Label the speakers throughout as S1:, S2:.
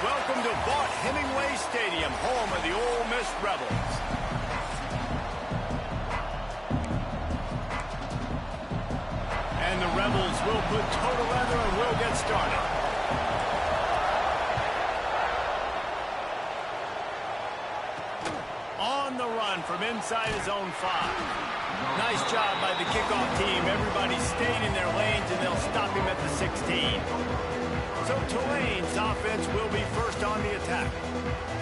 S1: Welcome to Vaught-Hemingway Stadium, home of the Ole Miss Rebels. And the Rebels will put toe to leather and will get started. On the run from inside his own 5. Nice job by the kickoff team. Everybody stayed in their lanes, and they'll stop him at the 16. So Tulane's offense will be first on the attack.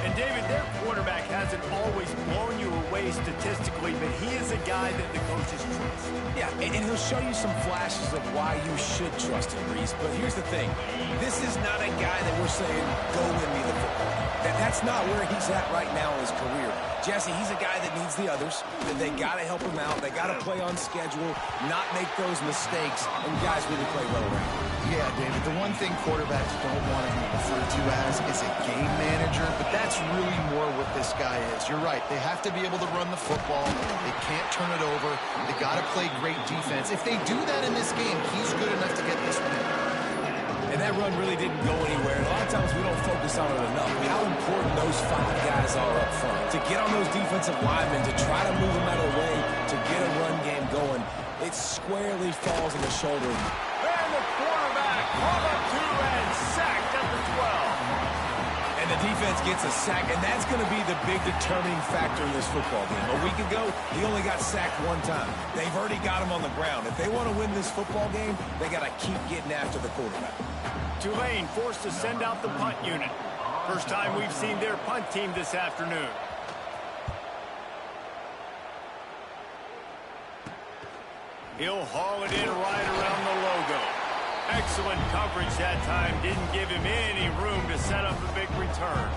S1: And David, their quarterback hasn't always blown you away statistically, but he is a guy that the coaches trust.
S2: Yeah, and he'll show you some flashes of why you should trust him, Reese. But here's the thing. This is not a guy that we're saying, go win me the football game. That's not where he's at right now in his career. Jesse, he's a guy that needs the others. They got to help him out. They got to play on schedule, not make those mistakes, and guys really play well around.
S3: Yeah, David, the one thing quarterbacks don't want to be referred to as is a game manager, but that's really more what this guy is. You're right. They have to be able to run the football. They can't turn it over. They got to play great defense. If they do that in this game, he's good enough to get this win.
S2: And that run really didn't go anywhere. And a lot of times we don't focus on it enough. How important those 5 guys are up front. To get on those defensive linemen, to try to move them out of the way, to get a run game going, it squarely falls on the shoulder.
S1: And the quarterback caught up 2 and sacked at the 12.
S2: And the defense gets a sack, and that's going to be the big determining factor in this football game. A week ago, he only got sacked 1 time. They've already got him on the ground. If they want to win this football game, they got to keep getting after the quarterback.
S1: Tulane forced to send out the punt unit. First time we've seen their punt team this afternoon. He'll haul it in right around the logo. Excellent coverage that time. Didn't give him any room to set up a big return.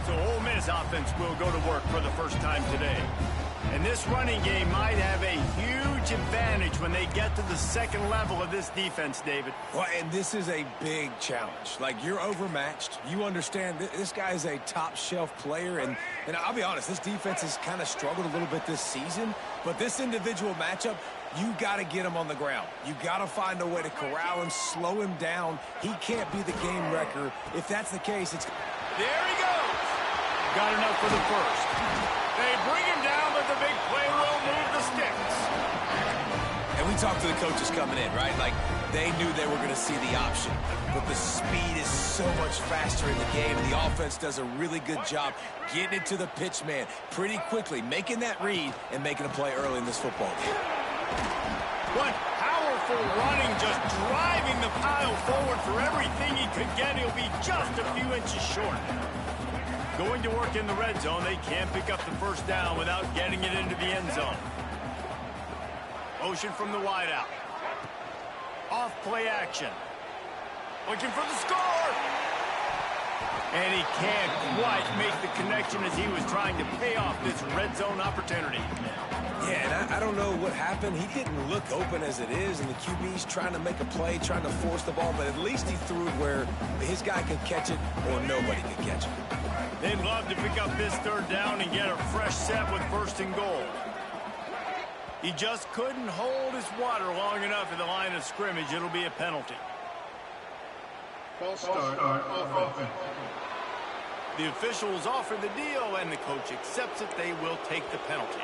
S1: So Ole Miss offense will go to work for the first time today. And this running game might have a huge advantage when they get to the second level of this defense, David.
S2: Well, and this is a big challenge. Like, you're overmatched. You understand this guy is a top-shelf player, and I'll be honest, this defense has kind of struggled a little bit this season, but this individual matchup, you got to get him on the ground. You got to find a way to corral him, slow him down. He can't be the game wrecker. If that's the case, it's...
S1: There he goes. Got enough for the first. They bring him down, but the big play will move the sticks.
S2: And we talked to the coaches coming in, right? Like, they knew they were going to see the option. But the speed is so much faster in the game, and the offense does a really good job getting it to the pitch man pretty quickly, making that read and making a play early in this football game.
S1: What powerful running, just driving the pile forward for everything he could get, he'll be just a few inches short. Going to work in the red zone, they can't pick up the first down without getting it into the end zone. Motion from the wideout. Off play action. Looking for the score. And he can't quite make the connection as he was trying to pay off this red zone opportunity.
S2: Yeah, and I don't know what happened. He didn't look open as it is, and the QB's trying to make a play, trying to force the ball, but at least he threw it where his guy could catch it or nobody could catch it.
S1: They'd love to pick up this third down and get a fresh set with first and goal. He just couldn't hold his water long enough at the line of scrimmage. It'll be a penalty.
S4: False start offense.
S1: The officials offer the deal, and the coach accepts it. They will take the penalty.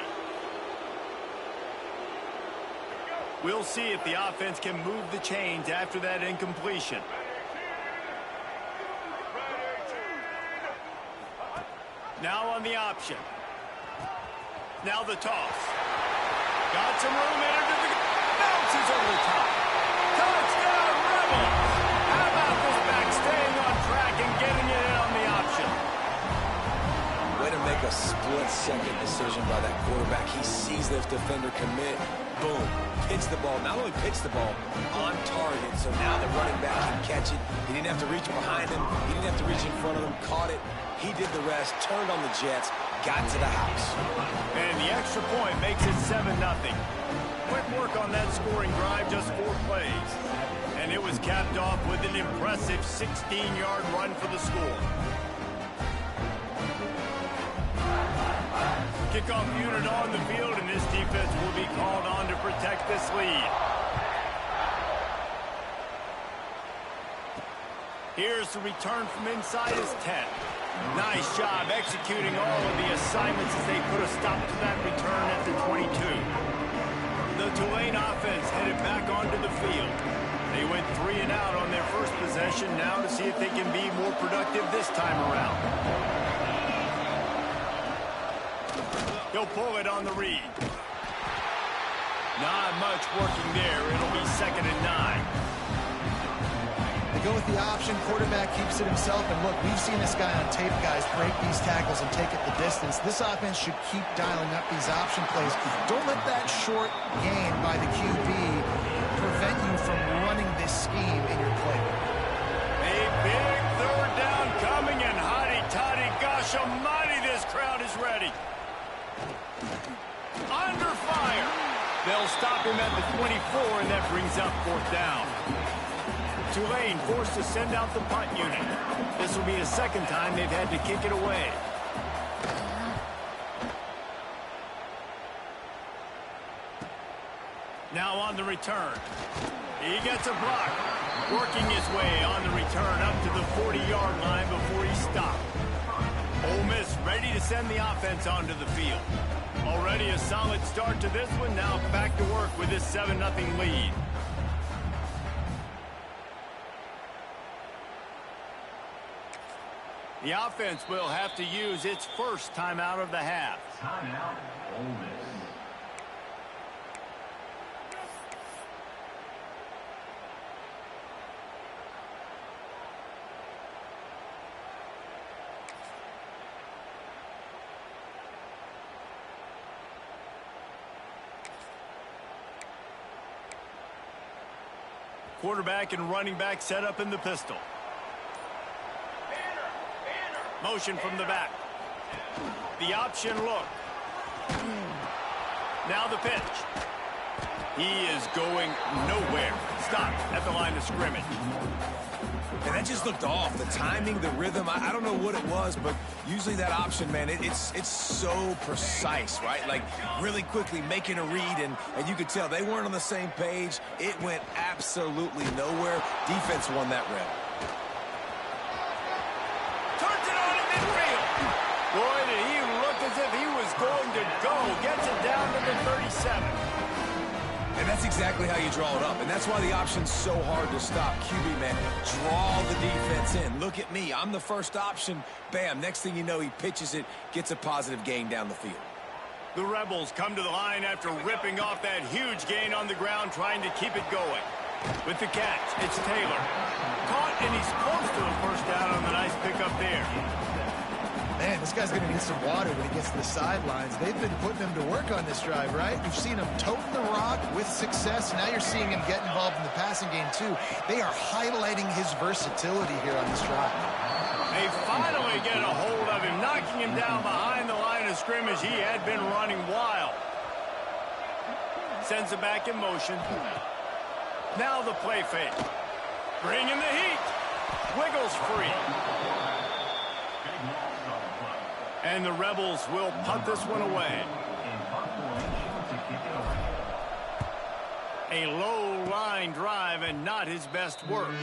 S1: We'll see if the offense can move the chains after that incompletion. Now on the option. Now the toss. Got some room in it. Bounces over the top. Touchdown, Rebels! How about this back staying on track and getting it in on the option?
S2: Way to make a split-second decision by that quarterback. He sees this defender commit. Boom. Hits the ball. Not only hits the ball, on target. So now the running back can catch it. He didn't have to reach behind him. He didn't have to reach in front of him. Caught it. He did the rest. Turned on the Jets. Got to the house.
S1: And the extra point makes it 7-0. Quick work on that scoring drive, just 4 plays. And it was capped off with an impressive 16-yard run for the score. Kickoff unit on the field, and this defense will be called on to protect this lead. Here's the return from inside his 10. Nice job executing all of the assignments as they put a stop to that return at the 22. The Tulane offense headed back onto the field. They went 3 and out on their first possession, now to see if they can be more productive this time around. He'll pull it on the read. Not much working there. It'll be 2nd and 9.
S3: They go with the option. Quarterback keeps it himself. And look, we've seen this guy on tape, guys, break these tackles and take it the distance. This offense should keep dialing up these option plays. Don't let that short gain by the QB prevent you from running this scheme in your play.
S1: A big third down coming, and hotty-toddy, gosh almighty, this crowd is ready. Under fire. They'll stop him at the 24, and that brings up 4th down. Tulane forced to send out the punt unit. This will be the 2nd time they've had to kick it away. Now on the return. He gets a block. Working his way on the return up to the 40-yard line before he stopped. Ole Miss ready to send the offense onto the field. Already a solid start to this one. Now back to work with this 7-0 lead. The offense will have to use its first timeout of the half.
S4: Timeout, Ole Miss.
S1: Quarterback and running back set up in the pistol. Motion from the back. The option look. Now the pitch. He is going nowhere. Stop at the line of scrimmage.
S2: And that just looked off. The timing, the rhythm, I don't know what it was, but usually that option, man, it's so precise, right? Like, really quickly making a read, and you could tell they weren't on the same page. It went absolutely nowhere. Defense won that rep.
S1: Turns it on in midfield. Boy, did he look as if he was going to go. Gets it down to the 37.
S2: And that's exactly how you draw it up. And that's why the option's so hard to stop. QB, man, draw the defense in. Look at me. I'm the first option. Bam. Next thing you know, he pitches it, gets a positive gain down the field.
S1: The Rebels come to the line after ripping off that huge gain on the ground, trying to keep it going. With the catch, it's Taylor. Caught, and he's close to the first down on the nice pickup there.
S3: Man, this guy's going to need some water when he gets to the sidelines. They've been putting him to work on this drive, right? You've seen him toting the rock with success. Now you're seeing him get involved in the passing game, too. They are highlighting his versatility here on this drive.
S1: They finally get a hold of him, knocking him down behind the line of scrimmage. He had been running wild. Sends it back in motion. Now the play fake. Bringing the heat. Wiggles free. And the Rebels will punt this one away. A low line drive and not his best work.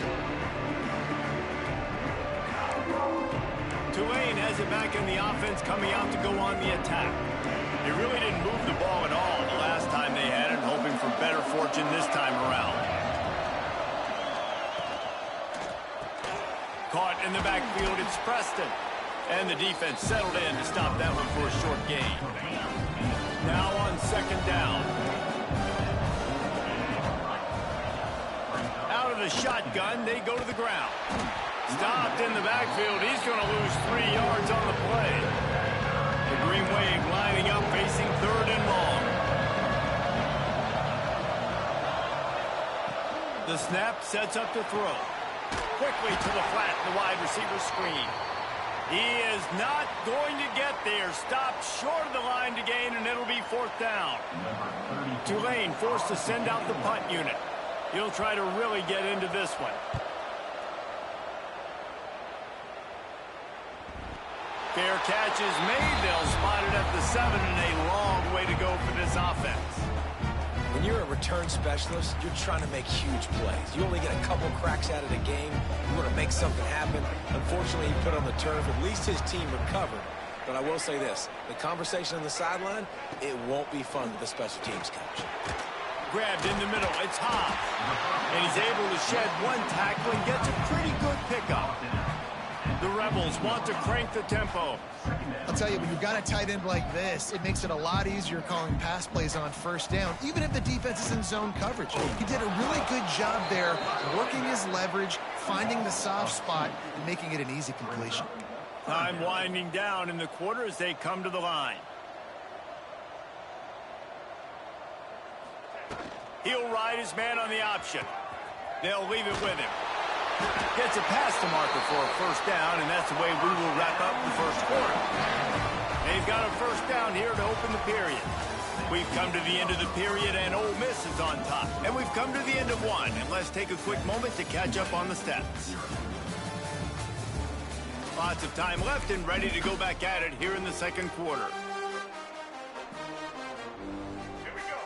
S1: Tulane has it back in the offense, coming out to go on the attack. They really didn't move the ball at all the last time they had it, hoping for better fortune this time around. Caught in the backfield, it's Preston. And the defense settled in to stop that one for a short gain. Now on second down. Out of the shotgun, they go to the ground. Stopped in the backfield. He's going to lose 3 yards on the play. The Green Wave lining up, facing third and long. The snap sets up to throw. Quickly to the flat, the wide receiver screen. He is not going to get there. Stopped short of the line to gain, and it'll be fourth down. Tulane forced to send out the punt unit. He'll try to really get into this one. Fair catch is made. They'll spot it at the 7, and a long way to go for this offense.
S2: When you're a return specialist, you're trying to make huge plays. You only get a couple cracks at it a game. You want to make something happen. Unfortunately, he put on the turf. At least his team recovered. But I will say this. The conversation on the sideline, it won't be fun with the special teams coach.
S1: Grabbed in the middle. It's Hobbs. And he's able to shed one tackle and gets a pretty good pickup. The Rebels want to crank the tempo.
S3: I'll tell you, when you've got a tight end like this, it makes it a lot easier calling pass plays on first down, even if the defense is in zone coverage. He did a really good job there, working his leverage, finding the soft spot, and making it an easy completion.
S1: Time winding down in the quarter as they come to the line. He'll ride his man on the option. They'll leave it with him. Gets it past the marker for a first down, and that's the way we will wrap up the first quarter. They've got a first down here to open the period. We've come to the end of the period, and Ole Miss is on top. And we've come to the end of one, and let's take a quick moment to catch up on the stats. Lots of time left and ready to go back at it here in the second quarter.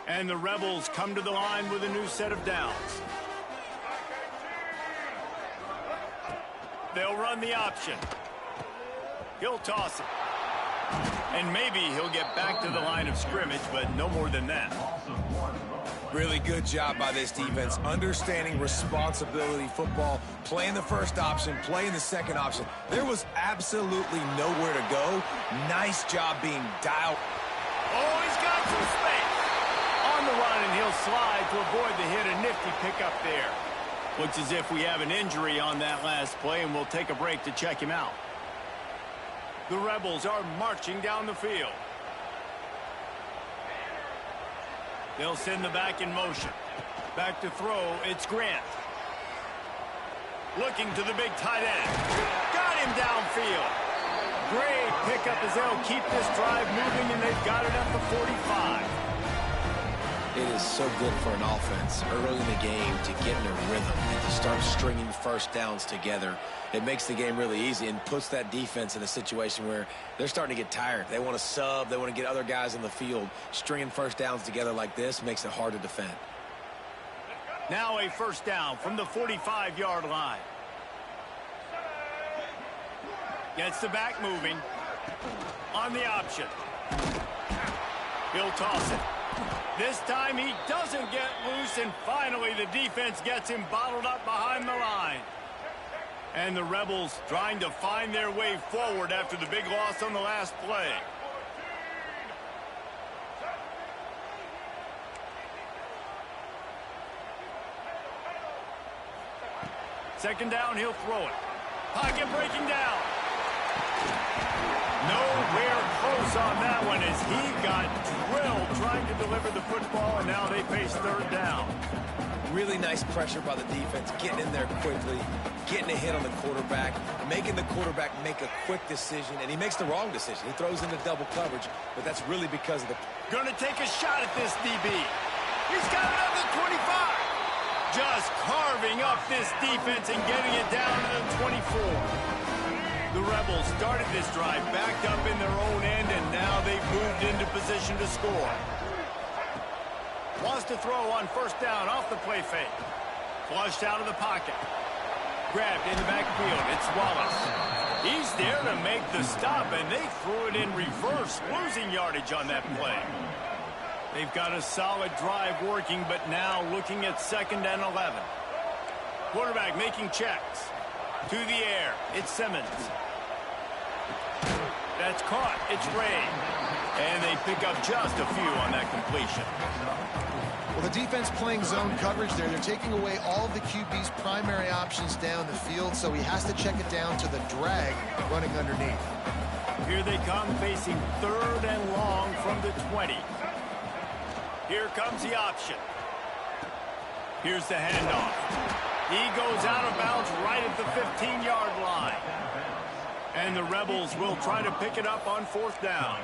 S1: And the Rebels come to the line with a new set of downs. They'll run the option. He'll toss it. And maybe he'll get back to the line of scrimmage, but no more than that.
S2: Really good job by this defense, understanding responsibility football, playing the first option, playing the second option. There was absolutely nowhere to go. Nice job being dialed.
S1: Oh, he's got some space. On the run, and he'll slide to avoid the hit. A nifty pickup there. Looks as if we have an injury on that last play, and we'll take a break to check him out. The Rebels are marching down the field. They'll send the back in motion. Back to throw, it's Grant. Looking to the big tight end. Got him downfield. Great pickup as they'll keep this drive moving, and they've got it at the 45.
S2: It is so good for an offense early in the game to get in a rhythm and to start stringing first downs together. It makes the game really easy and puts that defense in a situation where they're starting to get tired. They want to sub. They want to get other guys in the field. Stringing first downs together like this makes it hard to defend.
S1: Now a first down from the 45-yard line. Gets the back moving. On the option. He'll toss it. This time he doesn't get loose, and finally the defense gets him bottled up behind the line. And the Rebels trying to find their way forward after the big loss on the last play. Second down, he'll throw it. Pocket breaking down. Nowhere close on that one as he got drilled trying to deliver the football, and now they face third down.
S2: Really nice pressure by the defense, getting in there quickly, getting a hit on the quarterback, making the quarterback make a quick decision, and he makes the wrong decision. He throws into double coverage, but that's really because of the...
S1: Gonna take a shot at this DB. He's got it up to 25. Just carving up this defense and getting it down to the 24. The Rebels started this drive backed up in their own end, and now they've moved into position to score. Wants to throw on first down off the play fake. Flushed out of the pocket. Grabbed in the backfield. It's Wallace. He's there to make the stop, and they threw it in reverse, losing yardage on that play. They've got a solid drive working, but now looking at 2nd and 11. Quarterback making checks. To the air. It's Simmons. That's caught. It's Ray. And they pick up just a few on that completion.
S3: Well, the defense playing zone coverage there. They're taking away all of the QB's primary options down the field, so he has to check it down to the drag running underneath.
S1: Here they come facing 3rd and long from the 20. Here comes the option. Here's the handoff. He goes out of bounds right at the 15-yard line. And the Rebels will try to pick it up on 4th down.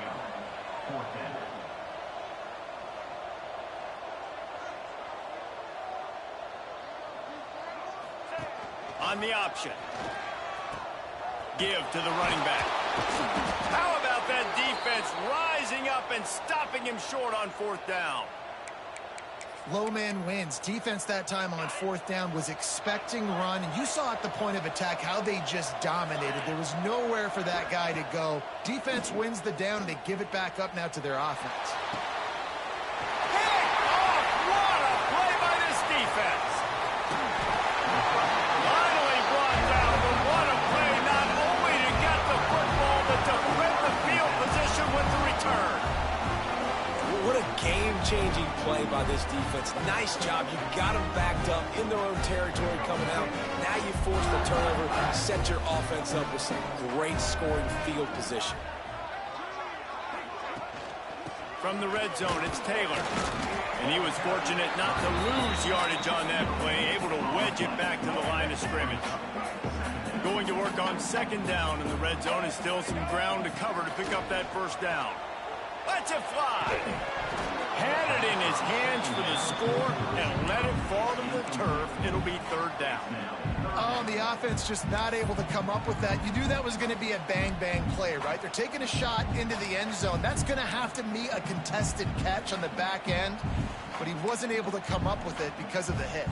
S1: On the option. Give to the running back. How about that defense rising up and stopping him short on 4th down?
S3: Low man wins. Defense that time on 4th down was expecting run, and you saw at the point of attack how they just dominated. There was nowhere for that guy to go. Defense wins the down, and they give it back up now to their offense.
S1: Pick off! What a play by this defense! Finally brought down, but what a play not only to get the football, but to win the field position with the return.
S2: What a game-changing play by this defense. Nice job. You got them backed up in their own territory coming out. Now you force the turnover, set your offense up with some great scoring field position.
S1: From the red zone, it's Taylor. And he was fortunate not to lose yardage on that play, able to wedge it back to the line of scrimmage. Going to work on 2nd down in the red zone, is still some ground to cover to pick up that 1st down. Lets it fly. Had it in his hands for the score and let it fall to the turf. It'll be 3rd down.
S3: Oh, the offense just not able to come up with that. You knew that was going to be a bang-bang play, right? They're taking a shot into the end zone. That's going to have to be a contested catch on the back end, but he wasn't able to come up with it because of the hit.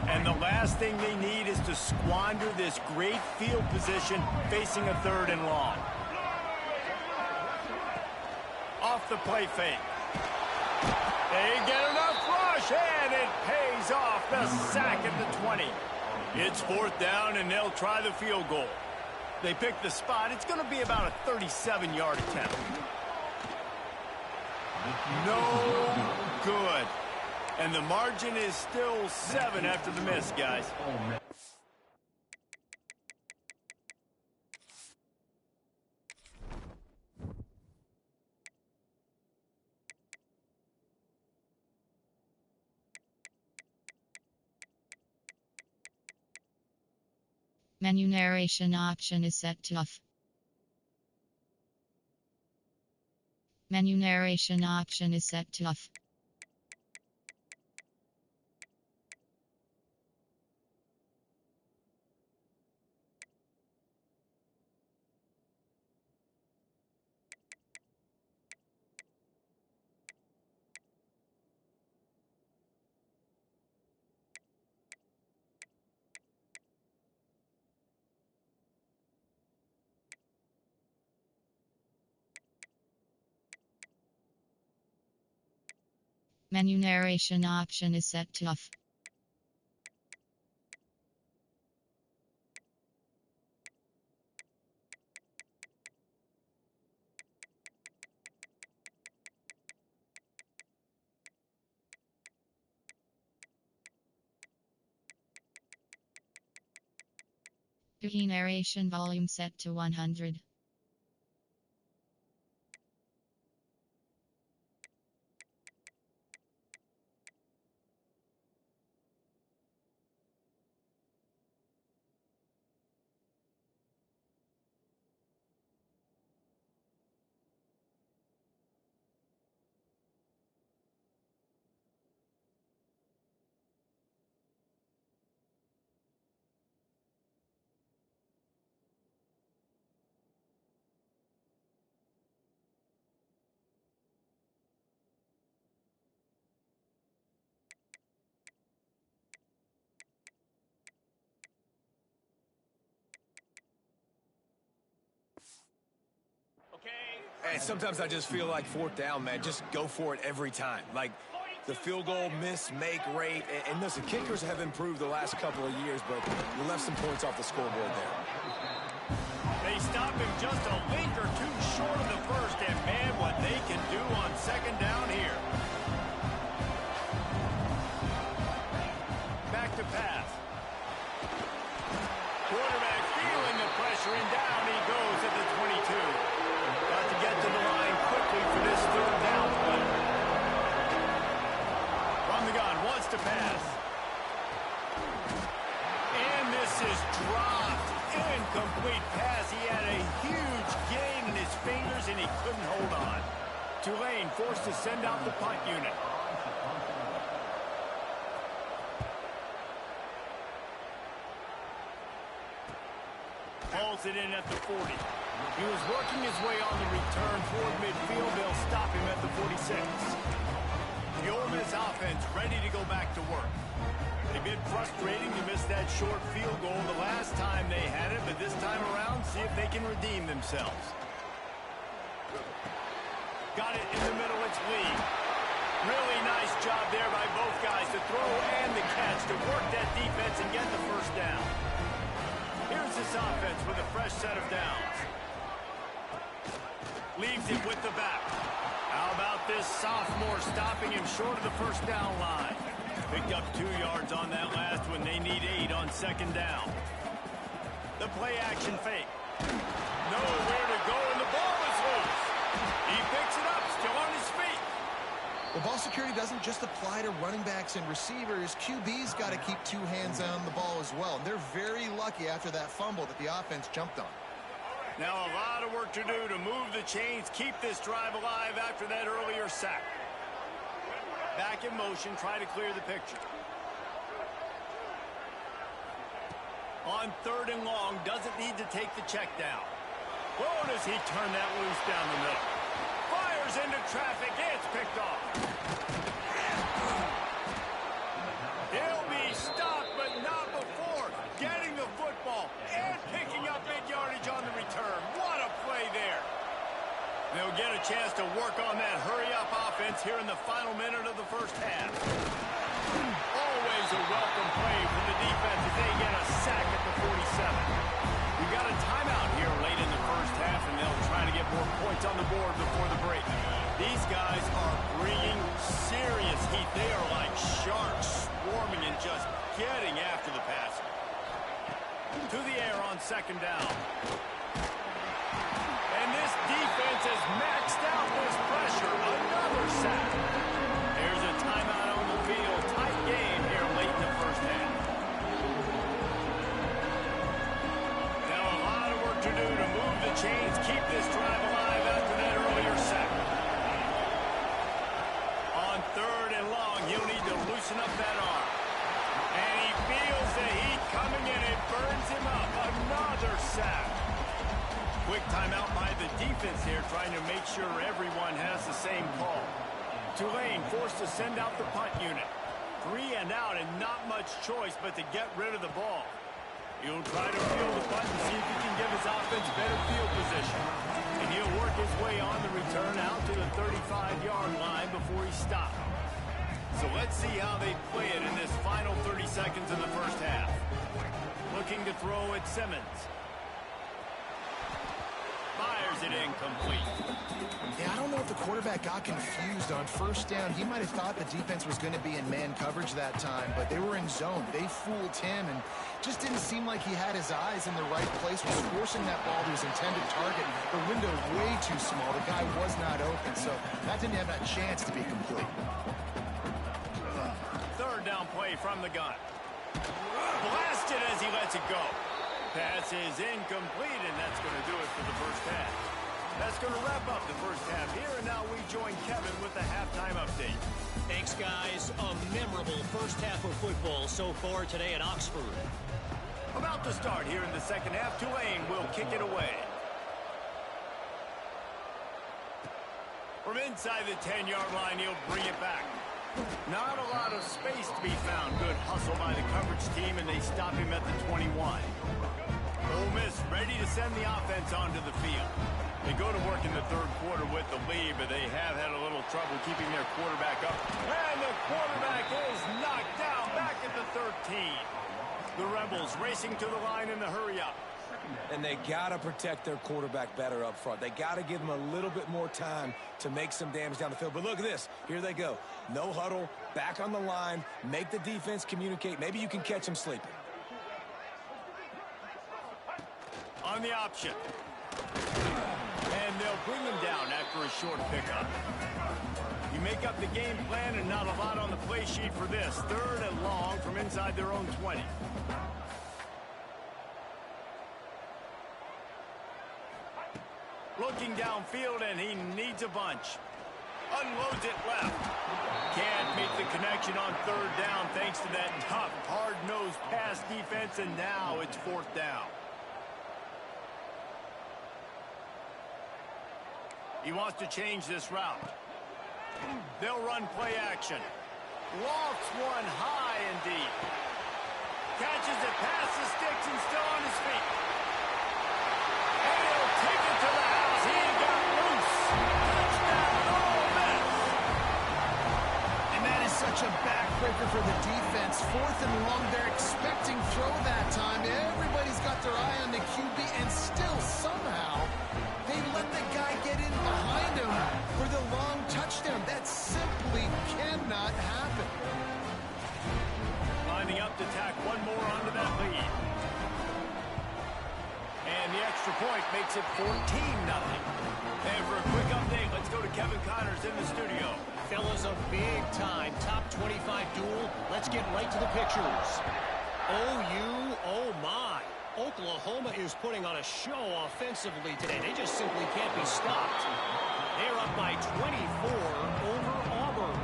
S1: And the last thing they need is to squander this great field position facing a 3rd and long. Off the play fake. They get enough rush, and it pays off the sack at the 20. It's 4th down, and they'll try the field goal. They pick the spot. It's going to be about a 37-yard attempt. No good. And the margin is still 7 after the miss, guys.
S5: Menu narration option is set to off. Menu narration option is set to off. Menu narration option is set to off. Narration volume set to 100.
S2: And sometimes I just feel like fourth down, man, just go for it every time. Like the field goal miss, make rate. And listen, kickers have improved the last couple of years, but you left some points off the scoreboard there.
S1: They stop him just a link or two short of the first, and man, what they can do on second down here. Back to pass. Quarterback feeling the pressure, and down he goes at the 22. Got to get to the line quickly for this third down play. From the gun, wants to pass. And this is dropped. Incomplete pass. He had a huge gain in his fingers, and he couldn't hold on. Tulane forced to send out the punt unit. Pulls it in at the 40. He was working his way on the return toward midfield. They'll stop him at the 46. The Ole Miss offense ready to go back to work. They've been frustrating to miss that short field goal the last time they had it, but this time around, see if they can redeem themselves. Got it in the middle, it's Lee. Really nice job there by both guys, the throw and the catch, to work that defense and get the first down. Here's this offense with a fresh set of downs. Leaves it with the back. How about this sophomore stopping him short of the first down line? Picked up 2 yards on that last one. They need 8 on second down. The play action fake. Nowhere to go, and the ball is loose. He picks it up, still on his feet.
S3: Well, ball security doesn't just apply to running backs and receivers. QB's got to keep 2 hands on the ball as well. And they're very lucky after that fumble that the offense jumped on.
S1: Now a lot of work to do to move the chains, keep this drive alive after that earlier sack. Back in motion, try to clear the picture. On third and long, doesn't need to take the check down. Oh, does he turn that loose down the middle? Fires into traffic, it's picked off. He'll be stopped, but not before getting the football and picking up big yardage on the return. What a play there. They'll get a chance to work on that hurry-up offense here in the final minute of the first half. Always a welcome play for the defense as they get a sack at the 47. We've got a timeout here late in the first half, and they'll try to get more points on the board before the break. These guys are bringing serious heat. They are like sharks swarming and just getting after the passer. To the air on second down. And this defense has maxed out this pressure. Another sack. There's a timeout on the field. Tight game here late in the first half. Now a lot of work to do to move the chains, keep this drive alive after that earlier sack. On third and long, he'll need to loosen up that arm. And he feels the heat coming in. It burns him up. Another sack. Quick timeout by the defense here, trying to make sure everyone has the same call. Tulane forced to send out the punt unit. 3 and out, and not much choice but to get rid of the ball. He'll try to field the punt and see if he can give his offense better field position. And he'll work his way on the return out to the 35-yard line before he stopped. So let's see how they play it in this final 30 seconds of the first half. Looking to throw at Simmons. Fires throws it incomplete.
S3: Yeah, I don't know if the quarterback got confused on first down. He might have thought the defense was going to be in man coverage that time, but they were in zone. They fooled him and just didn't seem like he had his eyes in the right place, was forcing that ball to his intended target. The window way too small. The guy was not open, so that didn't have that chance to be complete.
S1: Third down play from the gun. Blasted as he lets it go. Pass is incomplete, and that's going to do it for the first half. That's going to wrap up the first half here, and now we join Kevin with the halftime update.
S6: Thanks, guys. A memorable first half of football so far today at Oxford.
S1: About to start here in the second half, Tulane will kick it away. From inside the 10-yard line, he'll bring it back. Not a lot of space to be found. Good hustle by the coverage team, and they stop him at the 21. Ole Miss ready to send the offense onto the field. They go to work in the third quarter with the lead, but they have had a little trouble keeping their quarterback up. And the quarterback is knocked down back at the 13. The Rebels racing to the line in the hurry-up.
S2: And they got to protect their quarterback better up front. They got to give him a little bit more time to make some damage down the field. But look at this. Here they go. No huddle, back on the line, make the defense communicate. Maybe you can catch him sleeping.
S1: On the option. And they'll bring him down after a short pickup. You make up the game plan and not a lot on the play sheet for this. Third and long from inside their own 20. Looking downfield, and he needs a bunch. Unloads it left. Can't make the connection on third down thanks to that tough, hard-nosed pass defense, and now it's fourth down. He wants to change this route. They'll run play action. Lofts one high and deep. Catches it past the sticks and still on his feet. And he'll take it to the house. He got loose. Touchdown, Ole Miss.
S3: And that is such a backbreaker for the defense. Fourth and long, they're expecting throw that time. Everybody's got their eye on the QB, and still somehow they let the guy get in behind him for the long touchdown. That simply cannot happen.
S1: Lining up to tack one more onto that lead. And the extra point makes it 14-0. And for a quick update, let's go to Kevin Connors in the studio.
S6: Fellas, a big-time top 25 duel. Let's get right to the pictures. OU, oh my. Oklahoma is putting on a show offensively today. They just simply can't be stopped. They're up by 24 over Auburn.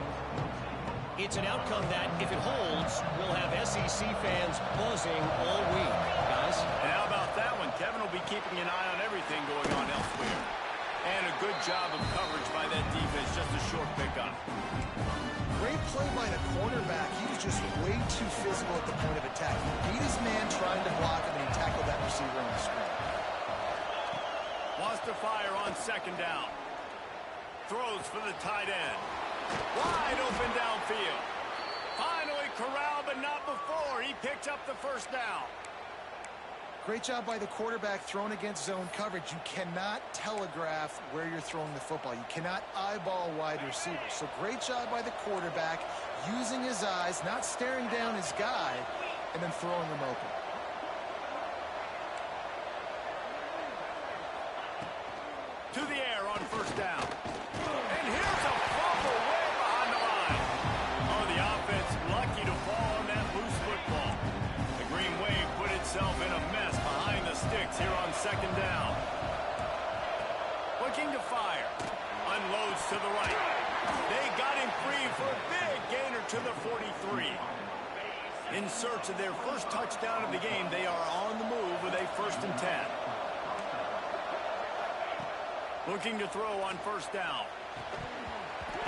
S6: It's an outcome that, if it holds, will have SEC fans buzzing all week. Guys?
S1: And how about that one? Kevin will be keeping an eye on everything going on elsewhere. And a good job of coverage by that defense. Just a short pickup.
S3: Great play by the cornerback. He was just way too physical at the point of attack. He beat his man trying to block him, and he tackled that receiver on the screen.
S1: Wants to fire on second down. Throws for the tight end. Wide open downfield. Finally corralled, but not before. He picked up the first down.
S3: Great job by the quarterback thrown against zone coverage. You cannot telegraph where you're throwing the football. You cannot eyeball wide receivers. So great job by the quarterback using his eyes, not staring down his guy, and then throwing him open.
S1: To the air on first down. And here's a fumble way behind the line. Oh, the offense lucky to fall on that loose football. The Green Wave put itself in a mess behind the sticks here on second down. Looking to fire. Unloads to the right. They got him free for a big gainer to the 43. In search of their first touchdown of the game, they are on the move with a 1st and 10. Looking to throw on first down.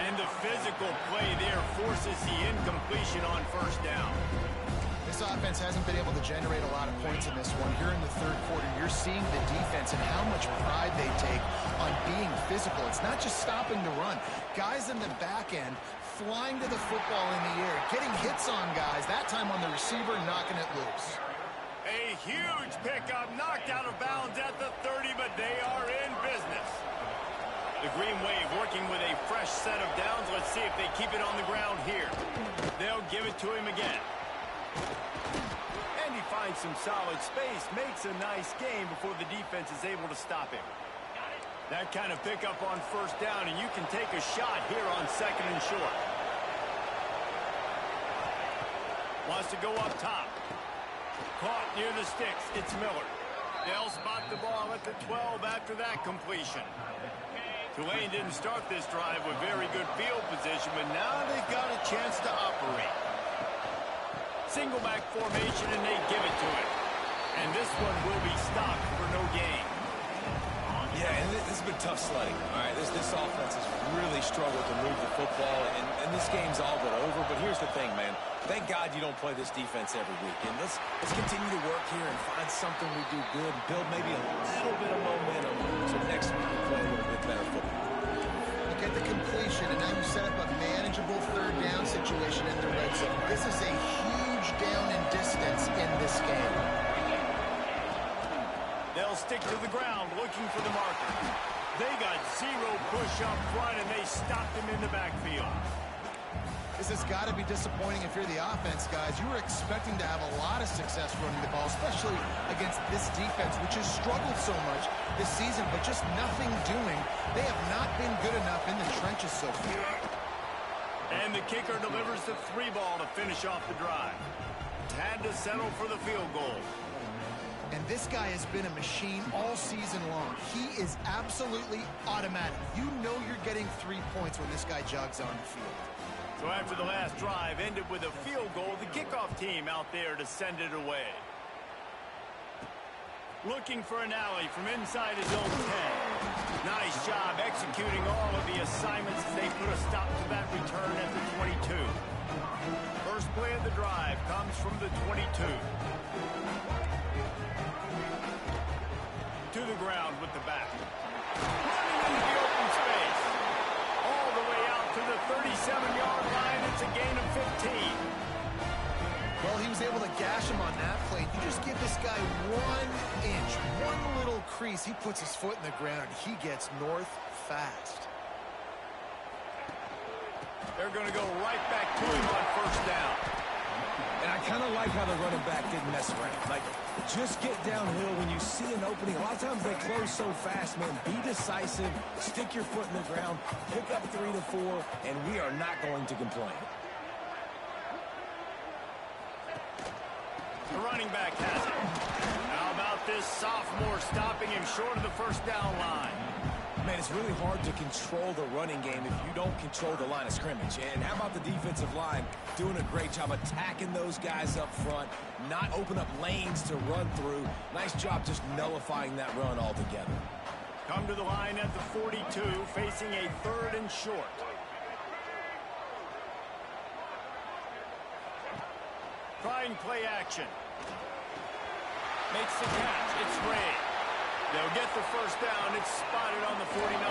S1: And the physical play there forces the incompletion on first down.
S3: This offense hasn't been able to generate a lot of points in this one. Here in the third quarter, you're seeing the defense and how much pride they take on being physical. It's not just stopping the run. Guys in the back end flying to the football in the air, getting hits on guys, that time on the receiver, knocking it loose.
S1: A huge pickup, knocked out of bounds at the 30, but they are in business. The Green Wave working with a fresh set of downs. Let's see if they keep it on the ground here. They'll give it to him again. And he finds some solid space, makes a nice game before the defense is able to stop him. That kind of pickup on first down, and you can take a shot here on second and short. Wants to go up top. Caught near the sticks. It's Miller. They'll spot the ball at the 12 after that completion. Tulane didn't start this drive with very good field position, but now they've got a chance to operate. Single back formation, and they give it to him. And this one will be stopped for no gain.
S2: Yeah, and this has been tough sledding. All right, this offense has really struggled to move the football, and this game's all but over. But here's the thing, man. Thank God you don't play this defense every week. And let's continue to work here and find something we do good, build maybe a little bit of momentum so next week we play a little bit better football.
S3: Look at the completion, and now you set up a manageable third down situation in the red zone. This is a huge down in distance in this game.
S1: They'll stick to the ground looking for the marker. They got zero push up front, and they stopped him in the backfield.
S3: This has got to be disappointing if you're the offense, guys. You were expecting to have a lot of success running the ball, especially against this defense, which has struggled so much this season, but just nothing doing. They have not been good enough in the trenches so far.
S1: And the kicker delivers the 3 ball to finish off the drive. Had to settle for the field goal.
S3: And this guy has been a machine all season long. He is absolutely automatic. You know you're getting 3 points when this guy jogs on the field.
S1: So after the last drive ended with a field goal, the kickoff team out there to send it away. Looking for an alley from inside his own 10. Nice job executing all of the assignments as they put a stop to that return at the 22. First play of the drive comes from the 22. To the ground with the back. Running into the open space. All the way out to the 37-yard line. It's a gain of 15.
S3: Well, he was able to gash him on that play. You just give this guy 1 inch, one little crease. He puts his foot in the ground, and he gets north fast.
S1: They're going to go right back to him on first down.
S2: And I kind of like how the running back didn't mess around. Like, just get downhill when you see an opening. A lot of times they close so fast, man. Be decisive, stick your foot in the ground, pick up 3 to 4, and we are not going to complain.
S1: The running back has it. How about this sophomore stopping him short of the first down line?
S2: Man, it's really hard to control the running game if you don't control the line of scrimmage. And how about the defensive line doing a great job attacking those guys up front, not open up lanes to run through. Nice job just nullifying that run altogether.
S1: Come to the line at the 42, facing a 3rd and short. Trying play action. Makes the catch. It's Ray. They'll get the first down. It's spotted on the 49.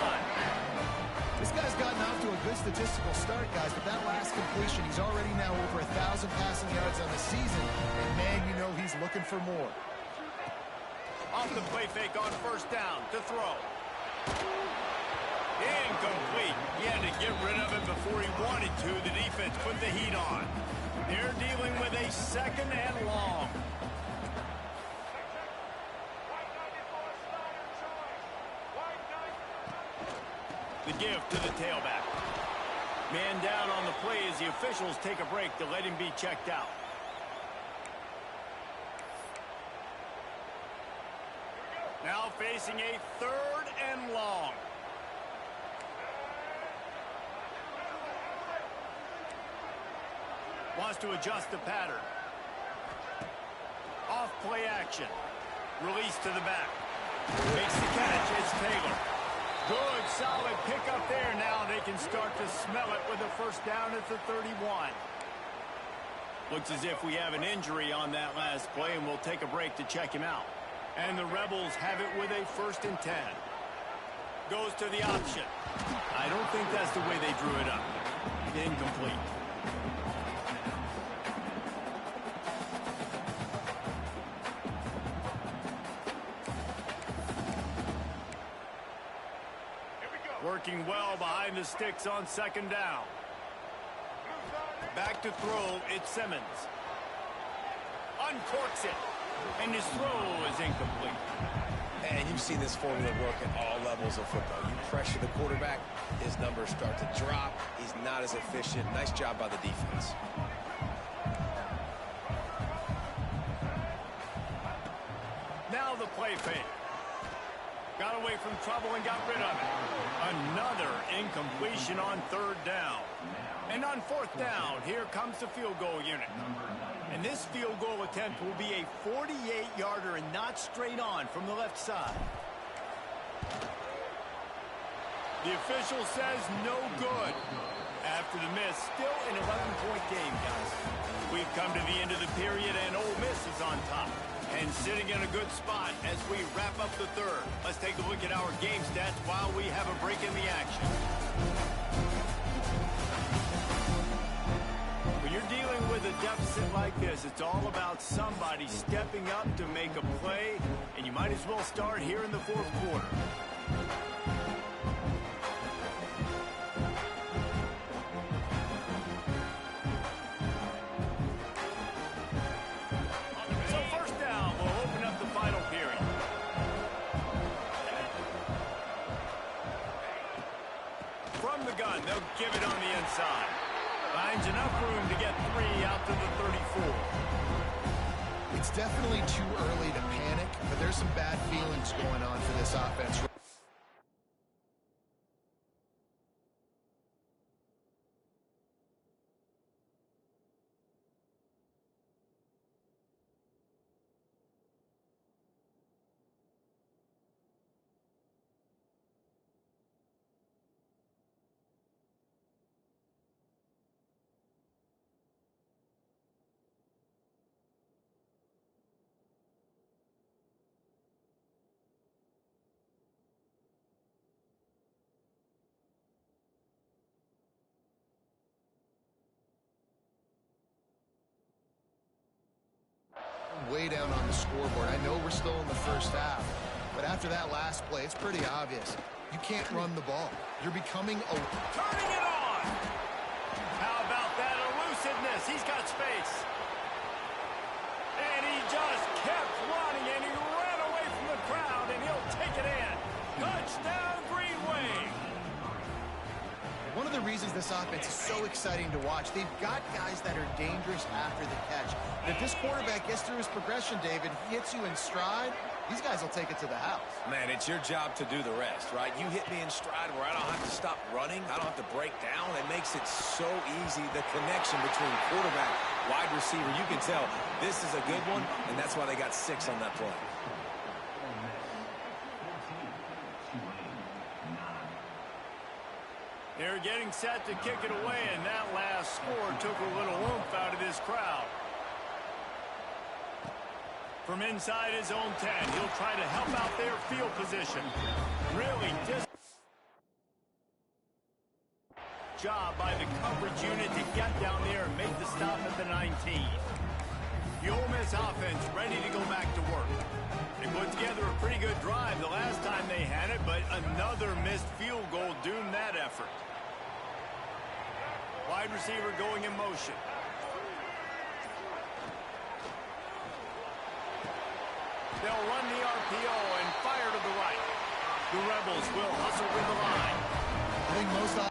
S3: This guy's gotten off to a good statistical start, guys, but that last completion, he's already now over 1,000 passing yards on the season, and man, you know he's looking for more.
S1: Off the play fake on first down to throw. Incomplete. He had to get rid of it before he wanted to. The defense put the heat on. They're dealing with a 2nd and long. The give to the tailback. Man down on the play as the officials take a break to let him be checked out. Now facing a 3rd and long. Wants to adjust the pattern. Off play action. Release to the back. Makes the catch. It's Taylor. Good, solid pickup there. Now they can start to smell it with a first down at the 31. Looks as if we have an injury on that last play, and we'll take a break to check him out. And the Rebels have it with a 1st and 10. Goes to the option. I don't think that's the way they drew it up. Incomplete. Working well behind the sticks on second down. Back to throw, it's Simmons. Uncorks it, and his throw is incomplete.
S2: And you've seen this formula work at all levels of football. You pressure the quarterback, his numbers start to drop. He's not as efficient. Nice job by the defense.
S1: Now the play fake. Got away from trouble and got rid of it. Another incompletion on third down. And on fourth down, here comes the field goal unit. And this field goal attempt will be a 48-yarder and not straight on from the left side. The official says no good. After the miss, still an 11-point game, guys. We've come to the end of the period, and Ole Miss is on top. And sitting in a good spot as we wrap up the third. Let's take a look at our game stats while we have a break in the action. When you're dealing with a deficit like this, it's all about somebody stepping up to make a play, and you might as well start here in the fourth quarter. So first down will open up the final period. From the gun, they'll give it on the inside. Finds enough room to get 3 out to the 34.
S3: It's definitely too early to panic, but there's some bad feelings going on for this offense. Way down on the scoreboard. I know we're still in the first half, but after that last play, it's pretty obvious. You can't run the ball. You're becoming a...
S1: Turning it on! How about that elusiveness? He's got space. And he just kept running, and he ran away from the crowd, and he'll take it in. Touchdown, Green Wave!
S3: One of the reasons this offense is so exciting to watch, they've got guys that are dangerous after the catch. And if this quarterback gets through his progression, David, he hits you in stride, these guys will take it to the house.
S2: Man, it's your job to do the rest, right? You hit me in stride where I don't have to stop running. I don't have to break down. It makes it so easy. The connection between quarterback, wide receiver, you can tell this is a good one, and that's why they got 6 on that play.
S1: They're getting set to kick it away, and that last score took a little oomph out of this crowd. From inside his own 10, he'll try to help out their field position. Really job by the coverage unit to get down there and make the stop at the 19. The Ole Miss offense ready to go back to work. They put together a pretty good drive the last time they had it, but another missed field goal doomed that effort. Wide receiver going in motion. They'll run the RPO and fire to the right. The Rebels will hustle with the line.
S3: I think most...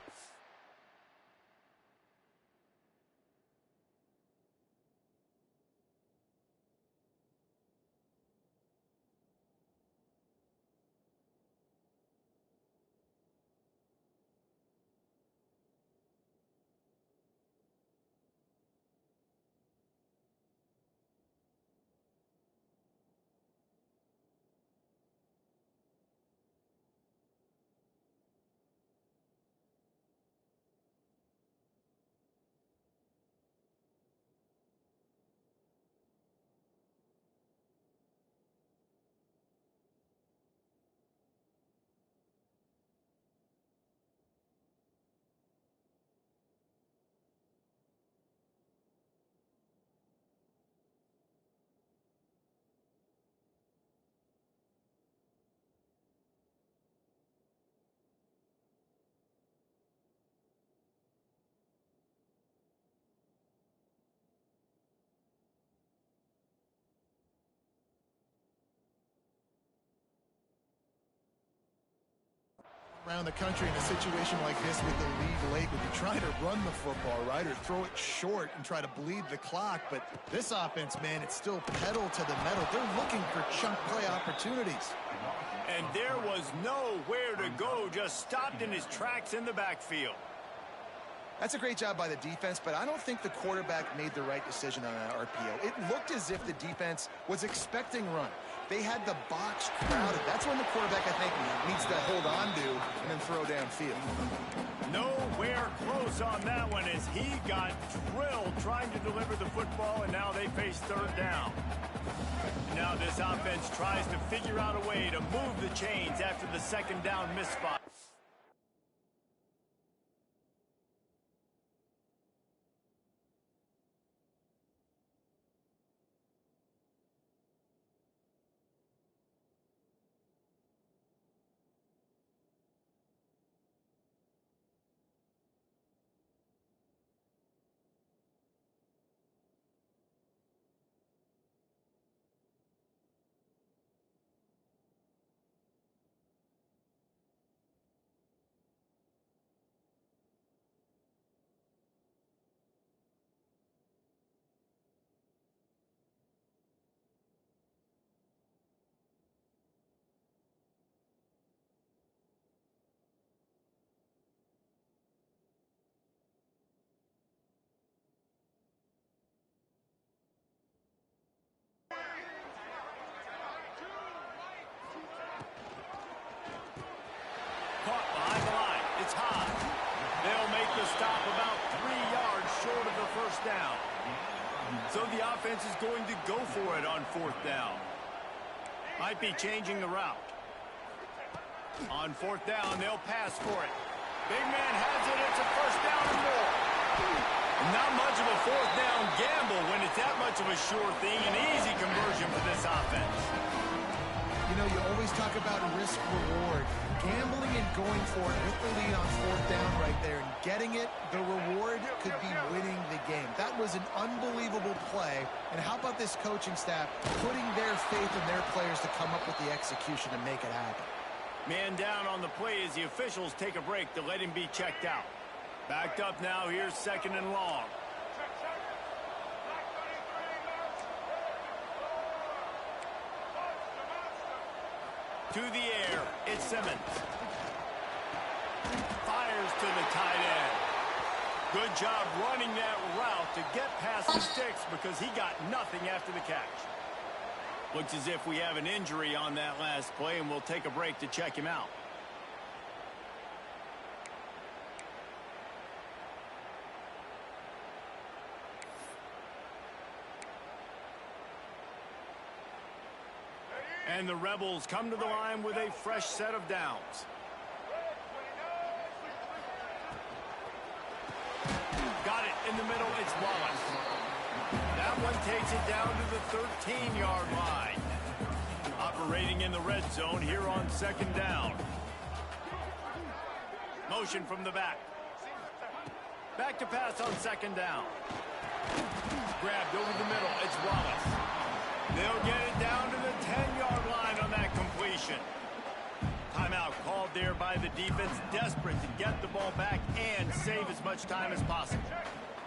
S3: Around the country in a situation like this with the lead late would be trying to run the football, right, or throw it short and try to bleed the clock. But this offense, man, it's still pedal to the metal. They're looking for chunk play opportunities.
S1: And there was nowhere to go, just stopped in his tracks in the backfield.
S3: That's a great job by the defense, but I don't think the quarterback made the right decision on that RPO. It looked as if the defense was expecting run. They had the box crowded. That's when the quarterback, I think, needs to hold on to and then throw downfield.
S1: Nowhere close on that one as he got drilled trying to deliver the football, and now they face third down. Now this offense tries to figure out a way to move the chains after the second down misfire. Caught behind the line. It's high. They'll make the stop about 3 yards short of the first down. So the offense is going to go for it on fourth down. Might be changing the route. On fourth down, they'll pass for it. Big man has it. It's a first down and more. Not much of a fourth down gamble when it's that much of a sure thing. An easy conversion for this offense.
S3: You know, you always talk about risk-reward. Gambling and going for it with the lead on fourth down right there and getting it, the reward could be winning the game. That was an unbelievable play. And how about this coaching staff putting their faith in their players to come up with the execution to make it happen?
S1: Man down on the play as the officials take a break to let him be checked out. Backed up now, here's second and long. To the air, it's Simmons. Fires to the tight end. Good job running that route to get past the sticks because he got nothing after the catch. Looks as if we have an injury on that last play, and we'll take a break to check him out. And the Rebels come to the line with a fresh set of downs. Got it in the middle. It's Wallace. That one takes it down to the 13-yard line. Operating in the red zone here on second down. Motion from the back. Back to pass on second down. Grabbed over the middle. It's Wallace. They'll get it down to the 10-yard line on that completion. Timeout called there by the defense, desperate to get the ball back and save as much time as possible.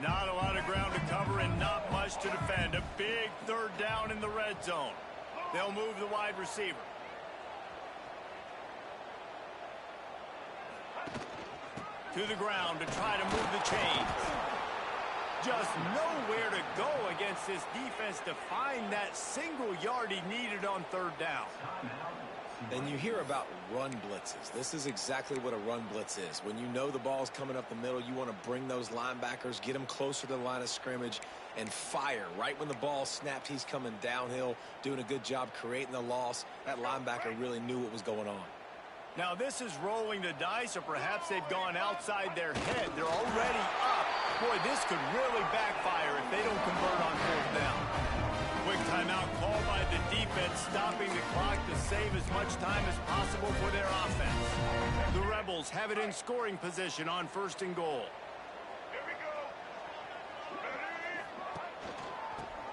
S1: Not a lot of ground to cover and not much to defend. A big third down in the red zone. They'll move the wide receiver. To the ground to try to move the chains. Just nowhere to go against this defense to find that single yard he needed on third down.
S2: And you hear about run blitzes. This is exactly what a run blitz is. When you know the ball's coming up the middle, you want to bring those linebackers, get them closer to the line of scrimmage, and fire. Right when the ball snapped, he's coming downhill, doing a good job creating the loss. That linebacker really knew what was going on.
S1: Now this is rolling the dice, or perhaps they've gone outside their head. They're already up. Boy, this could really backfire if they don't convert on fourth down. Quick timeout called by the defense, stopping the clock to save as much time as possible for their offense. The Rebels have it in scoring position on first and goal.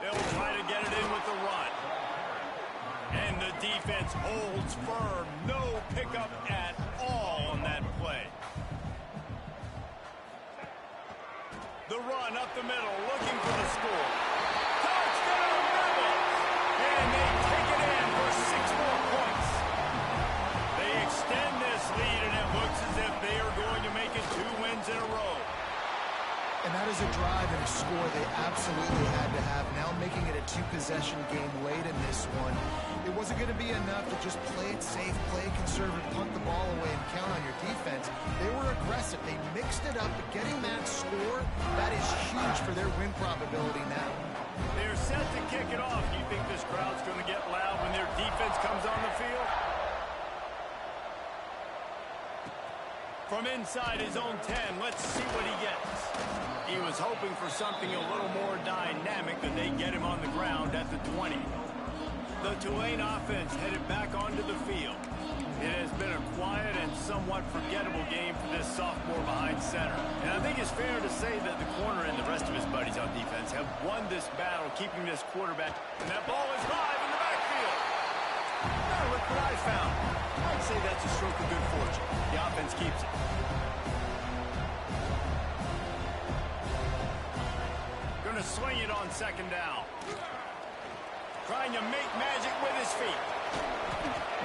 S1: They'll try to get it in with the run. And the defense holds firm. No pickup at all on that run up the middle, looking for the score. Touchdown, Rebels! And they take it in for 6 more points. They extend this lead, and it looks as if they are going to make it 2 wins in a row.
S3: And that is a drive and a score they absolutely had to have. Now making it a 2-possession game late in this one. It wasn't going to be enough to just play it safe, play it conservative, punt the ball away, and count on your defense. They were aggressive. They mixed it up, but getting that score, that is huge for their win probability now.
S1: They're set to kick it off. Do you think this crowd's going to get loud when their defense comes on the field? From inside his own 10, let's see what he gets. He was hoping for something a little more dynamic, and they get him on the ground at the 20. The Tulane offense headed back onto the field. It has been a quiet and somewhat forgettable game for this sophomore behind center. And I think it's fair to say that the corner and the rest of his buddies on defense have won this battle, keeping this quarterback. And that ball is live in the backfield. Now look what I found. I'd say that's a stroke of good fortune. The offense keeps it. Going to swing it on 2nd down. Trying to make magic with his feet.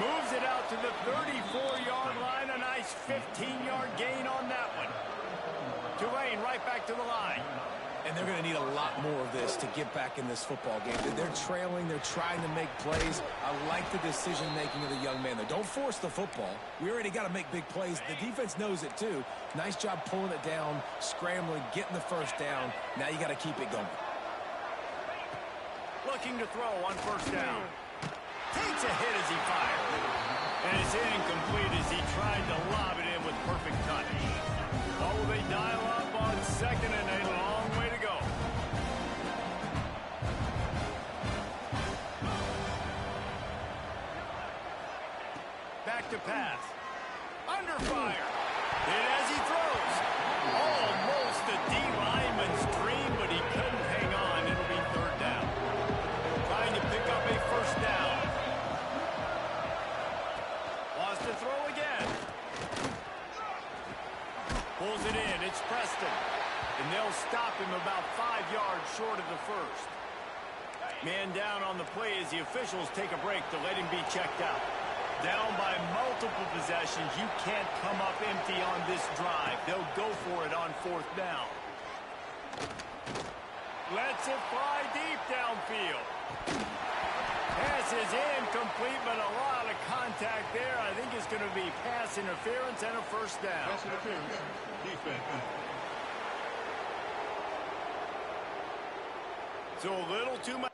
S1: Moves it out to the 34-yard line. A nice 15-yard gain on that one. Tulane right back to the line.
S2: And they're going to need a lot more of this to get back in this football game. They're trailing. They're trying to make plays. I like the decision-making of the young man. Don't force the football. We already got to make big plays. The defense knows it, too. Nice job pulling it down, scrambling, getting the 1st down. Now you got to keep it going.
S1: Looking to throw on 1st down. Takes a hit as he fires. And it's incomplete as he tried to lob it in with perfect touch. Oh, will they dial up on 2nd and a long way to go. Back to pass. Under fire. Hit as he throws. Almost a D lineman's dream, but he couldn't hang on. It'll be 3rd down. Trying to pick up a 1st down. Wants to throw again. Pulls it in. It's Preston. And they'll stop him about 5 yards short of the 1st. Man down on the play as the officials take a break to let him be checked out. Down by multiple possessions. You can't come up empty on this drive. They'll go for it on 4th down. Lets it fly deep downfield. Pass is incomplete, but a lot of contact there. I think it's going to be pass interference and a 1st down.
S4: Pass interference. Defense.
S1: So a little too much.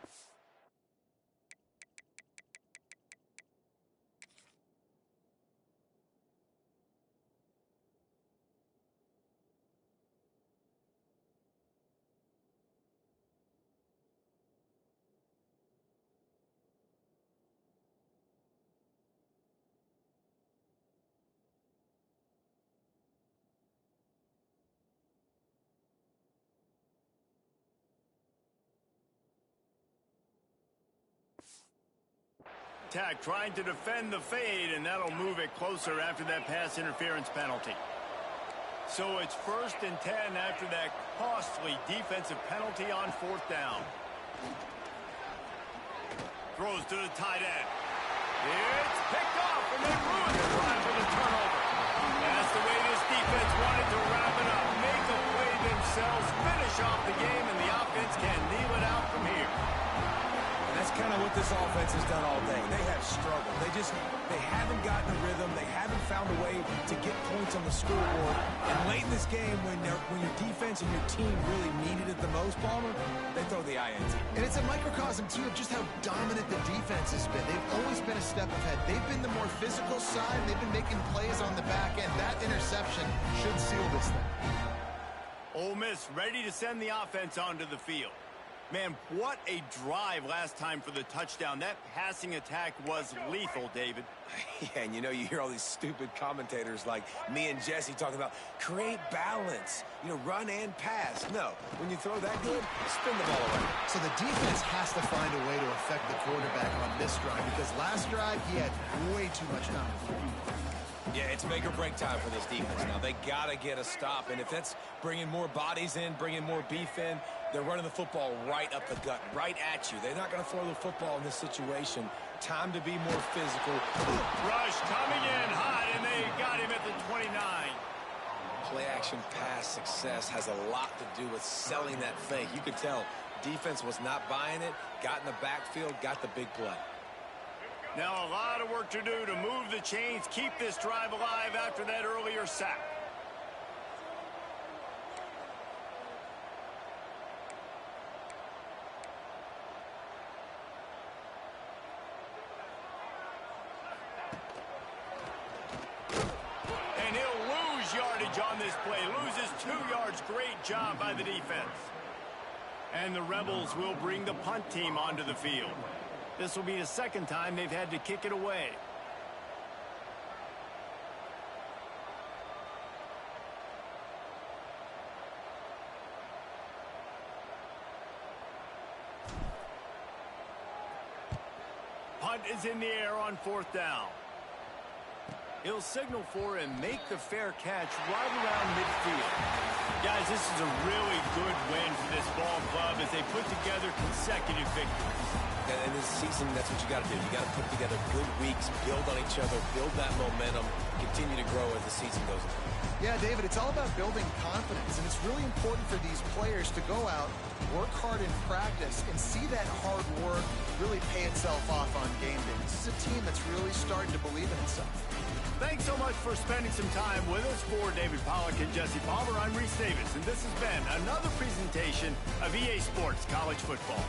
S1: Trying to defend the fade, and that'll move it closer after that pass interference penalty. So it's 1st and 10 after that costly defensive penalty on 4th down. Throws to the tight end. It's picked off, and they ruin the drive with a turnover. That's the way this defense wanted to wrap it up. Make a play themselves, finish off the game, and the offense can kneel it out from here.
S2: That's kind of what this offense has done all day. They have struggled. They haven't gotten a rhythm. They haven't found a way to get points on the scoreboard. And late in this game, when your defense and your team really needed it the most, Palmer, they throw the INT.
S3: And it's a microcosm, too, of just how dominant the defense has been. They've always been a step ahead. They've been the more physical side. They've been making plays on the back end. That interception should seal this thing.
S1: Ole Miss ready to send the offense onto the field. Man, what a drive last time for the touchdown. That passing attack was lethal, David.
S2: Yeah, and you hear all these stupid commentators like me and Jesse talking about create balance, run and pass. No, when you throw that good, spin the ball around.
S3: So the defense has to find a way to affect the quarterback on this drive because last drive he had way too much time.
S2: Yeah, it's make or break time for this defense. Now, they got to get a stop, and if that's bringing more bodies in, bringing more beef in, they're running the football right up the gut, right at you. They're not going to throw the football in this situation. Time to be more physical.
S1: Rush coming in hot, and they got him at the 29.
S2: Play-action pass success has a lot to do with selling that fake. You could tell defense was not buying it, got in the backfield, got the big play.
S1: Now a lot of work to do to move the chains, keep this drive alive after that earlier sack. And he'll lose yardage on this play. Loses 2 yards. Great job by the defense. And the Rebels will bring the punt team onto the field. This will be the second time they've had to kick it away. Punt is in the air on 4th down. He'll signal for and make the fair catch right around midfield. Guys, this is a really good win for this ball club as they put together consecutive victories.
S2: And in this season, that's what you got to do. You got to put together good weeks, build on each other, build that momentum, continue to grow as the season goes on.
S3: Yeah, David, it's all about building confidence, and it's really important for these players to go out, work hard in practice, and see that hard work really pay itself off on game day. This is a team that's really starting to believe in itself.
S1: Thanks so much for spending some time with us. For David Pollack and Jesse Palmer, I'm Reese Davis, and this has been another presentation of EA Sports College Football.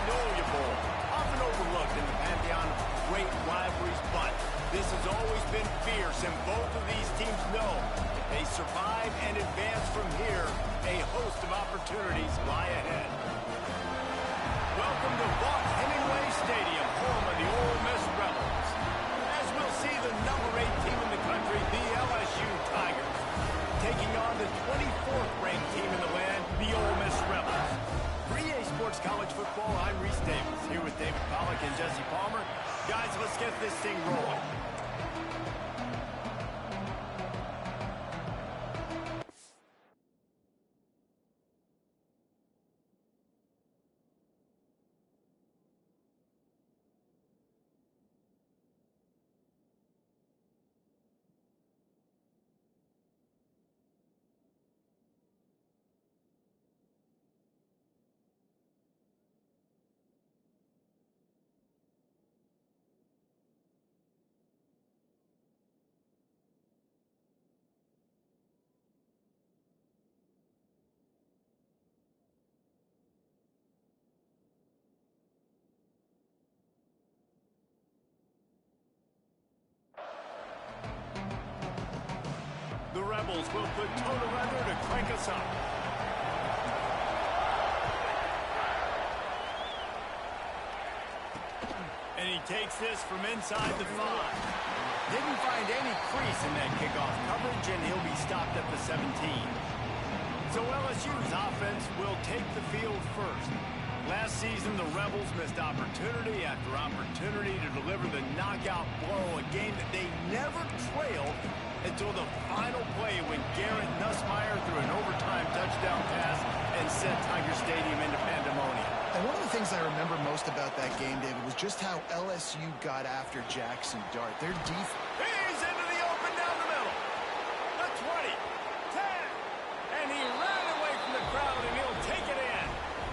S1: Magnolia Bowl, often overlooked in the pantheon of great rivalries, but this has always been fierce, and both of these teams know if they survive and advance from here, a host of opportunities lie ahead. Welcome to Vaught-Hemingway Stadium, home of the Ole Miss Rebels. As we'll see the number 8 team in the country, the LSU Tigers, taking on the 24th ranked team in the land, the Ole Miss Rebels. For EA Sports College Football, I'm Reese Davis, here with David Pollack and Jesse Palmer. Guys, let's get this thing rolling. The Rebels will put toe to leather to crank us up. And he takes this from inside the 5. Didn't find any crease in that kickoff coverage, and he'll be stopped at the 17. So LSU's offense will take the field first. Last season, the Rebels missed opportunity after opportunity to deliver the knockout blow, a game that they never trailed until the final play when Garrett Nussmeier threw an overtime touchdown pass and sent Tiger Stadium into pandemonium.
S3: And one of the things I remember most about that game, David, was just how LSU got after Jackson Dart. Their defense.
S1: He's into the open down the middle. The 20, 10, and he ran away from the crowd, and he'll take it in.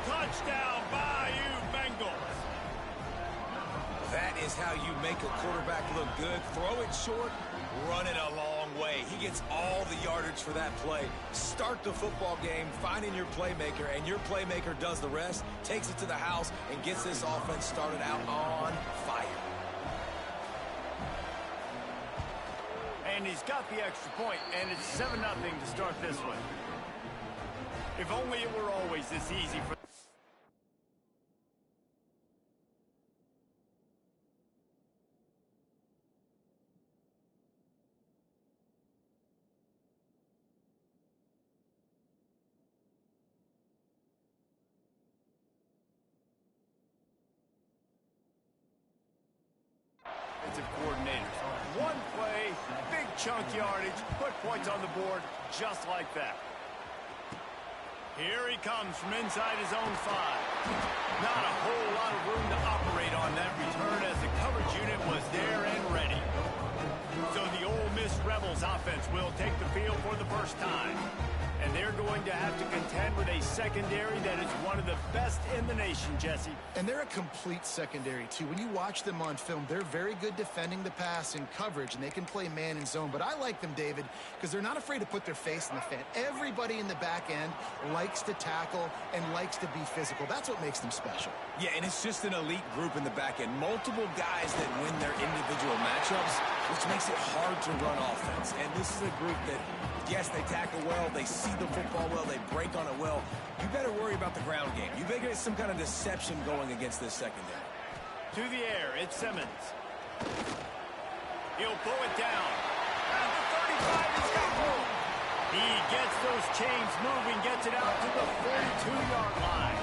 S1: Touchdown, Bayou Bengals.
S2: That is how you make a quarterback look good. Throw it short, run it a long way. He gets all the yardage for that play. Start the football game finding your playmaker, and your playmaker does the rest, takes it to the house, and gets this offense started out on fire.
S1: And he's got the extra point, and it's 7-0 to start this one. If only it were always this easy for... coordinators. One play, big chunk yardage, put points on the board just like that. Here he comes from inside his own 5. Not a whole lot of room to operate on that return as the coverage unit was there and ready. So the Ole Miss Rebels offense will take the field for the first time. And they're going to have to contend with a secondary that is one of the best in the nation, Jesse.
S3: And they're a complete secondary, too. When you watch them on film, they're very good defending the pass in coverage, and they can play man and zone. But I like them, David, because they're not afraid to put their face in the fan. Everybody in the back end likes to tackle and likes to be physical. That's what makes them special.
S2: Yeah, and it's just an elite group in the back end. Multiple guys that win their individual matchups, which makes it hard to run offense. And this is a group that, yes, they tackle well, they see the football well, they break on it well. You better worry about the ground game. You better get some kind of deception going against this secondary.
S1: To the air, it's Simmons. He'll pull it down. At the 35, he's got room. He gets those chains moving, gets it out to the 42-yard line.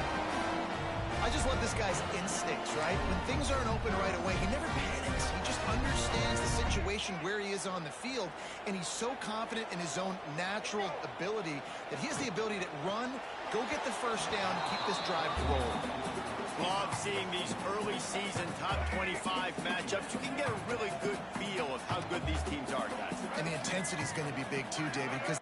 S3: I just love this guy's instincts, right? When things aren't open right away, he never panics. He just understands the situation where he is on the field, and he's so confident in his own natural ability that he has the ability to run, go get the first down, and keep this drive rolling.
S1: Love seeing these early season top 25 matchups. You can get a really good feel of how good these teams are, guys.
S3: And the intensity is going to be big too, David, because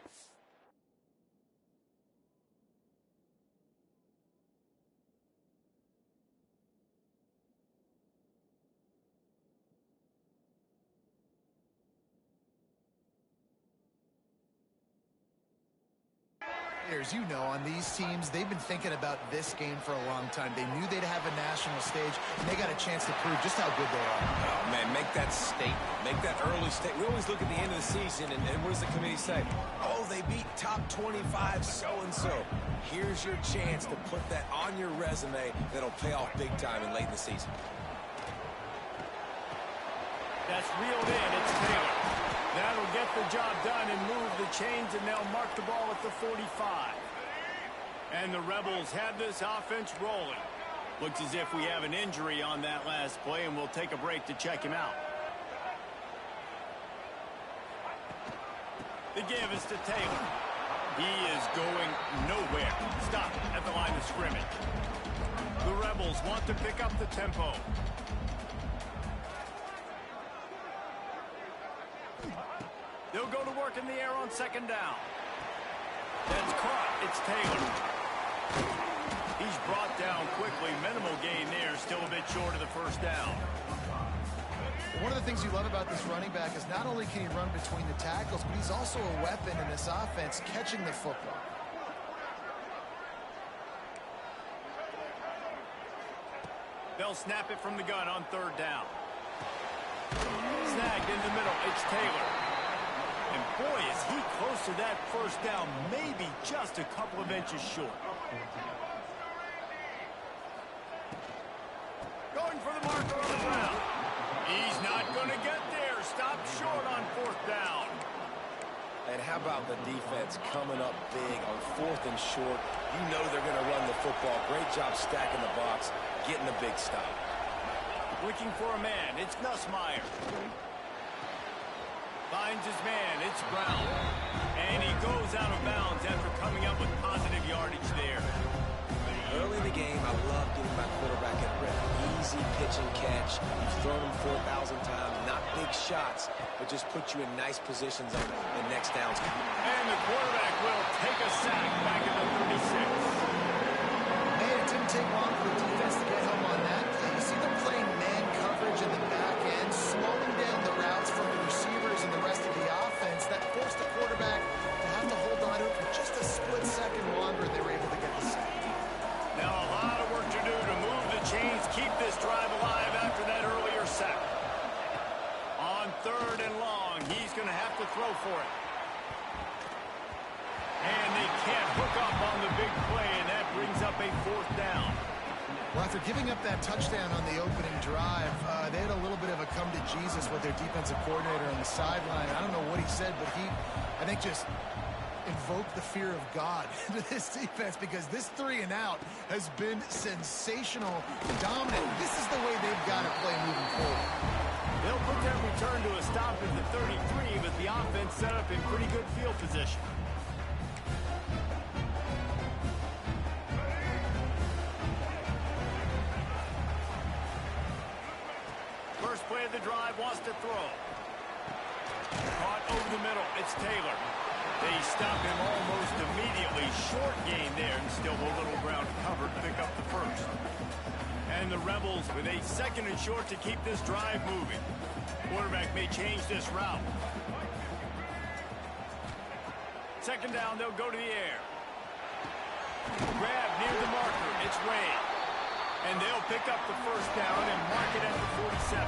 S3: You know, on these teams, they've been thinking about this game for a long time. They knew they'd have a national stage, and they got a chance to prove just how good they are.
S2: Oh, man, make that statement. Make that early statement. We always look at the end of the season, and what does the committee say? Oh, they beat top 25 so-and-so. Here's your chance to put that on your resume that'll pay off big time and late in the season.
S1: That's reeled in. It's Taylor. That'll get the job done and move the chains, and they'll mark the ball at the 45. And the Rebels have this offense rolling. Looks as if we have an injury on that last play, and we'll take a break to check him out. The give is to Taylor. He is going nowhere. Stop at the line of scrimmage. The Rebels want to pick up the tempo. They'll go to work in the air on second down. That's caught. It's Taylor. He's brought down quickly. Minimal gain there. Still a bit short of the first down.
S3: One of the things you love about this running back is not only can he run between the tackles, but he's also a weapon in this offense catching the football.
S1: They'll snap it from the gun on third down. Snagged in the middle. It's Taylor. And boy, is he close to that first down, maybe just a couple of inches short. Going for the marker on the ground. He's not going to get there. Stop short on fourth down.
S2: And how about the defense coming up big on fourth and short? You know they're going to run the football. Great job stacking the box, getting a big stop.
S1: Looking for a man. It's Nussmeier. Finds his man. It's Brown. And he goes out of bounds after coming up with positive yardage there.
S2: Early in the game, I love getting my quarterback at rhythm. Easy pitch and catch. You've thrown him 4,000 times. Not big shots, but just put you in nice positions on the next downs.
S1: And the quarterback will take a sack back at the 36.
S3: Man, it didn't take long for the defense to get home on that play. You see them playing man coverage in the back end, slowing down the routes from the receivers and the rest of the offense. That forced the quarterback to have to hold on to it for just a split second longer. They were able to get the sack.
S1: Now a lot of work to do to move the chains, keep this drive alive after that earlier sack. On third and long, he's going to have to throw for it. And they can't hook up on the big play, and that brings up a fourth down.
S3: Well, after giving up that touchdown on the opening drive, they had a little bit of a come to Jesus with their defensive coordinator on the sideline. I don't know what he said, but he, I think, just invoked the fear of God into this defense, because this 3 and out has been sensational, dominant. This is the way they've got to play moving forward.
S1: They'll put that return to a stop at the 33, but the offense set up in pretty good field position. First play of the drive, wants to throw. Caught over the middle. It's Taylor. They stop him almost immediately. Short gain there, and still a little ground covered to pick up the first. And the Rebels with a second and short to keep this drive moving. Quarterback may change this route. Second down, they'll go to the air. Grab near the marker. It's Ray. And they'll pick up the first down and mark it at the 47.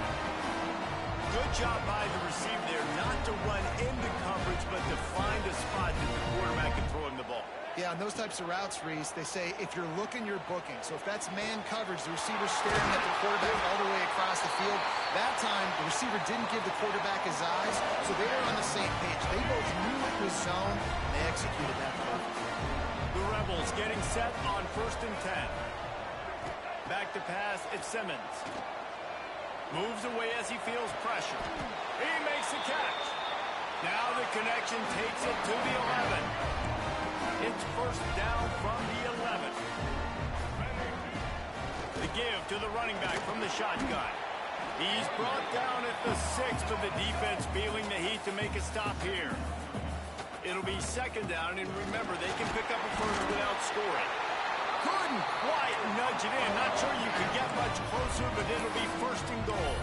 S1: Good job by the receiver there, not to run into coverage, but to find a spot that the quarterback can throw him the ball.
S3: Yeah, on those types of routes, Reese, they say if you're looking, you're booking. So if that's man coverage, the receiver's staring at the quarterback all the way across the field. That time, the receiver didn't give the quarterback his eyes, so they were on the same page. They both knew it was zone, and they executed that perfectly.
S1: The Rebels getting set on 1st and 10. Back to pass, it's Simmons. Moves away as he feels pressure. He makes the catch. Now the connection takes it to the 11. It's first down from the 11. The give to the running back from the shotgun. He's brought down at the 6, but the defense feeling the heat to make a stop here. It'll be second down, and remember, they can pick up a first without scoring. Couldn't quite nudge it in. Not sure you could get much closer, but it'll be 1st and goal.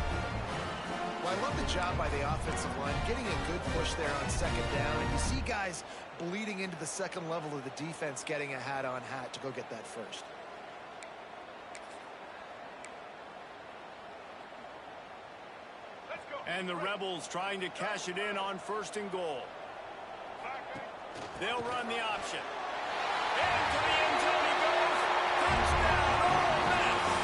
S3: Well, I I love the job by the offensive line, getting a good push there on second down, and you see guys bleeding into the second level of the defense getting a hat-on-hat to go get that first.
S1: And the Rebels trying to cash it in on 1st and goal. They'll run the option. Into the end zone he goes. Touchdown, Ole Miss!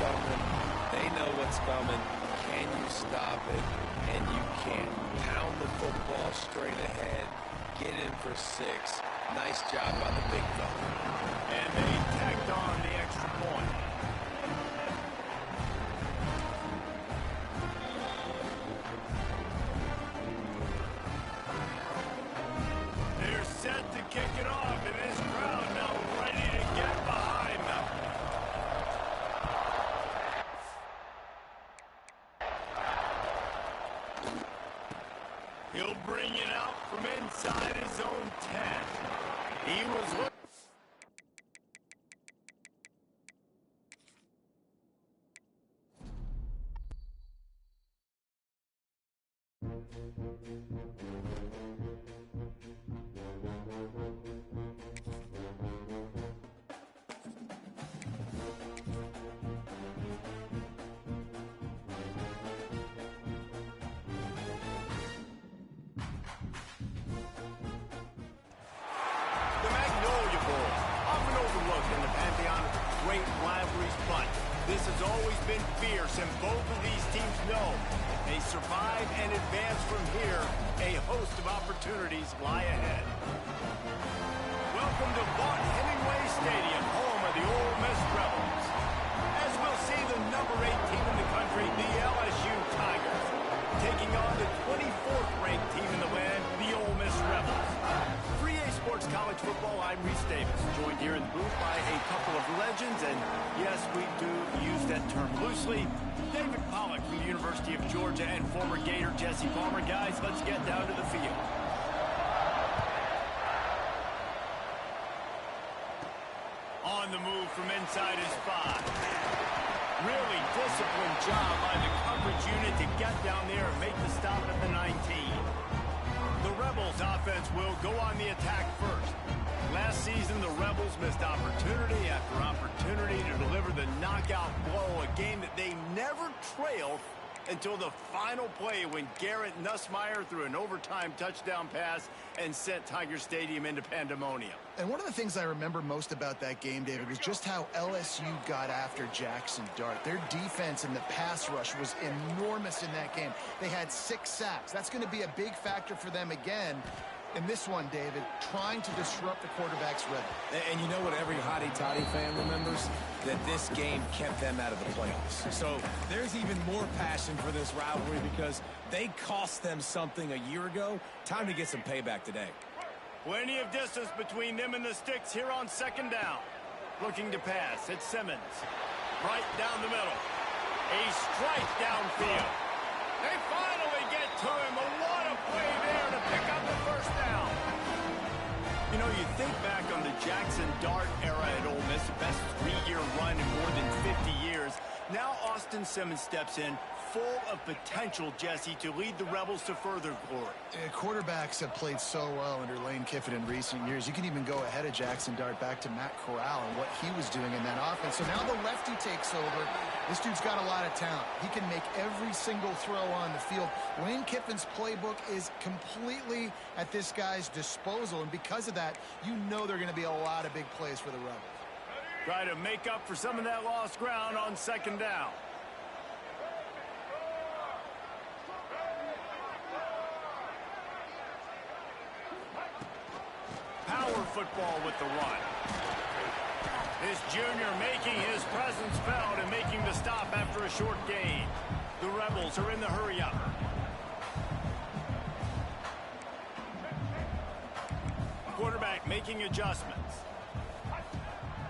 S2: coming. They know what's coming. Can you stop it? And you can't. Pound the football straight ahead. Get in for 6. Nice job by the big fella.
S1: And they tacked on the extra point. They're set to kick it off, and this crowd now ready to get behind them. He'll bring it out from inside his own 10. He was looking. The Magnolia Bowl, often overlooked in the pantheon of great rivalries, but this has always been fierce, and both of these teams know if they survive and advance from here, a host of opportunities lie ahead. Welcome to Vaught Hemingway Stadium, home of the Ole Miss Rebels. As we'll see the number 8 team in the country, the LSU Tigers, taking on the 24th ranked team in the land, the Ole Miss Rebels. 3A Sports College Football, I'm Reese Davis, joined here in the booth by a couple of legends, and yes, we do use that term loosely. David Pollack from the University of Georgia and former Gator Jesse Palmer. Guys, let's get down to the field. On the move from inside his 5. Really disciplined job by the coverage unit to get down there and make the stop at the 19. The Rebels offense will go on the attack first. Last season, the Rebels missed opportunity after opportunity to deliver the knockout blow, a game that they never trailed until the final play when Garrett Nussmeier threw an overtime touchdown pass and sent Tiger Stadium into pandemonium.
S3: And one of the things I remember most about that game, David, was just how LSU got after Jackson Dart. Their defense and the pass rush was enormous in that game. They had 6 sacks. That's going to be a big factor for them again in this one, David, trying to disrupt the quarterback's rhythm.
S2: And you know what every hotty-toddy fan remembers? That this game kept them out of the playoffs. So there's even more passion for this rivalry because they cost them something a year ago. Time to get some payback today.
S1: Plenty of distance between them and the sticks here on second down. Looking to pass, it's Simmons. Right down the middle. A strike downfield. They finally get to him. What a play there to pick up the first down. You know, you think back on the Jackson Dart era at Ole Miss, the best 3-year run in more than 50 years. Now Austin Simmons steps in, full of potential, Jesse, to lead the Rebels to further glory.
S3: Quarterbacks have played so well under Lane Kiffin in recent years. You can even go ahead of Jackson Dart back to Matt Corral and what he was doing in that offense. So now the lefty takes over. This dude's got a lot of talent. He can make every single throw on the field. Lane Kiffin's playbook is completely at this guy's disposal, and because of that, you know there are going to be a lot of big plays for the Rebels.
S1: Try to make up for some of that lost ground on second down. Power football with the run. This junior making his presence felt and making the stop after a short gain. The Rebels are in the hurry-up. Quarterback making adjustments.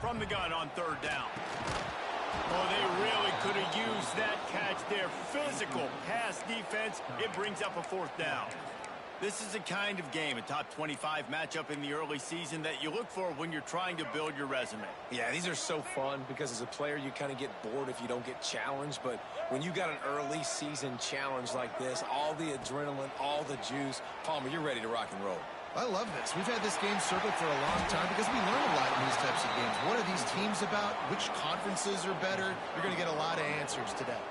S1: From the gun on third down. Oh, they really could have used that catch there. Physical pass defense. It brings up a fourth down. This is the kind of game, a top 25 matchup in the early season, that you look for when you're trying to build your resume.
S2: Yeah, these are so fun because as a player, you kind of get bored if you don't get challenged. But when you got an early season challenge like this, all the adrenaline, all the juice, Palmer, you're ready to rock and roll.
S3: I love this. We've had this game circled for a long time because we learn a lot in these types of games. What are these teams about? Which conferences are better? You're going to get a lot of answers today.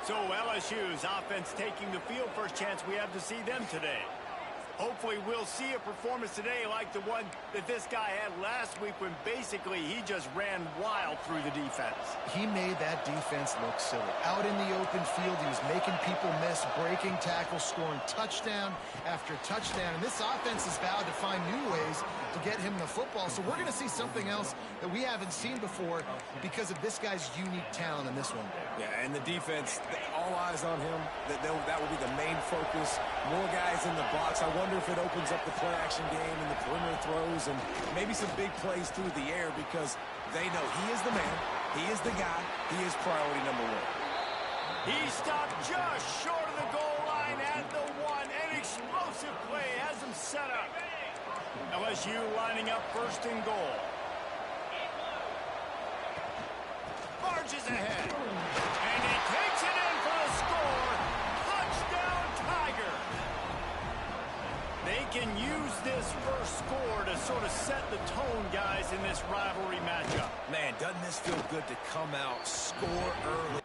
S1: So LSU's offense taking the field. First chance we have to see them today. Hopefully we'll see a performance today like the one that this guy had last week when basically he just ran wild through the defense.
S3: He made that defense look silly. Out in the open field, he was making people miss, breaking tackles, scoring touchdown after touchdown. And this offense has vowed to find new ways to get him the football. So we're going to see something else that we haven't seen before because of this guy's unique talent in this one.
S2: Yeah, and the defense, all eyes on him. That will be the main focus. More guys in the box. I wonder if it opens up the play-action game and the perimeter throws and maybe some big plays through the air because they know he is the man, he is the guy, he is priority number one.
S1: He stopped just short of the goal line at the one. An explosive play has him set up. LSU lining up first and goal. Marches ahead. And he takes it in for the score. Touchdown, Tiger. They can use this first score to sort of set the tone, guys, in this rivalry matchup.
S2: Man, doesn't this feel good to come out, score early?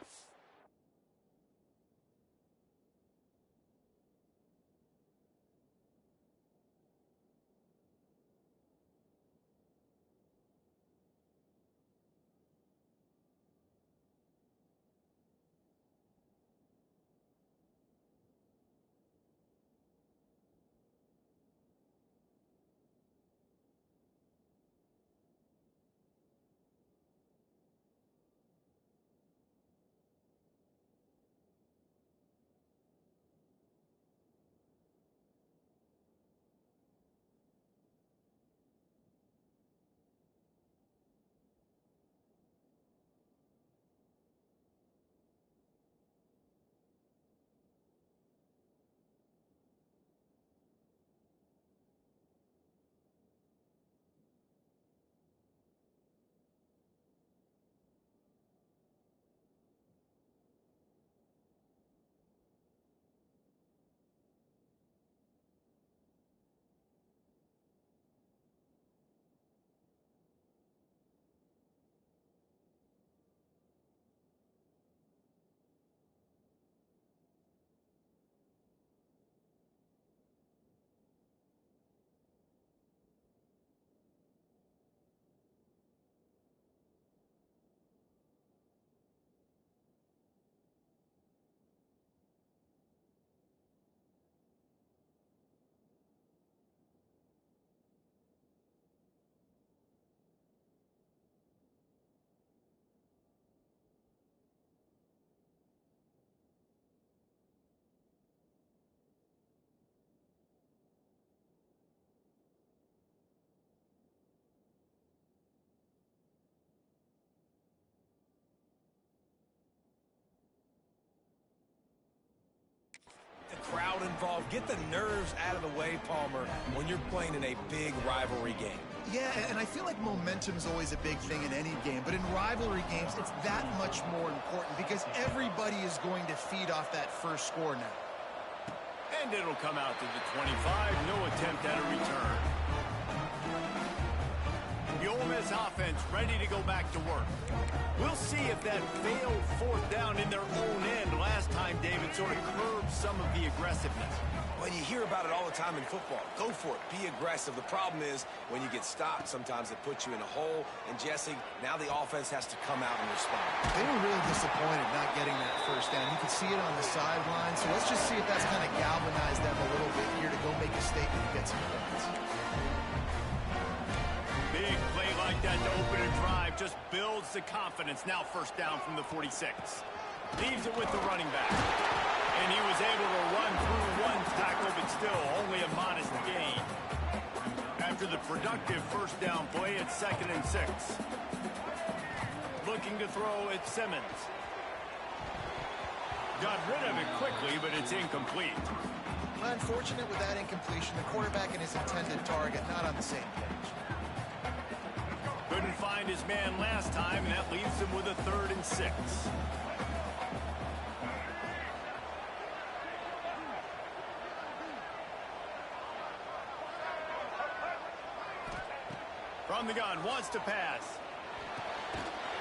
S2: Crowd involved. Get the nerves out of the way, Palmer, when you're playing in a big rivalry game.
S3: Yeah, and I feel like momentum is always a big thing in any game, but in rivalry games, it's that much more important because everybody is going to feed off that first score now.
S1: And it'll come out to the 25. No attempt at a return. The Ole Miss offense ready to go back to work. We'll see if that failed fourth down in their own end last time, David, sort of curbed some of the aggressiveness.
S2: Well, you hear about it all the time in football. Go for it. Be aggressive. The problem is when you get stopped, sometimes it puts you in a hole. And, Jesse, now the offense has to come out and respond.
S3: They were really disappointed not getting that first down. You could see it on the sideline. So let's just see if that's kind of galvanized them a little bit here to go make a statement and get some points.
S1: Big play like that to open a drive just builds the confidence. Now first down from the 46. Leaves it with the running back. And he was able to run through one tackle, but still only a modest gain. After the productive first down play, it's 2nd and 6. Looking to throw at Simmons. Got rid of it quickly, but it's incomplete.
S3: Unfortunate with that incompletion. The quarterback and his intended target not on the same page.
S1: Couldn't find his man last time, and that leaves him with a 3rd and 6. From the gun, wants to pass.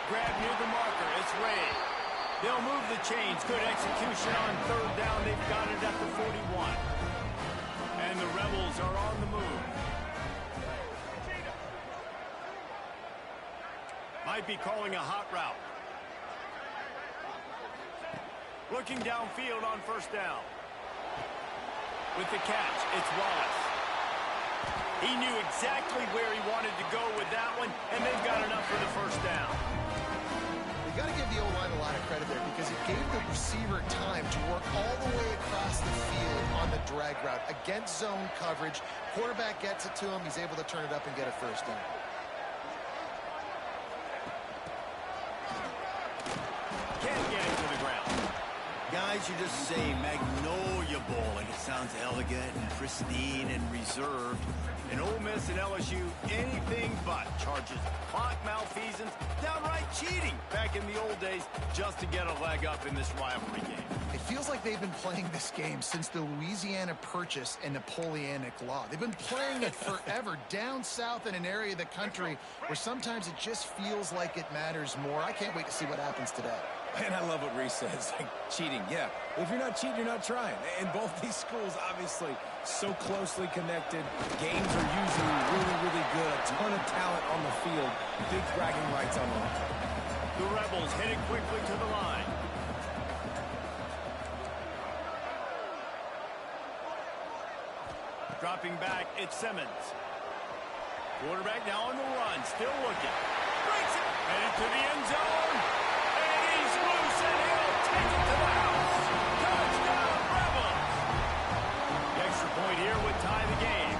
S1: Grab near the marker, it's Ray. They'll move the chains. Good execution on 3rd down. They've got it at the 41. And the Rebels might be calling a hot route. Looking downfield on first down. With the catch, it's Wallace. He knew exactly where he wanted to go with that one, and they've got enough for the first down.
S3: You got to give the O-line a lot of credit there because it gave the receiver time to work all the way across the field on the drag route against zone coverage. Quarterback gets it to him. He's able to turn it up and get a first down.
S1: Can't get him to the ground.
S7: Guys, you just say Magnolia Bowl like it sounds elegant and pristine and reserved.
S1: And Ole Miss and LSU, anything but charges clock malfeasance, downright cheating back in the old days just to get a leg up in this rivalry game.
S3: It feels like they've been playing this game since the Louisiana Purchase and Napoleonic Law. They've been playing it forever down south in an area of the country where sometimes it just feels like it matters more. I can't wait to see what happens today.
S2: And I love what Reese says, like cheating. Yeah, if you're not cheating, you're not trying. And both these schools, obviously, so closely connected. Games are usually really, really good. A ton of talent on the field. Big bragging rights on the line.
S1: The Rebels headed quickly to the line. Dropping back, it's Simmons. Quarterback now on the run, still looking. Breaks it, headed to the end zone. And he's loose, and he'll take it to the house. Touchdown, Rebels! The extra point here would tie the game.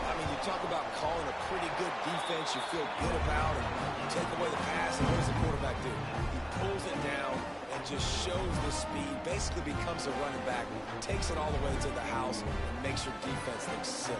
S2: I mean, you talk about calling a pretty good defense you feel good about, and you take away the pass, and what does the quarterback do? He pulls it down and just shows the speed, basically becomes a running back, takes it all the way to the house, and makes your defense look silly.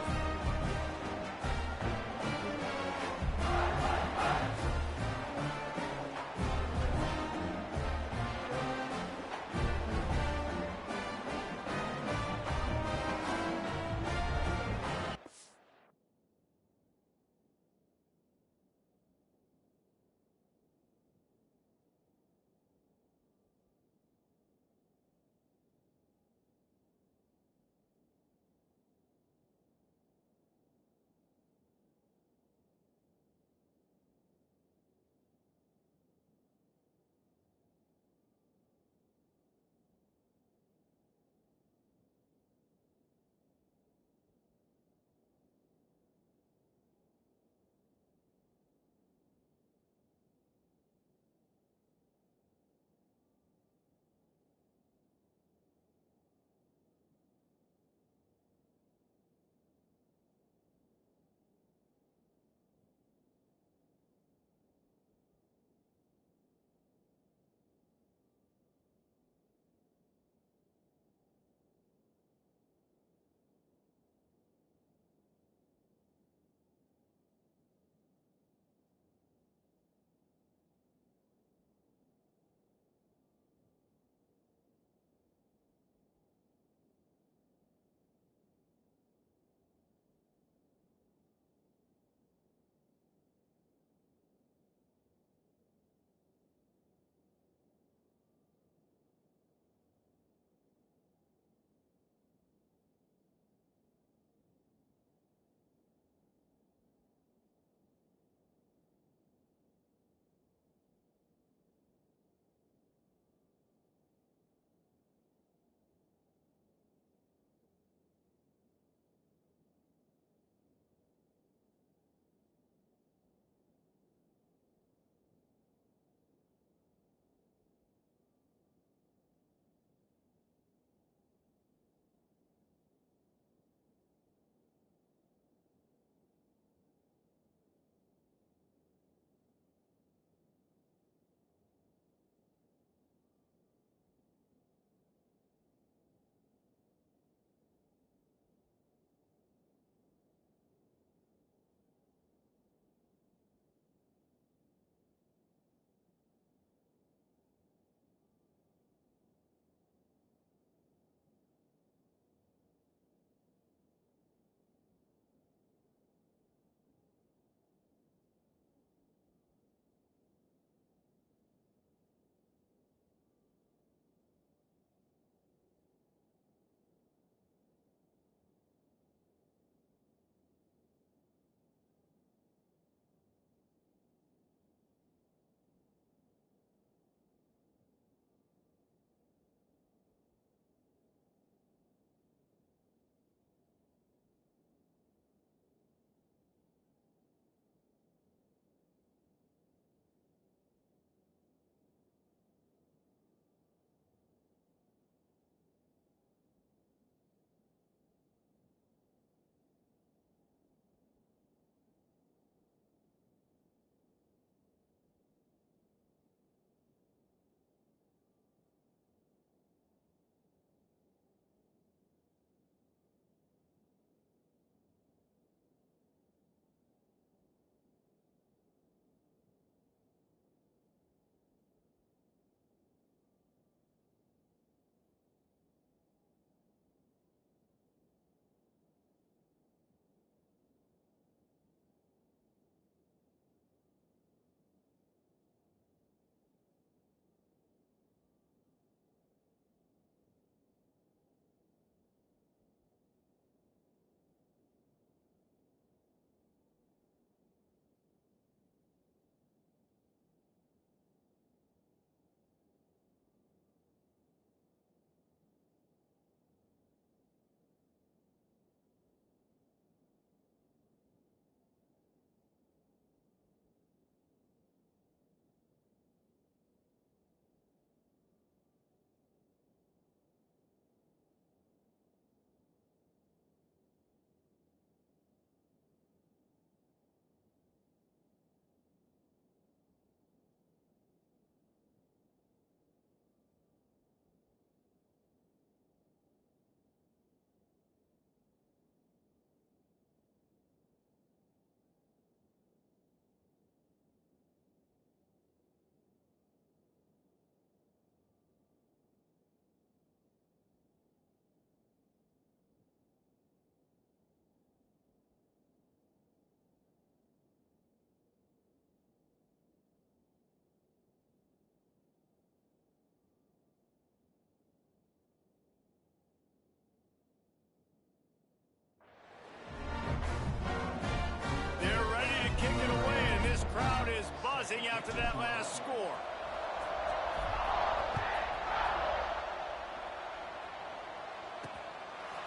S1: pausing after that last score.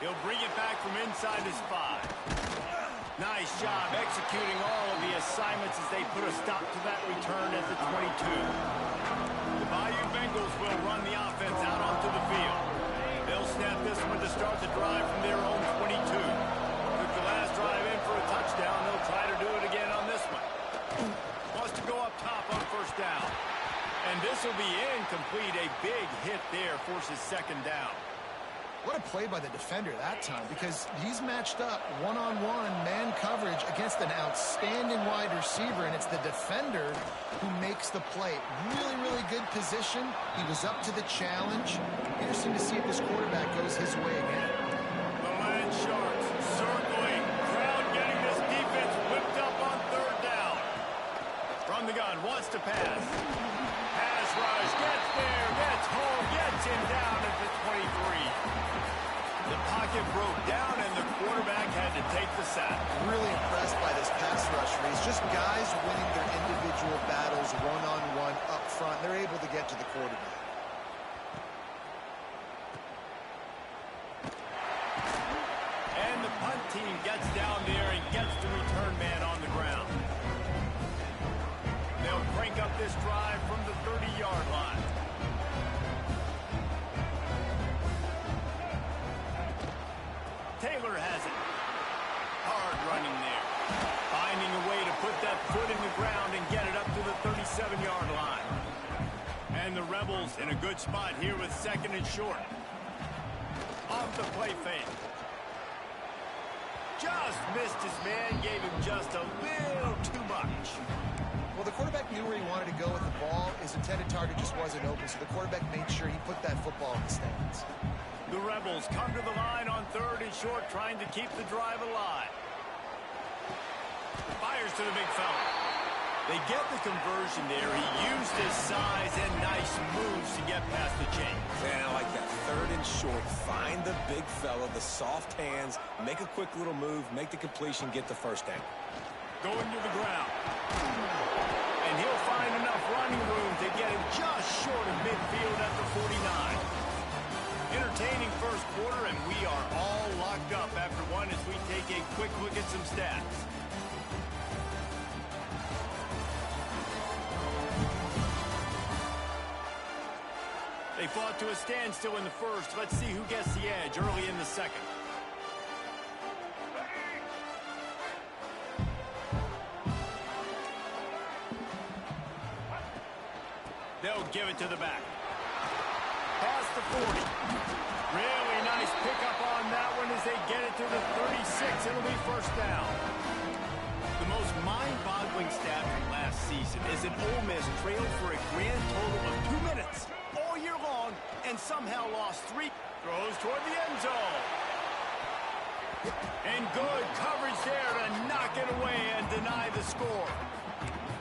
S1: He'll bring it back from inside his 5. Nice job executing all of the assignments as they put a stop to that return at the 22. The Bayou Bengals will run the offense out onto the field. They'll snap this one to start the drive from their own 22. Took the last drive in for a touchdown. They'll try to do it again on this one. Wants to go up top on first down. And this will be incomplete. A big hit there forces second down.
S3: What a play by the defender that time, because he's matched up one-on-one man coverage against an outstanding wide receiver, and it's the defender who makes the play. Really, really good position. He was up to the challenge. Interesting to see if this quarterback goes his way again.
S1: The Land Sharks circling. Crowd getting this defense whipped up on third down. From the gun, wants to pass. Pass rush, gets there, gets home, gets him down at the 23. The pocket broke down, and the quarterback had to take the sack.
S3: Really impressed by this pass rush race. Just guys winning their individual battles one-on-one up front. They're able to get to the quarterback.
S1: And the punt team gets down there and gets the return man on the ground. They'll crank up this drive from the 30-yard line. Taylor has it. Hard running there. Finding a way to put that foot in the ground and get it up to the 37-yard line. And the Rebels in a good spot here with second and short. Off the play fake. Just missed his man, gave him just a little too much.
S3: Well, the quarterback knew where he wanted to go with the ball. His intended target just wasn't open, so the quarterback made sure he put that football in the stands.
S1: The Rebels come to the line on third and short, trying to keep the drive alive. Fires to the big fella. They get the conversion there. He used his size and nice moves to get past the chains.
S2: Man, I like that. Third and short. Find the big fella, the soft hands, make a quick little move, make the completion, get the first down.
S1: Going to the ground. And he'll find enough running room to get him just short of midfield at the 49. Entertaining first quarter, and we are all locked up after one as we take a quick look at some stats. They fought to a standstill in the first. Let's see who gets the edge early in the second. They'll give it to the back. Past the 40. Really nice pickup on that one as they get it to the 36. It'll be first down. The most mind-boggling stat from last season is that Ole Miss trailed for a grand total of 2 minutes all year long and somehow lost 3. Throws toward the end zone. And good coverage there to knock it away and deny the score.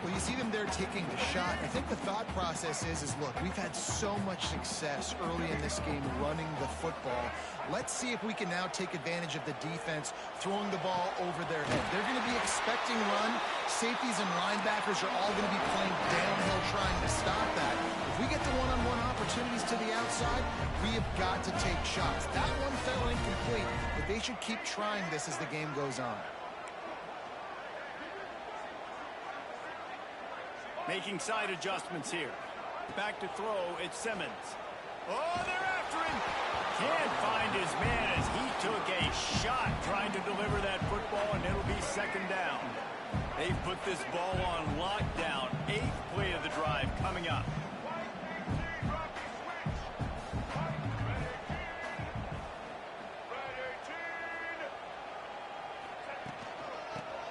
S3: Well, you see them there taking the shot. I think the thought process is look, we've had so much success early in this game running the football. Let's see if we can now take advantage of the defense throwing the ball over their head. They're going to be expecting run. Safeties and linebackers are all going to be playing downhill trying to stop that. If we get the one-on-one opportunities to the outside, we have got to take shots. That one fell incomplete, but they should keep trying this as the game goes on.
S1: Making side adjustments here. Back to throw, it's Simmons. Oh, they're after him. Can't find his man as he took a shot trying to deliver that football, and it'll be second down. They've put this ball on lockdown. 8th play of the drive coming up.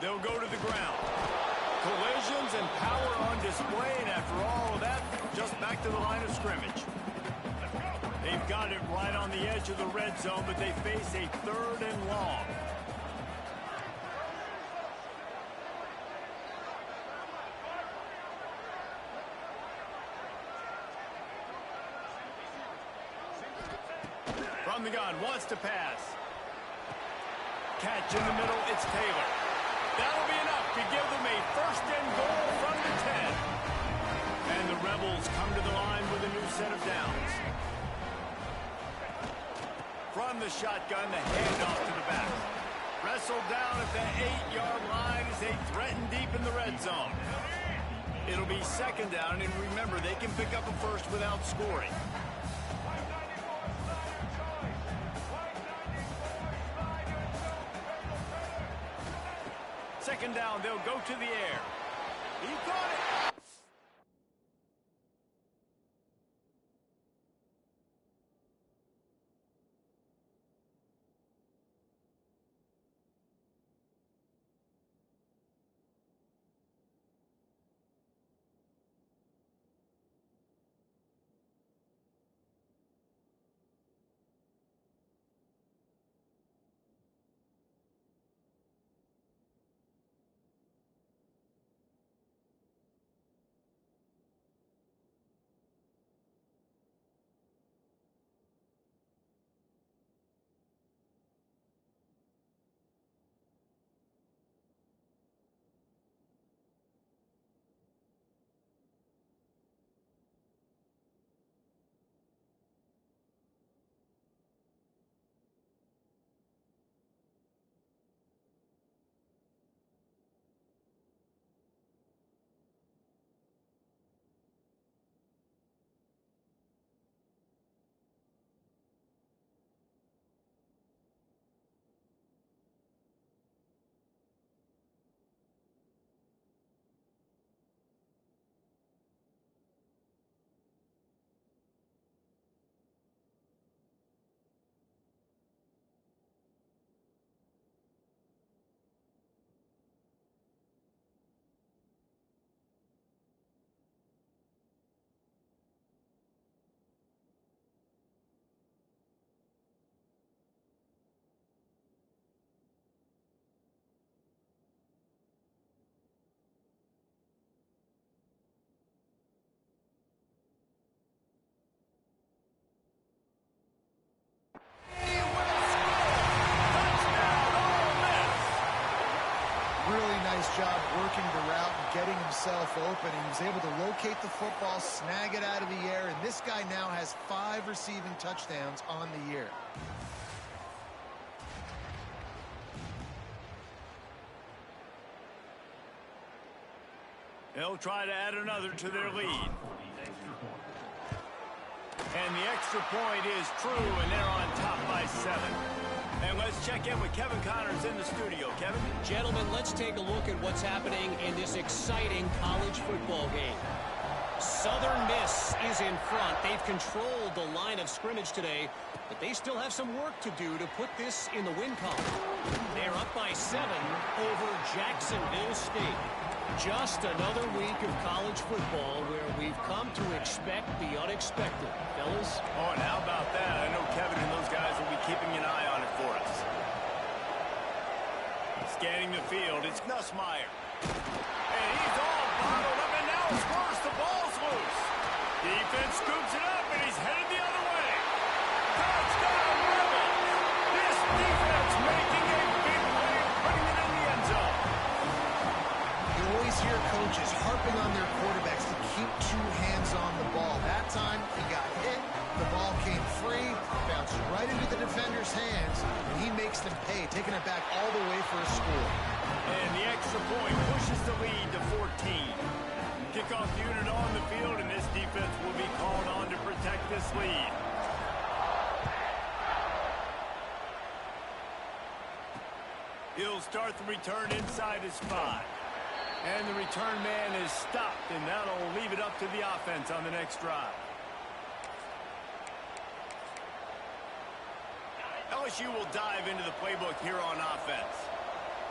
S1: They'll go to the ground. Collisions and power on display, and after all of that, just back to the line of scrimmage. They've got it right on the edge of the red zone, but they face a 3rd and long. From the gun, wants to pass. Catch in the middle, it's Taylor. That'll be enough to give them a 1st and goal from the 10. And the Rebels come to the line with a new set of downs. From the shotgun, the handoff to the back. Wrestled down at the 8-yard line as they threaten deep in the red zone. It'll be second down, and remember, they can pick up a first without scoring. Second down, they'll go to the air. He got it.
S3: Job working the route and getting himself open. He was able to locate the football, snag it out of the air, and this guy now has 5 receiving touchdowns on the year.
S1: They'll try to add another to their lead. And the extra point is true, and they're on top by 7. And let's check in with Kevin Connors in the studio. Kevin?
S6: Gentlemen, let's take a look at what's happening in this exciting college football game. Southern Miss is in front. They've controlled the line of scrimmage today, but they still have some work to do to put this in the win column. They're up by 7 over Jacksonville State. Just another week of college football where we've come to expect the unexpected. Fellas?
S1: Oh, and how about that? I know Kevin and those guys will be keeping an eye on it for us. Scanning the field, it's Nussmeier. And he's all bottled up, and now it's worse. The ball's loose. Defense scoops it up, and he's headed the other way. Touchdown, Rebels! This defense making a big play and putting it in the end zone.
S3: You always hear coaches harping on their quarterbacks to keep 2 hands on the ball. That time, he got hit. The ball came free, bounced right into the defender's hands, and he makes them pay, taking it back all the way for a score.
S1: And the extra point pushes the lead to 14. Kickoff unit on the field, and this defense will be called on to protect this lead. He'll start the return inside his 5. And the return man is stopped, and that'll leave it up to the offense on the next drive. LSU will dive into the playbook here on offense.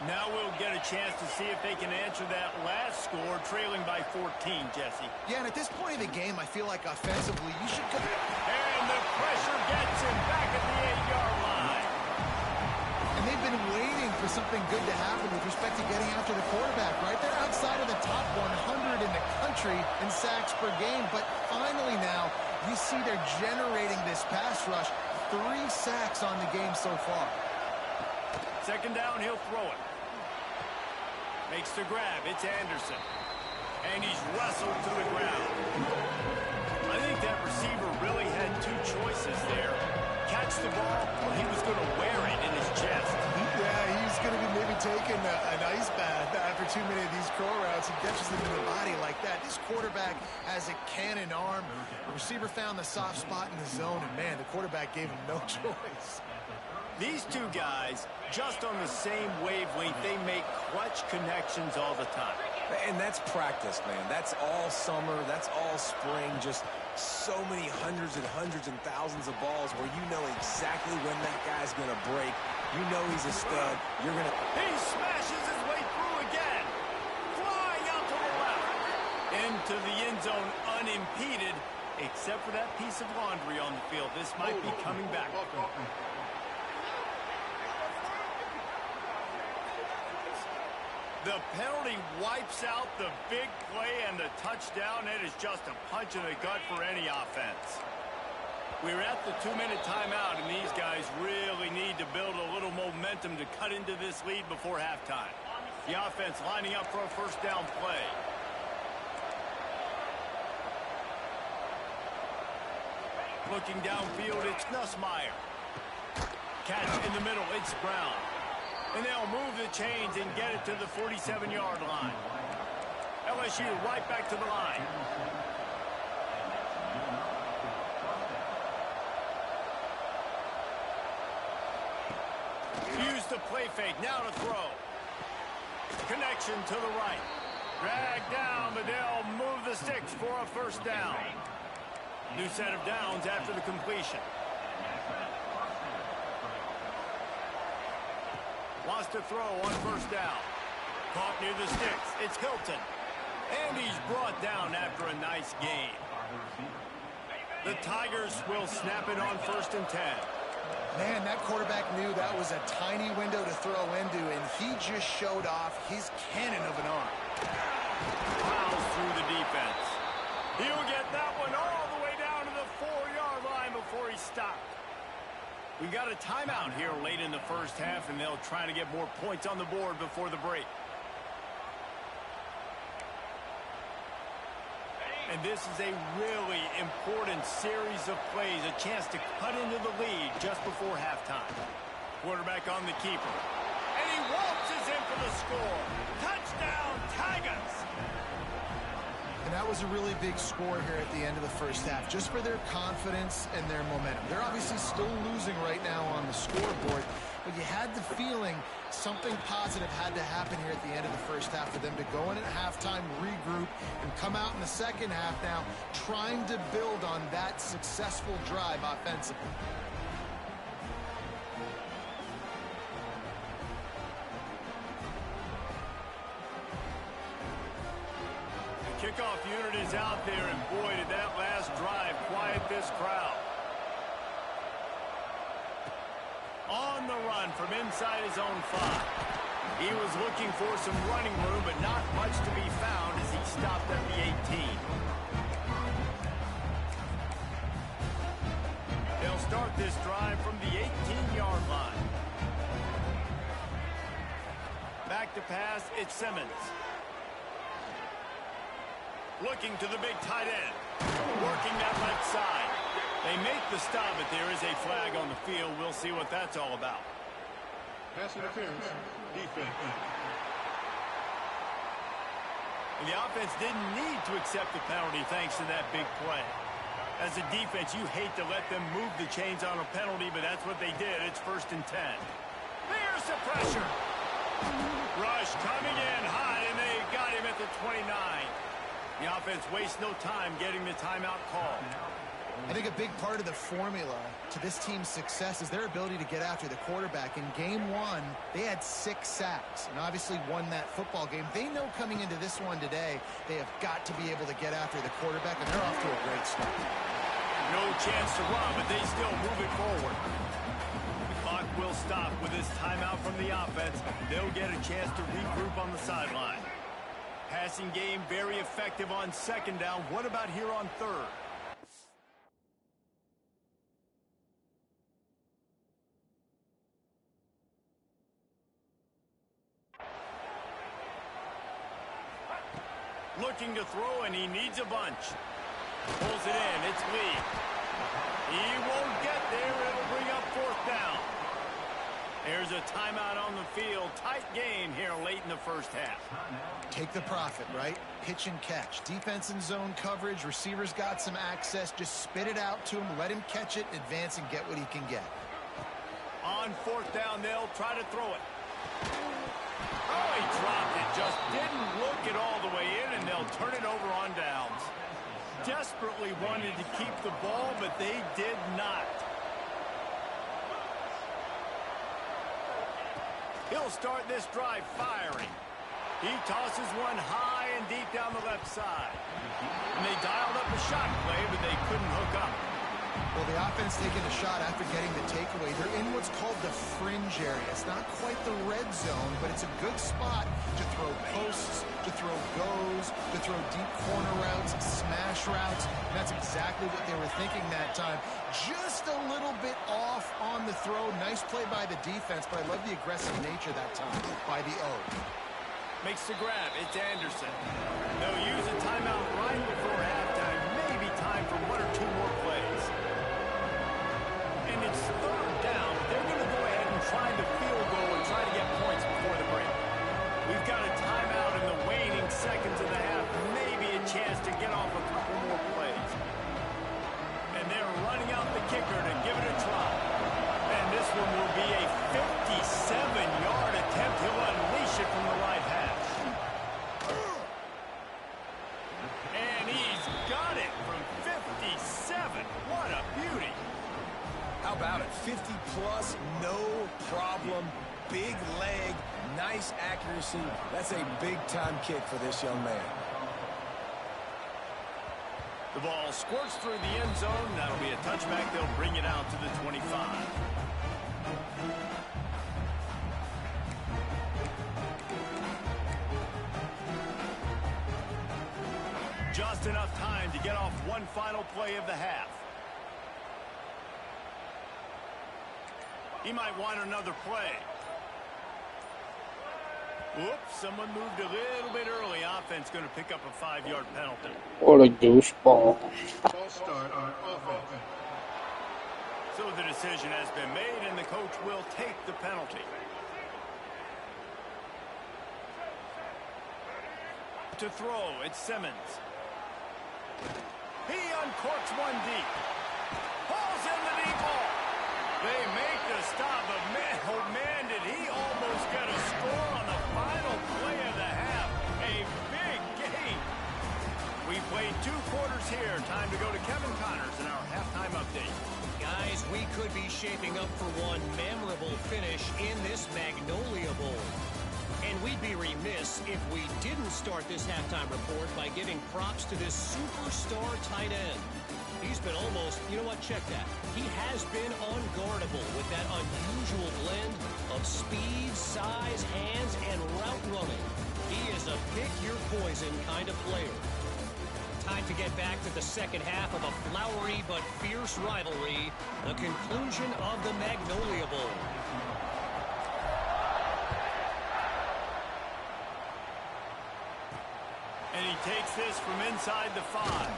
S1: Now we'll get a chance to see if they can answer that last score, trailing by 14, Jesse.
S3: Yeah, and at this point in the game, I feel like offensively, you should go.
S1: And the pressure gets him back at the 8-yard line.
S3: And they've been waiting for something good to happen with respect to getting after the quarterback, right? They're outside of the top 100 in the country in sacks per game, but finally now, you see they're generating this pass rush. 3 sacks on the game so far.
S1: Second down, he'll throw it. Makes the grab. It's Anderson. And he's wrestled to the ground. I think that receiver really had two choices there. Catch the ball, or he was going to wear it in his chest.
S3: Yeah, he's going to be maybe taking an ice bath after too many of these curl routes. He catches them in the body like that. This quarterback has a cannon arm. The receiver found the soft spot in the zone, and, man, the quarterback gave him no choice.
S1: These two guys, just on the same wavelength, they make clutch connections all the time.
S2: And that's practice, man. That's all summer. That's all spring. Just so many hundreds and thousands of balls where you know exactly when that guy's going to break. You know he's a stud. You're going to...
S1: He smashes his way through again. Flying out to the left. Into the end zone unimpeded, except for that piece of laundry on the field. This might be coming back. The penalty wipes out the big play and the touchdown. It is just a punch in the gut for any offense. We're at the 2-minute timeout, and these guys really need to build a little momentum to cut into this lead before halftime. The offense lining up for a first down play. Looking downfield, it's Nussmeier. Catch in the middle, it's Brown. And they'll move the chains and get it to the 47-yard line. LSU right back to the line. Use the play fake, now to throw. Connection to the right. Drag down, but they'll move the sticks for a first down. New set of downs after the completion. Wants to throw on first down. Caught near the sticks. It's Hilton. And he's brought down after a nice gain. The Tigers will snap it on 1st and 10.
S3: Man, that quarterback knew that was a tiny window to throw into, and he just showed off his cannon of an arm.
S1: Plows through the defense. He'll get that one all the way down to the 4-yard line before he stopped. We got a timeout here late in the first half, and they'll try to get more points on the board before the break. And this is a really important series of plays, a chance to cut into the lead just before halftime. Quarterback on the keeper. And he waltzes in for the score. Touchdown, Tigers!
S3: And that was a really big score here at the end of the first half, just for their confidence and their momentum. They're obviously still losing right now on the scoreboard, but you had the feeling something positive had to happen here at the end of the first half for them to go in at halftime, regroup, and come out in the second half now trying to build on that successful drive offensively.
S1: Kickoff unit is out there, and boy, did that last drive quiet this crowd. On the run from inside his own 5. He was looking for some running room, but not much to be found as he stopped at the 18. They'll start this drive from the 18-yard line. Back to pass, it's Simmons. Looking to the big tight end. Working that left side. They make the stop, but there is a flag on the field. We'll see what that's all about.
S4: Pass interference. Defense.
S1: And the offense didn't need to accept the penalty thanks to that big play. As a defense, you hate to let them move the chains on a penalty, but that's what they did. It's 1st and 10. There's the pressure. Rush coming in high, and they got him at the 29. The offense wastes no time getting the timeout call.
S3: I think a big part of the formula to this team's success is their ability to get after the quarterback. In game 1, they had 6 sacks and obviously won that football game. They know coming into this one today, they have got to be able to get after the quarterback, and they're off to a great start.
S1: No chance to run, but they still move it forward. The clock will stop with this timeout from the offense. They'll get a chance to regroup on the sideline. Passing game very effective on 2nd down. What about here on 3rd? Looking to throw, and he needs a bunch. Pulls it in. It's Lee. He won't get there. It'll bring up 4th down. There's a timeout on the field. Tight game here late in the first half.
S3: Take the profit, right? Pitch and catch. Defense in zone coverage. Receivers got some access. Just spit it out to him. Let him catch it, advance, and get what he can get.
S1: On 4th down, they'll try to throw it. Oh, he dropped it. Just didn't look it all the way in, and they'll turn it over on downs. Desperately wanted to keep the ball, but they did not. He'll start this drive firing. He tosses one high and deep down the left side. And they dialed up a shot play, but they couldn't hook up.
S3: Well, the offense taking a shot after getting the takeaway. They're in what's called the fringe area. It's not quite the red zone, but it's a good spot to throw posts, to throw goes, to throw deep corner routes, smash routes. And that's exactly what they were thinking that time. Just a little bit off on the throw. Nice play by the defense, but I love the aggressive nature that time by the O.
S1: Makes the grab. It's Anderson. They'll use a timeout right before halftime. Maybe time for 1 or 2 more plays. And it's 3rd down. They're going to go ahead and try the field goal and try to get points before the break. We've got a timeout in the waning seconds of the half. Maybe a chance to get off a couple more plays. And they're running out the kicker to give it a try. And this one will be a 57-yard attempt. He'll unleash it from the right hash. And he's got it from 57. What a beauty.
S2: How about it? 50-plus, no problem. Big leg, nice accuracy. That's a big-time kick for this young man.
S1: The ball squirts through the end zone. That'll be a touchback. They'll bring it out to the 25. Just enough time to get off one final play of the half. He might want another play. Whoops, someone moved a little bit early. Offense going to pick up a 5-yard penalty.
S8: What a goofball.
S4: False start on offense.
S1: So the decision has been made, and the coach will take the penalty. To throw, it's Simmons. He uncorks one deep. Pulls in the deep ball. They make the stop, but man, oh man, did he almost get a score on the final play of the half. A big game. We played 2 quarters here. Time to go to Kevin Connors in our halftime update.
S6: Guys, we could be shaping up for one memorable finish in this Magnolia Bowl. And we'd be remiss if we didn't start this halftime report by giving props to this superstar tight end. He's been almost, you know what, check that. He has been unguardable with that unusual blend of speed, size, hands, and route running. He is a pick-your-poison kind of player. Time to get back to the second half of a flowery but fierce rivalry, the conclusion of the Magnolia Bowl.
S1: And he takes this from inside the 5.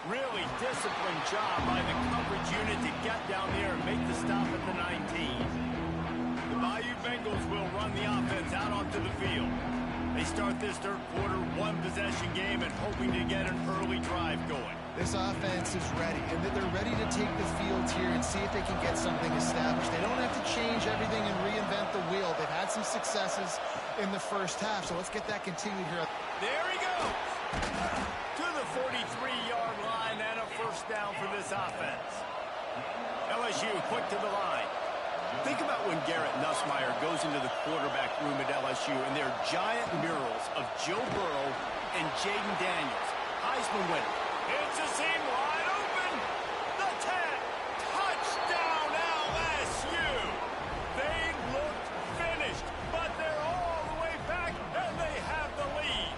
S1: Really disciplined job by the coverage unit to get down there and make the stop at the 19. The Bayou Bengals will run the offense out onto the field. They start this 3rd quarter, 1-possession game, and hoping to get an early drive going.
S3: This offense is ready, and they're ready to take the field here and see if they can get something established. They don't have to change everything and reinvent the wheel. They've had some successes in the first half, so let's get that continued here.
S1: There he goes! To the 43-yard line and a 1st down for this offense. LSU quick to the line. Think about when Garrett Nussmeier goes into the quarterback room at LSU and there are giant murals of Joe Burrow and Jaden Daniels. Heisman winner. It's a seam wide open. The 10. Touchdown LSU. They looked finished, but they're all the way back and they have the lead.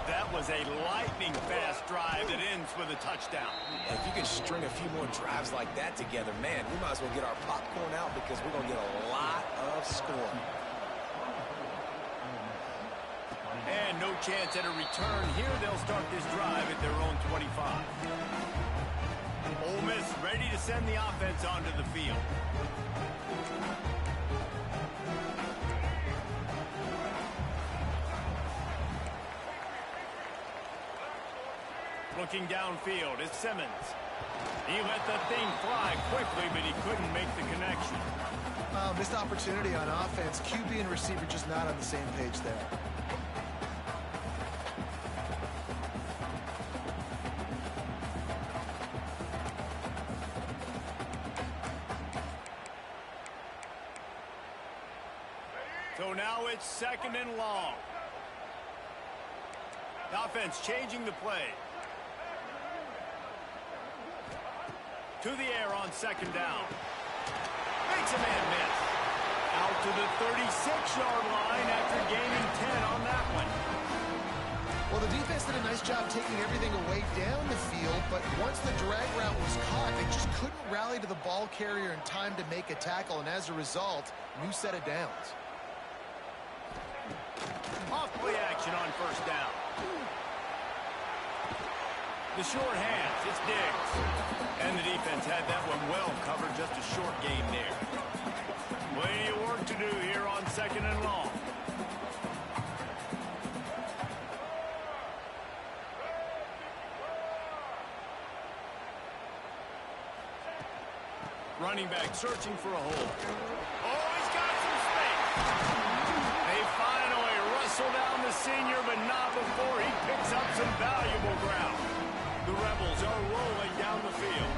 S1: That was a lightning-fast drive that ends with a touchdown.
S2: And if you can string a few more drives like that together, man, we might as well get our popcorn out because we're going to get a lot of scoring.
S1: And no chance at a return. Here they'll start this drive at their own 25. Ole Miss ready to send the offense onto the field. Looking downfield is Simmons. He let the thing fly quickly, but he couldn't make the connection.
S3: Missed opportunity on offense. QB and receiver just not on the same page there.
S1: So now it's 2nd and long. The offense changing the play. To the air on 2nd down. Makes a man miss. Out to the 36-yard line after gaining 10 on that one.
S3: Well, the defense did a nice job taking everything away down the field, but once the drag route was caught, they just couldn't rally to the ball carrier in time to make a tackle, and as a result, new set of downs.
S1: Off play action on 1st down. The short hands, it's Diggs. And the defense had that one well covered, just a short game there. Plenty of work to do here on 2nd and long. Running back searching for a hole. Oh, he's got some space. They finally wrestle down the senior, but not before he picks up some valuable ground. The Rebels are rolling down the field.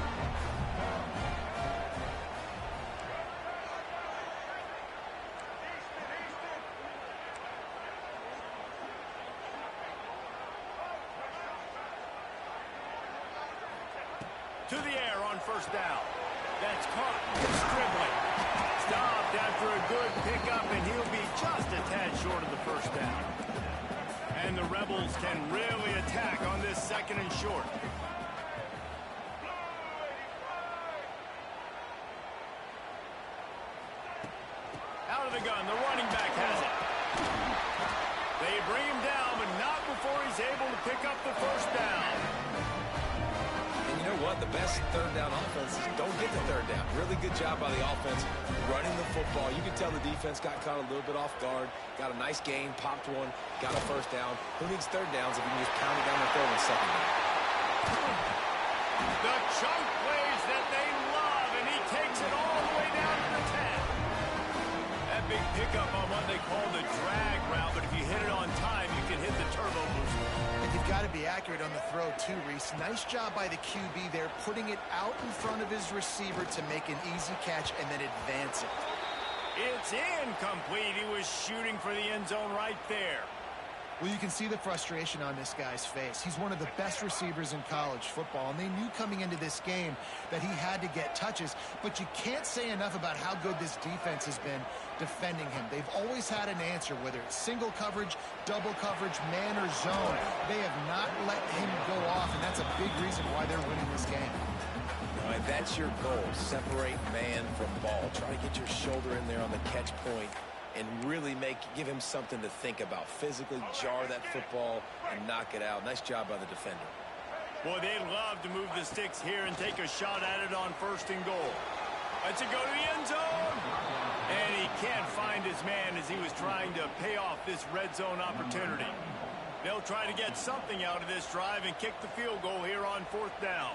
S1: To the air on 1st down. That's caught. Scribbling. Stopped after a good pickup, and he'll be just a tad short of the 1st down. And the Rebels can really attack on this 2nd and short. Out of the gun, the running back has it. They bring him down, but not before he's able to pick up the 1st down.
S2: And you know what? The best 3rd down offenses don't get the 3rd down. Really good job by the offense running the football. You can tell the defense got caught a little bit off guard. Got a nice gain, popped one, got a 1st down. Who needs 3rd downs if you can just pound it down the throat on 2nd down?
S1: The chunk plays that they love, and he takes it all the way down to the 10. That big pickup on what they call the drag route, but if you hit it on time, you can hit the turbo boost.
S3: And you've got to be accurate on the throw, too, Reese. Nice job by the QB there, putting it out in front of his receiver to make an easy catch and then advance it.
S1: It's incomplete. He was shooting for the end zone right there.
S3: Well, you can see the frustration on this guy's face. He's one of the best receivers in college football, and they knew coming into this game that he had to get touches, but you can't say enough about how good this defense has been defending him. They've always had an answer, whether it's single coverage, double coverage, man or zone. They have not let him go off, and that's a big reason why they're winning this game.
S2: All right, that's your goal. Separate man from ball. Try to get your shoulder in there on the catch point and really give him something to think about. Physically jar that football and knock it out. Nice job by the defender.
S1: Boy, they'd love to move the sticks here and take a shot at it on 1st and goal. Let's it go to the end zone. And he can't find his man as he was trying to pay off this red zone opportunity. They'll try to get something out of this drive and kick the field goal here on 4th down.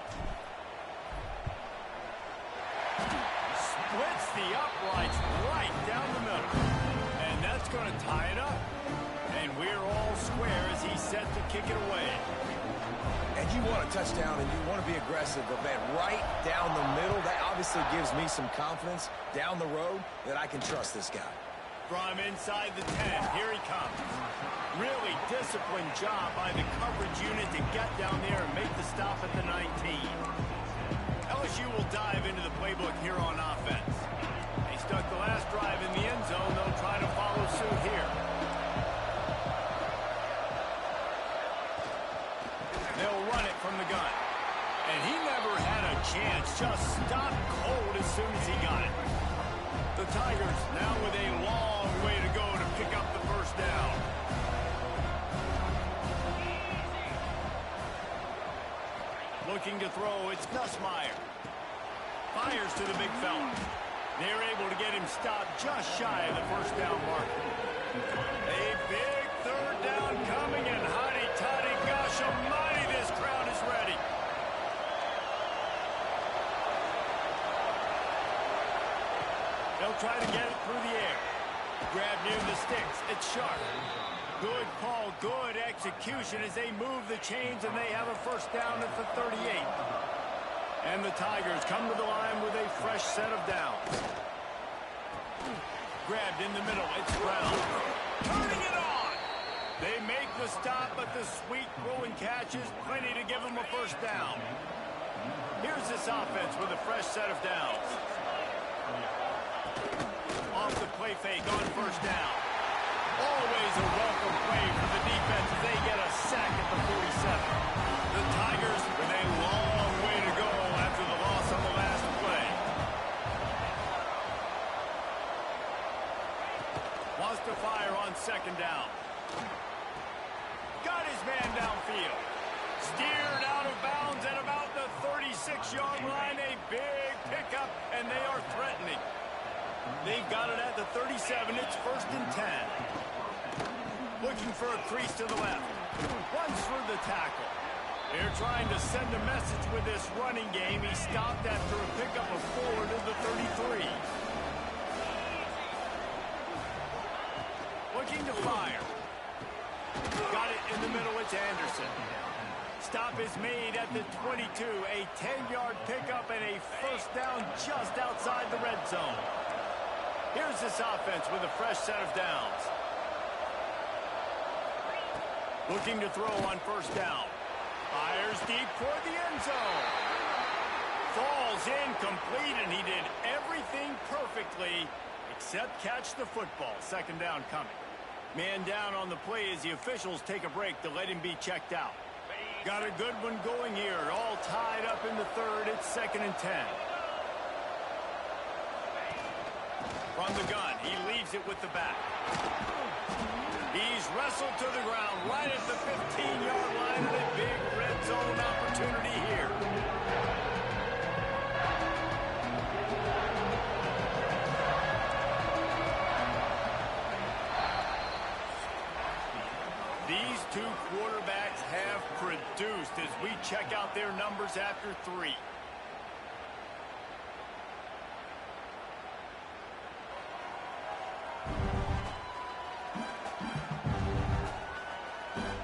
S1: Splits the uprights right down the middle. And that's going to tie it up. And we're all square as he's set to kick it away.
S2: And you want a touchdown and you want to be aggressive, but man, right down the middle, that obviously gives me some confidence down the road that I can trust this guy.
S1: From inside the 10, here he comes. Really disciplined job by the coverage unit to get down there and make the stop at the 19. LSU will dive into the playbook here on offense. They stuck the last drive in the end zone. They'll try to follow suit here. They'll run it from the gun. And he never had a chance. Just stopped cold as soon as he got it. The Tigers now with a long way to go to pick up the 1st down. to throw, it's Nussmeier. Fires to the big fella. They're able to get him stopped just shy of the first down mark. A big third down coming, and hotty-toddy, gosh almighty, this crowd is ready. They'll try to get it through the air. Grab near the sticks. It's sharp. Good call, good execution as they move the chains, and they have a first down at the 38. And the Tigers come to the line with a fresh set of downs. Grabbed in the middle. It's Brown. Turning it on. They make the stop, but the sweet throwing catch is plenty to give them a first down. Here's this offense with a fresh set of downs. Off the play fake on first down. Always a welcome play for the defense as they get a sack at the 47. The Tigers with a long way to go after the loss on the last play. Wants to fire on second down. Got his man downfield. Steered out of bounds at about the 36-yard line. A big pickup, and they are threatening. They've got it at the 37. It's first and 10. Looking for a crease to the left. Runs through the tackle. They're trying to send a message with this running game. He stopped after a pickup of 4 to the 33. Looking to fire. Got it in the middle. It's Anderson. Stop is made at the 22. A 10-yard pickup and a first down just outside the red zone. Here's this offense with a fresh set of downs. Looking to throw on first down. Fires deep toward the end zone. Falls incomplete, and he did everything perfectly except catch the football. Second down coming. Man down on the play as the officials take a break to let him be checked out. Got a good one going here. All tied up in the third. It's second and 10. From the gun, he leaves it with the back. He's wrestled to the ground right at the 15-yard line, and a big red zone opportunity here. These two quarterbacks have produced as we check out their numbers after 3.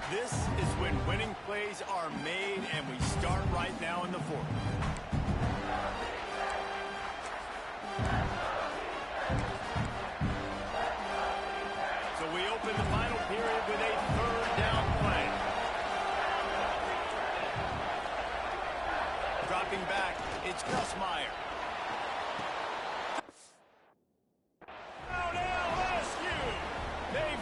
S1: This is when winning plays are made, and we start right now in the fourth. So we open the final period with a third down play. Dropping back, it's Nussmeier. Down LSU. They've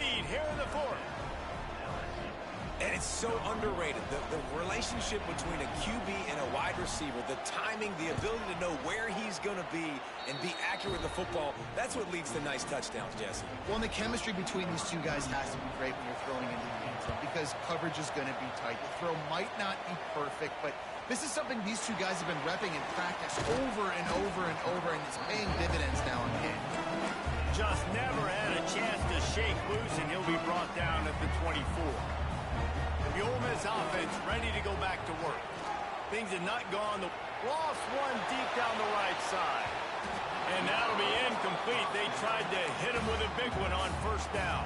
S1: lead here in the fourth.
S2: And it's so underrated. The relationship between a QB and a wide receiver, the timing, the ability to know where he's going to be and be accurate with the football, that's what leads to nice touchdowns, Jesse.
S3: Well, and the chemistry between these two guys has to be great when you're throwing into the end zone because coverage is going to be tight. The throw might not be perfect, but this is something these two guys have been repping in practice over and over and over, and it's paying dividends now in game.
S1: Just never had a chance to shake loose, and he'll be brought down at the 24. The Ole Miss offense ready to go back to work. Things had not gone. Lost one deep down the right side. And that'll be incomplete. They tried to hit him with a big one on first down.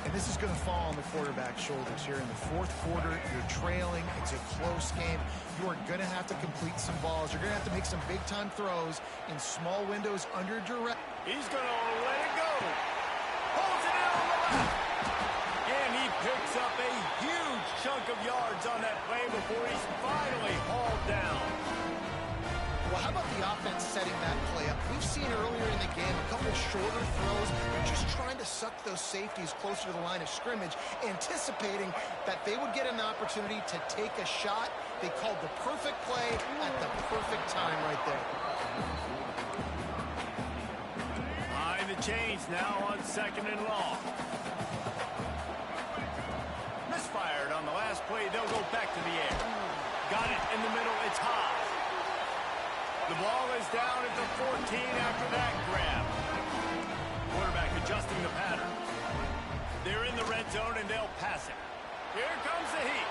S3: And this is going to fall on the quarterback's shoulders here in the fourth quarter. You're trailing. It's a close game. You are going to have to complete some balls. You're going to have to make some big-time throws in small windows under duress.
S1: He's going to let it go. Holds it in on the left. And he picks up a huge chunk of yards on that play before he's finally hauled down.
S3: Well, how about the offense setting that play up We've seen earlier in the game a couple shorter throws. They're just trying to suck those safeties closer to the line of scrimmage, anticipating that they would get an opportunity to take a shot. They called the perfect play at the perfect time right there.
S1: Behind the chains now on 2nd and long. Misfired on the last play. They'll go back to the air. Got it in the middle. It's high. The ball is down at the 14 after that grab. Quarterback adjusting the pattern. They're in the red zone, and they'll pass it. Here comes the heat.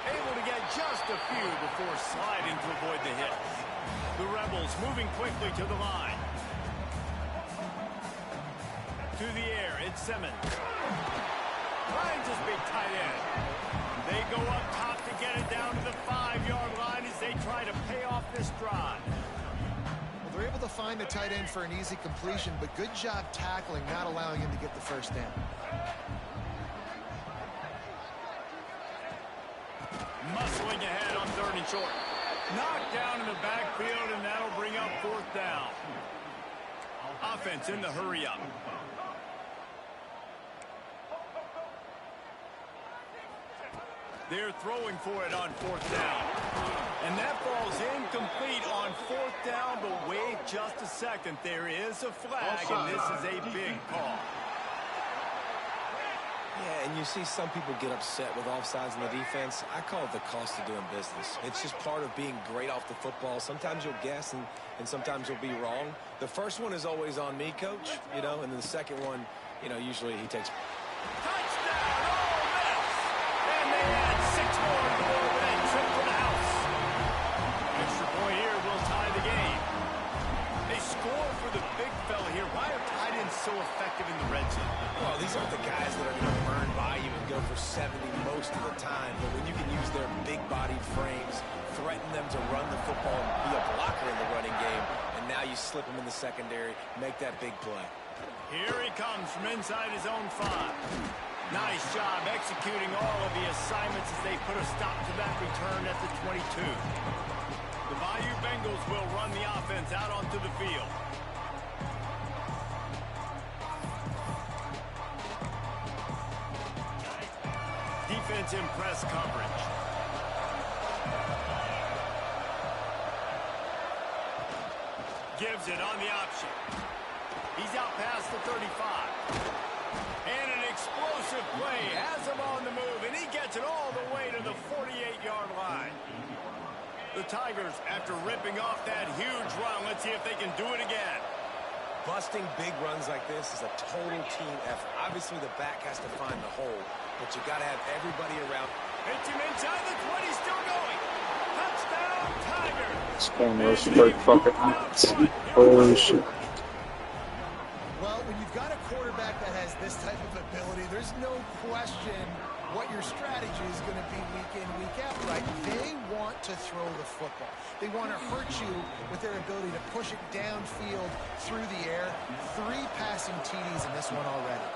S1: Able to get just a few before sliding to avoid the hit. The Rebels moving quickly to the line. To the air, it's Simmons. Finds his big tight end. They go up top to get it down to the 5-yard line as they try to pay off this drive.
S3: Well, they're able to find the tight end for an easy completion, but good job tackling, not allowing him to get the first down.
S1: Muscling ahead on 3rd and short. Knocked down in the backfield, and that'll bring up 4th down. Offense in the hurry-up. They're throwing for it on 4th down. And that ball's incomplete on 4th down, but wait just a second. There is a flag, and this is a big call.
S2: Yeah, and you see some people get upset with offsides in the defense. I call it the cost of doing business. It's just part of being great off the football. Sometimes you'll guess, and sometimes you'll be wrong. The first one is always on me, Coach, and then the second one, usually he takes.
S1: Touchdown, Ole Miss! And they add 6 more to the overhead trip for the house. Extra point here will tie the game. They score for the big fella here. Why are tight ends so effective in the red zone?
S2: Well, these aren't the guys that are going to burn by you and go for 70 most of the time. But when you can use their big-bodied frames, threaten them to run the football and be a blocker in the running game, and now you slip them in the secondary, make that big play.
S1: Here he comes from inside his own 5. Nice job executing all of the assignments as they put a stop to that return at the 22. The Bayou Bengals will run the offense out onto the field. Defense in press coverage. Gives it on the option. He's out past the 35. And an explosive play has him on the move, and he gets it all the way to the 48-yard line. The Tigers, after ripping off that huge run, let's see if they can do it again.
S2: Busting big runs like this is a total team effort. Obviously, the back has to find the hole, but you got to have everybody around.
S1: Hits him inside the 20, still going. Touchdown, Tigers.
S8: This game was like fucking nuts. Holy shit.
S3: Well, when you've got a quarterback that has this type of ability, there's no question what your strategy is going to be week in, week out, right? They want to throw the football. They want to hurt you with their ability to push it downfield through the air. 3 passing TDs in this one already.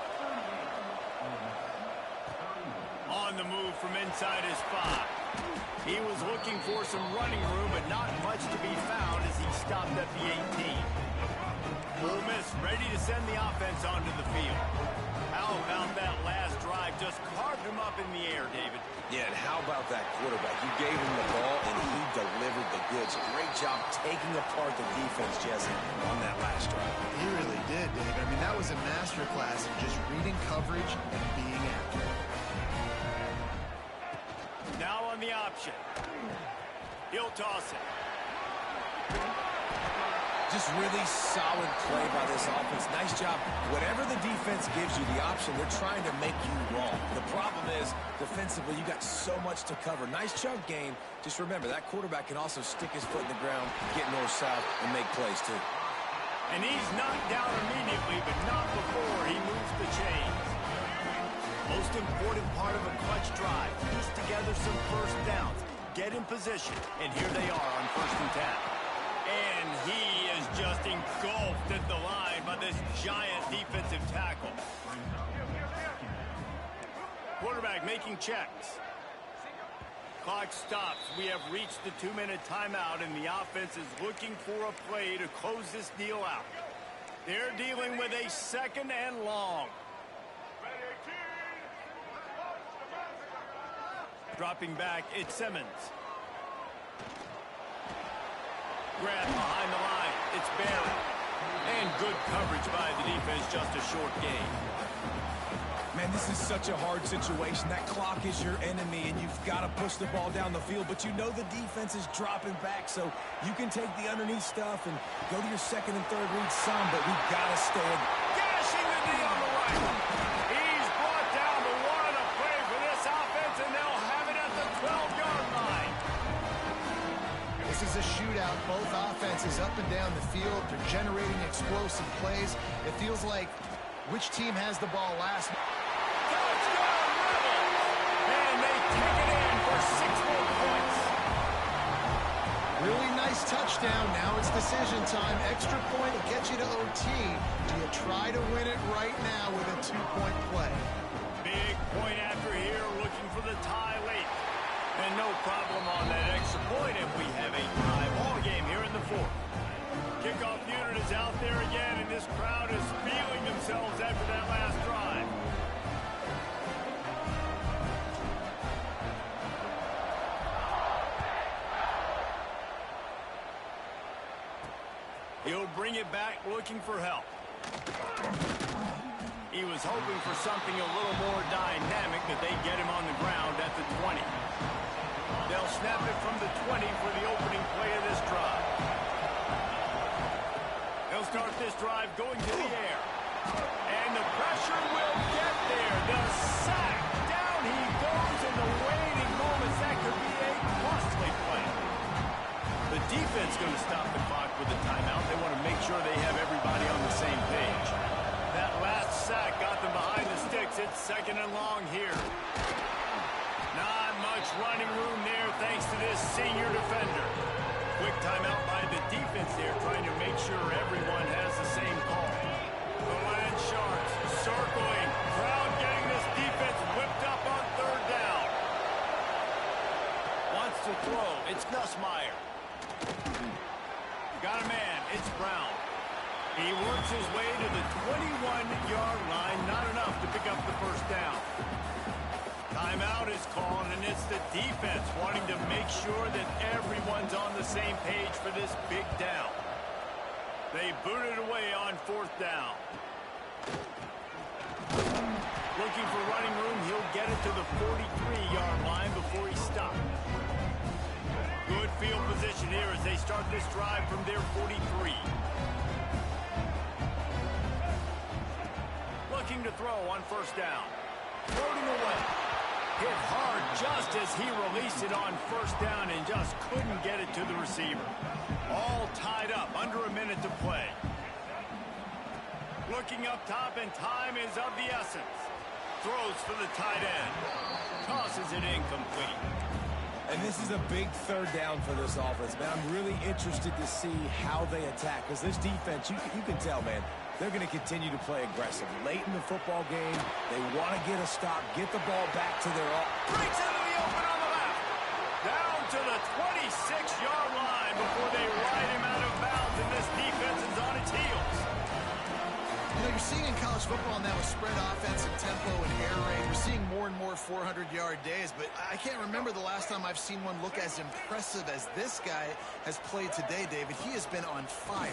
S1: On the move from inside his 5. He was looking for some running room, but not much to be found as he stopped at the 18. Ole Miss ready to send the offense onto the field. How about that last drive? Just carved him up in the air, David.
S2: Yeah, and how about that quarterback? You gave him the ball, and he delivered the goods. Great job taking apart the defense, Jesse, on that last drive.
S3: He really did, Dave. I mean, that was a masterclass in just reading coverage and being accurate.
S1: Now on the option. He'll toss it.
S2: Just really solid play by this offense. Nice job. Whatever the defense gives you, the option, they're trying to make you wrong. The problem is, defensively, you got so much to cover. Nice chunk gain. Just remember, that quarterback can also stick his foot in the ground, get north-south, and make plays, too.
S1: And he's knocked down immediately, but not before he moves the chains. Most important part of a clutch drive. Piece together some first downs. Get in position. And here they are on 1st and 10. And he is just engulfed at the line by this giant defensive tackle. Quarterback making checks. Clock stops. We have reached the 2-minute timeout, and the offense is looking for a play to close this deal out. They're dealing with a 2nd and long. Dropping back, it's Simmons. Grab behind the line. It's Barry. And good coverage by the defense, just a short gain.
S2: Man, this is such a hard situation. That clock is your enemy, and you've got to push the ball down the field. But you know the defense is dropping back, so you can take the underneath stuff and go to your 2nd and 3rd read some, but we've got to stay in.
S1: Dashing the D on the right. He's brought down the one a play for this offense, and they'll have it at the 12-yard line.
S3: This is a shootout. Both offenses up and down the field. They're generating explosive plays. It feels like which team has the ball last.
S1: Touchdown, Rebels! And they take it in for 6 more points.
S3: Really nice touchdown. Now it's decision time. Extra point will get you to OT. Do you try to win it right now with a 2-point play?
S1: Big point after here, looking for the tie late. And no problem on that extra point if we have a tie ball game here in the 4th. Kickoff unit is out there again, and this crowd is feeling themselves after that last drive. He'll bring it back looking for help. He was hoping for something a little more dynamic, but they get him on the ground at the 20. They'll snap it from the 20 for the opening play of this drive. They'll start this drive going to the air. And the pressure will get there. The sack. Down he goes in the waiting moments. That could be a costly play. The defense going to stop the clock with a timeout. They want to make sure they have everybody on the same page. That last sack got them behind the sticks. It's 2nd and long here. Not much running room there thanks to this senior defender. Quick timeout by the defense there, trying to make sure everyone has the same call. The Land Sharks circling. Crowd getting this defense whipped up on 3rd down. Wants to throw. It's Nussmeier. Got a man. It's Brown. He works his way to the 21-yard line. Not enough to pick up the 1st down. Timeout is called, and it's the defense wanting to make sure that everyone's on the same page for this big down. They boot it away on 4th down. Looking for running room, he'll get it to the 43-yard line before he stops. Good field position here as they start this drive from their 43. Looking to throw on 1st down. Floating away. Hit hard just as he released it on 1st down and just couldn't get it to the receiver. All tied up, under a minute to play. Looking up top, and time is of the essence. Throws for the tight end. Tosses it incomplete.
S2: And this is a big 3rd down for this offense, man. I'm really interested to see how they attack, because this defense, you can tell, man, they're going to continue to play aggressive. Late in the football game, they want to get a stop, get the ball back to their off.
S1: Breaks into the open on the left. Down to the 26-yard line before they ride him out of bounds, and this defense is on its heels.
S3: You know, you're seeing in college football now with spread offense and tempo and air raid, you're seeing more and more 400-yard days, but I can't remember the last time I've seen one look as impressive as this guy has played today, David. He has been on fire.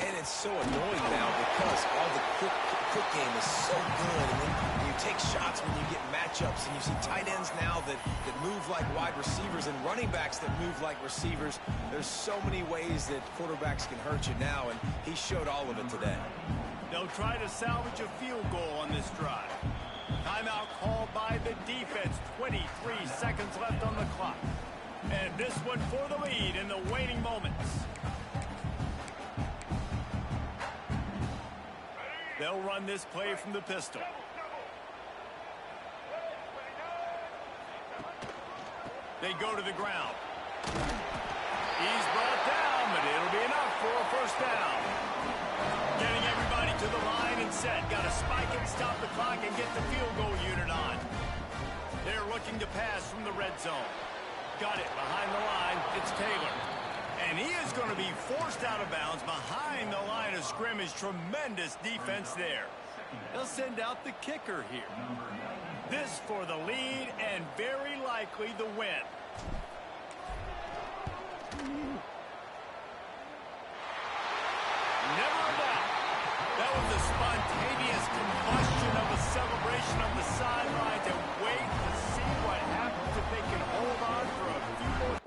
S2: And it's so annoying now because all the quick game is so good, and then you take shots when you get matchups, and you see tight ends now that move like wide receivers and running backs that move like receivers. There's so many ways that quarterbacks can hurt you now, and he showed all of it today.
S1: They'll try to salvage a field goal on this drive. Timeout called by the defense. 23 seconds left on the clock. And this one for the lead in the waning moments. They'll run this play from the pistol. They go to the ground. He's brought down, but it'll be enough for a 1st down. Getting everybody to the line and set. Got to spike it, stop the clock, and get the field goal unit on. They're looking to pass from the red zone. got it behind the line. It's Taylor. And he is going to be forced out of bounds behind the line of scrimmage. Tremendous defense there. They'll send out the kicker here. This for the lead and very likely the win. Never a doubt. That was a spontaneous combustion of a celebration on the sidelines, and wait to see what happens if they can hold on for a few more.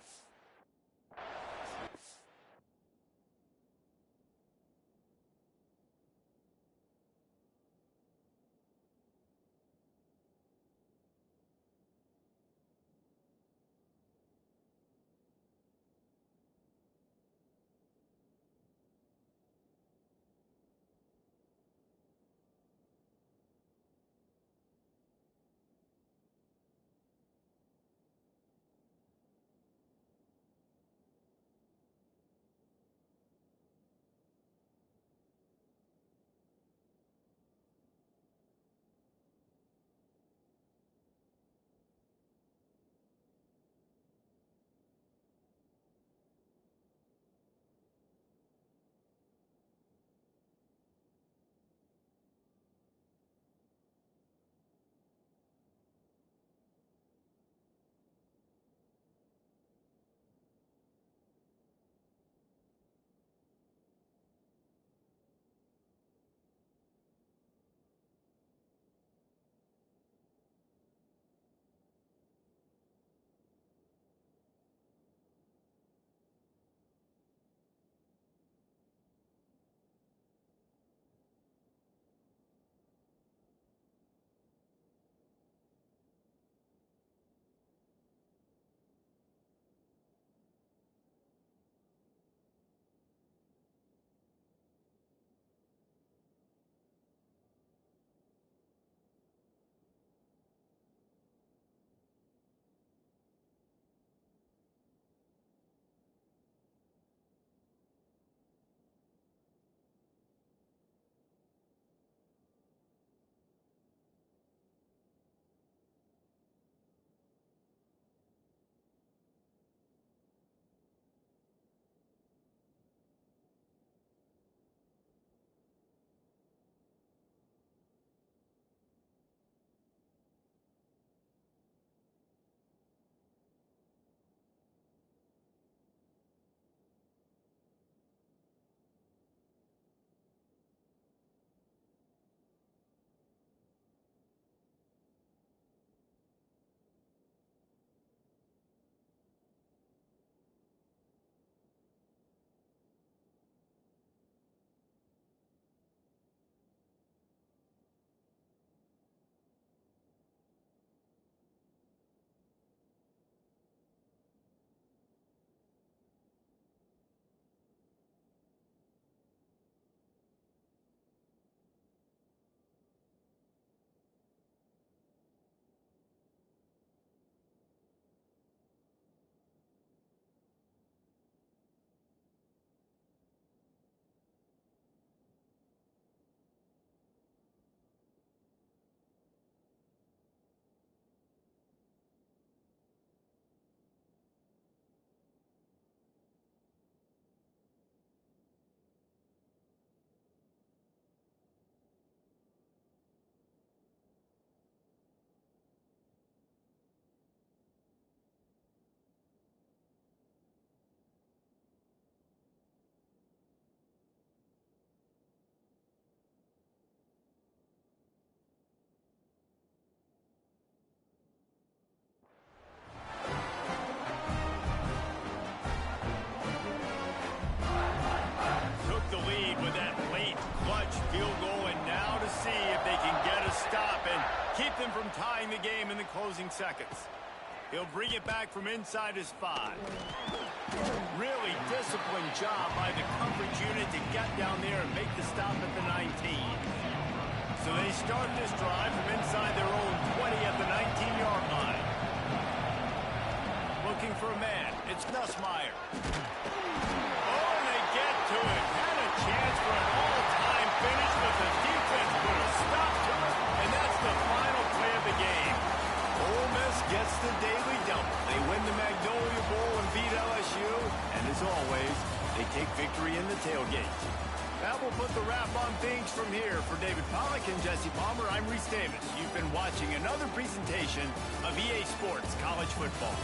S1: keep them from tying the game in the closing seconds. He'll bring it back from inside his 5. Really disciplined job by the coverage unit to get down there and make the stop at the 19. So they start this drive from inside their own 20 at the 19-yard line. Looking for a man. It's Nussmeier. Oh, and they get to it. Had a chance for an all-time finish, but the defense put a stop to it, and that's the final play of the game. Ole Miss gets the daily double. They win the Magnolia take victory in the tailgate. That will put the wrap on things from here. For David Pollack and Jesse Palmer, I'm Reese Davis. You've been watching another presentation of EA Sports College Football.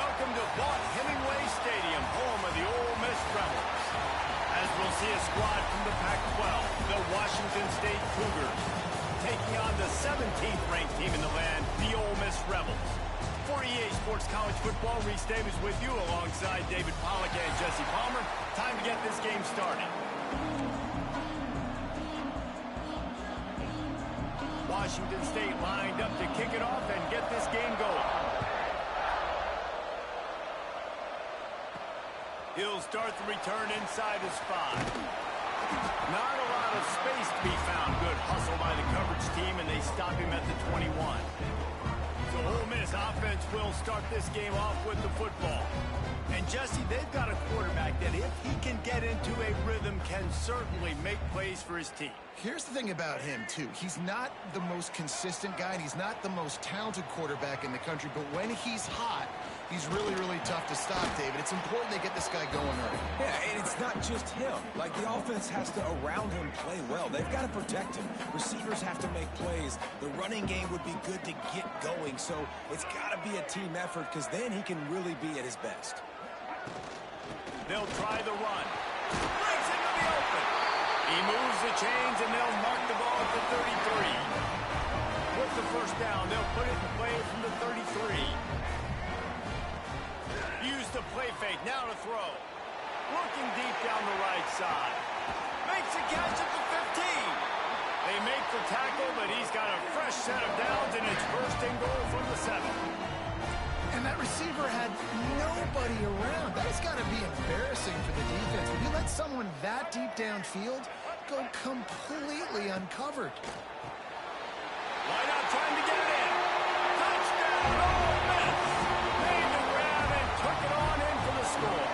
S1: Welcome to Vaught Hemingway Stadium, home of the Ole Miss Rebels. As we'll see a squad from the Pac-12, the Washington State Cougars, taking on the 17th ranked team in the land, the Ole Miss Rebels. For EA Sports College Football, Reese Davis with you alongside David Pollack and Jesse Palmer. Time to get this game started. Washington State lined up to kick it off and get this game going. He'll start the return inside his 5. Not a lot of space to be found. Good hustle by the coverage team, and they stop him at the 21. So Ole Miss offense will start this game off with the football. And Jesse, they've got a quarterback that if he can get into a rhythm can certainly make plays for his team.
S3: Here's the thing about him, too. He's not the most consistent guy, and he's not the most talented quarterback in the country, but when he's hot, he's really, really tough to stop, David. It's important they get this guy going early.
S2: Yeah, and it's not just him. Like, the offense has to, around him, play well. They've got to protect him. Receivers have to make plays. The running game would be good to get going, so it's got to be a team effort because then he can really be at his best.
S1: They'll try the run. Breaks into the open. He moves the chains, and they'll mark the ball at the 33. With the first down, they'll put it in play from the 33. Use the play fake, now to throw. Looking deep down the right side. Makes a catch at the 15. They make the tackle, but he's got a fresh set of downs, and it's first and goal from the 7.
S3: And that receiver had nobody around. That's got to be embarrassing for the defense. When you let someone that deep downfield go completely uncovered.
S1: Why not trying to get it in? Touchdown, Ole Miss! Made the grab and took it on in for the score.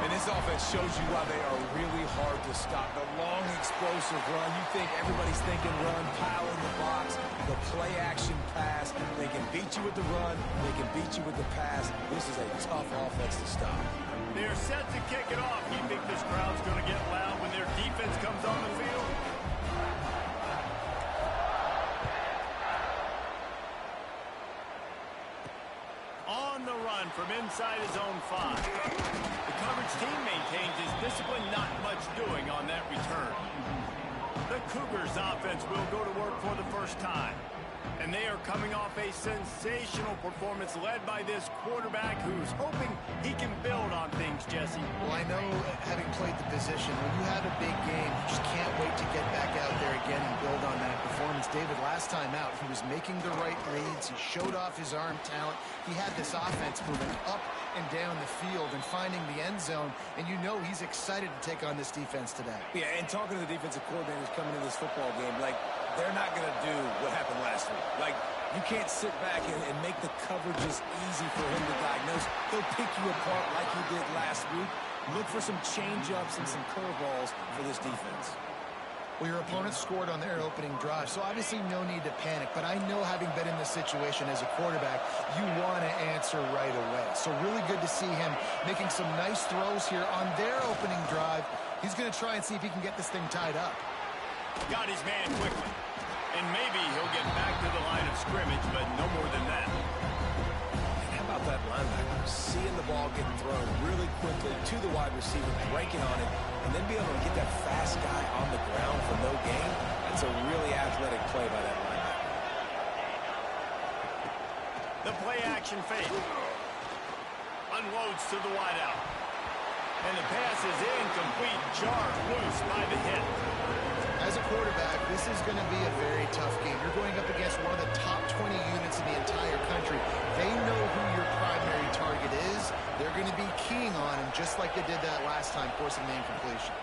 S2: And this offense shows you why they are really hard to stop. The long, explosive run. You think everybody's thinking run, pile in the box. The play-action pass. They can beat you with the run. They can beat you with the pass. This is a tough offense to stop.
S1: They're set to kick it off. You think this crowd's going to get loud when their defense comes on the field? On the run from inside his own 5. The coverage team maintains his discipline, not much doing on that return. The Cougars offense will go to work for the first time. And they are coming off a sensational performance led by this quarterback who's hoping he can build on things, Jesse.
S3: Well, I know, having played the position, when you have a big game, you just can't wait to get back out there again and build on that performance. David, last time out, he was making the right reads. He showed off his arm talent. He had this offense moving up and down the field and finding the end zone, and you know he's excited to take on this defense today.
S2: Yeah, and talking to the defensive coordinators coming into this football game, like, they're not going to do what happened last week. Like, you can't sit back and make the coverages easy for him to diagnose. He'll pick you apart like he did last week. Look for some change-ups and some curveballs for this defense.
S3: Well, your opponent scored on their opening drive, so obviously no need to panic. But I know, having been in this situation as a quarterback, you want to answer right away. So really good to see him making some nice throws here on their opening drive. He's going to try and see if he can get this thing tied up.
S1: Got his man quickly. And maybe he'll get back to the line of scrimmage, but no more than that.
S2: How about that linebacker? Seeing the ball getting thrown really quickly to the wide receiver, breaking on it, and then be able to get that fast guy on the ground for no gain. That's a really athletic play by that linebacker.
S1: The play action fake. Unloads to the wideout. And the pass is incomplete. Jarred loose by the hit.
S3: As a quarterback, this is going to be a very tough game. You're going up against one of the top 20 units in the entire country. They know who your primary target is. They're going to be keying on him, just like they did that last time, forcing the incompletion.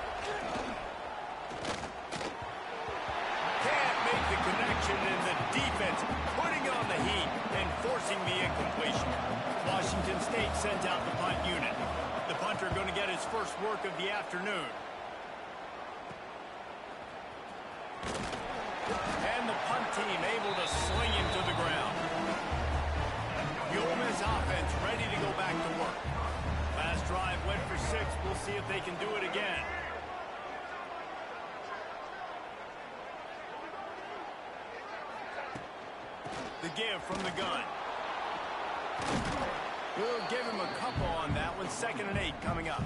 S1: Can't make the connection, and the defense putting on the heat and forcing the incompletion. Washington State sends out the punt unit. The punter going to get his first work of the afternoon. And the punt team able to sling him to the ground. The Ole Miss offense ready to go back to work. Last drive went for 6. We'll see if they can do it again. The give from the gun. We'll give him a couple on that one. 2nd and 8 coming up.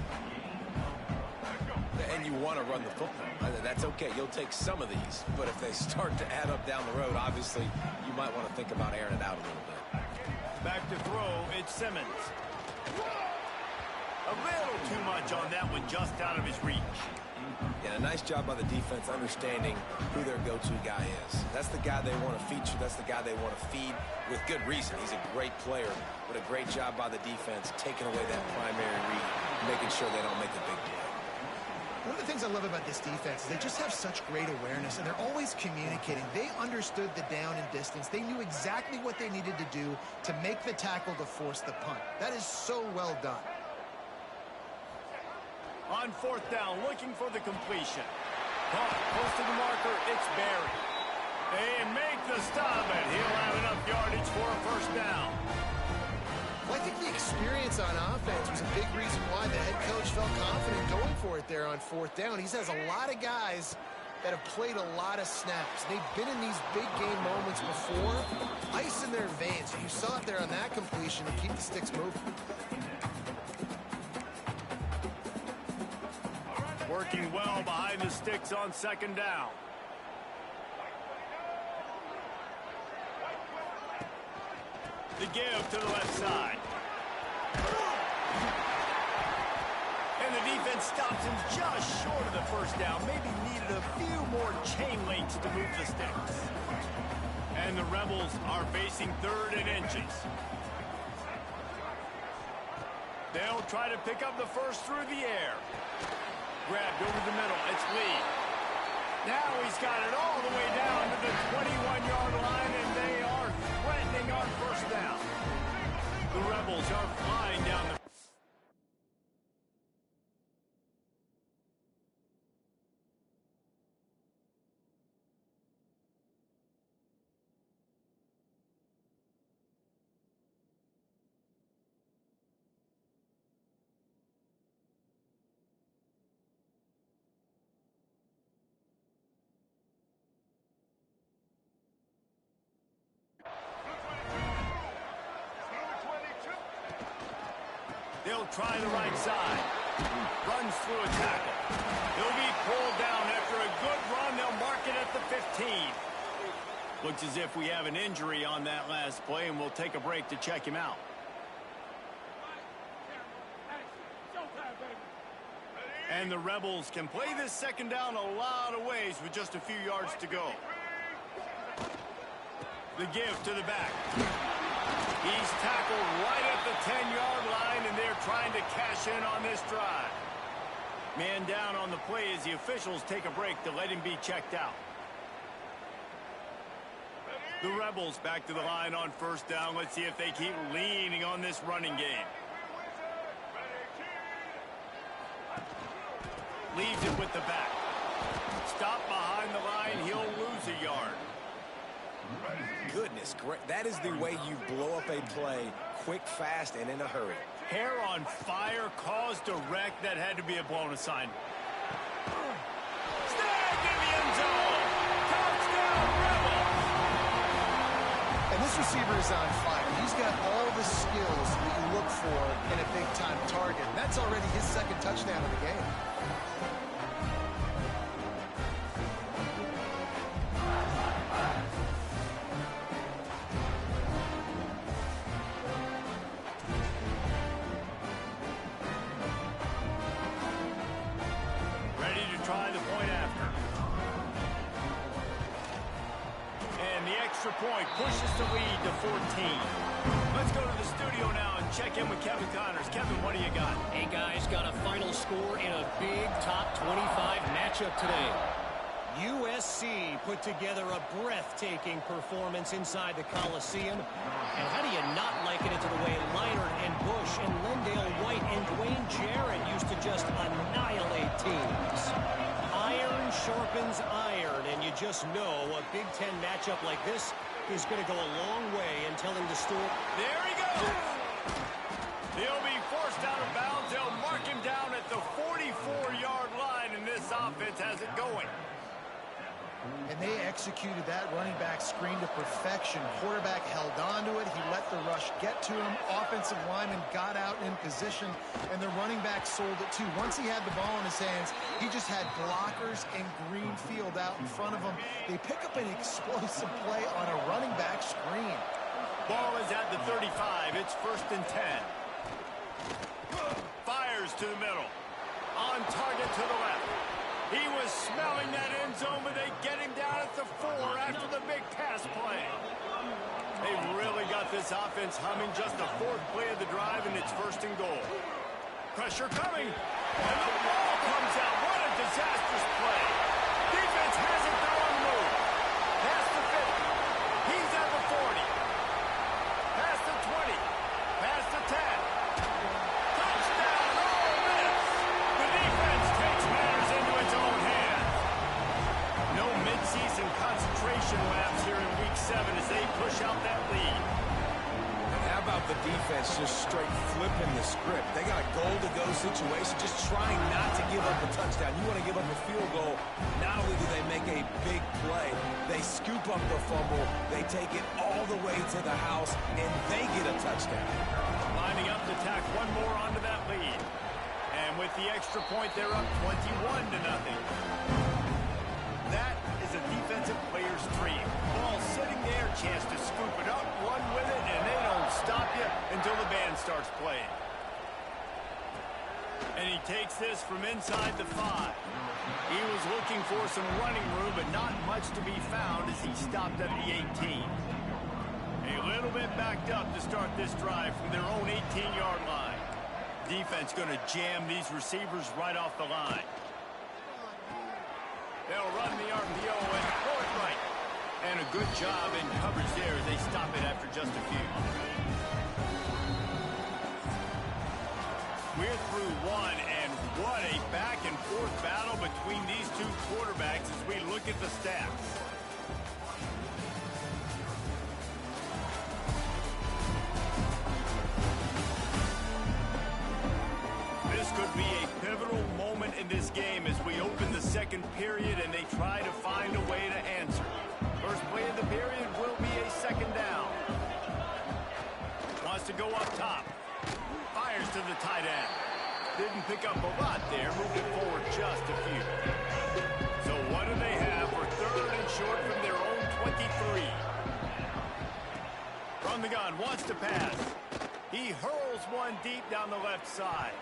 S2: And you want to run the football. That's okay. You'll take some of these. But if they start to add up down the road, obviously, you might want to think about airing it out a little bit.
S1: Back to throw, it's Simmons. A little too much on that one, just out of his reach.
S2: Yeah, a nice job by the defense understanding who their go-to guy is. That's the guy they want to feature. That's the guy they want to feed with good reason. He's a great player, but a great job by the defense taking away that primary read, making sure they don't make a big play.
S3: One of the things I love about this defense is they just have such great awareness, and they're always communicating. They understood the down and distance. They knew exactly what they needed to do to make the tackle to force the punt. That is so well done.
S1: On 4th down, looking for the completion. Caught, close to the marker, it's Barry. They make the stop, and he'll have enough yardage for a 1st down.
S3: Well, I think the experience on offense was a big reason why the head coach felt confident going for it there on 4th down. He has a lot of guys that have played a lot of snaps. They've been in these big game moments before. Ice in their veins. You saw it there on that completion to keep the sticks moving.
S1: Working well behind the sticks on 2nd down. The give to the left side. And the defense stops him just short of the 1st down. Maybe needed a few more chain links to move the sticks. And the Rebels are facing 3rd and inches. They'll try to pick up the 1st through the air. Grabbed over the middle. It's Lee. Now he's got it all the way down to the 21-yard line, and they are threatening on 1st down. The Rebels are flying down the... They'll try the right side. Runs through a tackle. He'll be pulled down after a good run. They'll mark it at the 15. Looks as if we have an injury on that last play, and we'll take a break to check him out. And the Rebels can play this 2nd down a lot of ways with just a few yards to go. The give to the back. He's tackled right at the 10-yard line, and they're trying to cash in on this drive. Man down on the play as the officials take a break to let him be checked out. The Rebels back to the line on 1st down. Let's see if they keep leaning on this running game. Leaves it with the back. Stop behind the line. He'll lose a yard.
S2: Goodness, great. That is the way you blow up a play quick, fast, and in a hurry.
S1: Hair on fire, caused a wreck. That had to be a blown assignment. Snagged in the end zone. Touchdown, Rebels.
S3: And this receiver is on fire. He's got all the skills that you look for in a big-time target. That's already his 2nd touchdown of the game.
S1: Try the point after. And the extra point pushes the lead to 14. Let's go to the studio now and check in with Kevin Connors. Kevin, what do you got?
S6: Hey, guys, got a final score in a big top 25 matchup today. USC put together a breathtaking performance inside the Coliseum. And how do you not liken it to the way Leinart and Bush and Lendale White and Dwayne Jarrett used to just annihilate teams? Iron sharpens iron, and you just know a Big Ten matchup like this is going to go a long way in telling the story.
S1: There he goes! He'll be forced out of bounds. They'll mark him down at the 44-yard line, and this offense has it going.
S3: and they executed that running back screen to perfection. Quarterback held on to it. He let the rush get to him. Offensive lineman got out in position, and the running back sold it too. Once he had the ball in his hands, he just had blockers and green field out in front of him. They pick up an explosive play on a running back screen.
S1: Ball is at the 35. It's 1st and 10. Fires to the middle. On target to the left. He was smelling that end zone, but they get him down at the 4 after the big pass play. They really got this offense humming. Just the 4th play of the drive, and it's 1st and goal. Pressure coming, and the ball comes out. What a disastrous play. Defense hasn't gone on the move. Past the 50. He's at the 40. Past the 20. Past the 10. Touchdown, Ole Miss. The defense takes matters into its own hands. No midseason concentration laps here in Week 7 as they push out that lead.
S2: How about the defense just straight flipping the script? They got a goal-to-go situation, just trying not to give up a touchdown. You want to give up a field goal, not only do they make a big play, they scoop up the fumble, they take it all the way to the house, and they get a touchdown.
S1: Lining up to tack one more onto that lead. And with the extra point, they're up 21-0. That is a defensive player's dream. Ball sitting there, chance to scoop it up, run with it, and they don't stop you until the band starts playing. And he takes this from inside the 5. He was looking for some running room, but not much to be found as he stopped at the 18. A little bit backed up to start this drive from their own 18-yard line. Defense going to jam these receivers right off the line. They'll run the RPO and pull it right. And a good job in coverage there as they stop it after just a few. We're through one, and what a back-and-forth battle between these two quarterbacks as we look at the stats. This could be a pivotal moment in this game as we open the second period and they try to find a way to answer. First play of the period will be a 2nd down. Wants to go up top. Fires to the tight end. Didn't pick up a lot there, moving forward just a few. So what do they have for 3rd and short from their own 23? From the gun, wants to pass. He hurls one deep down the left side.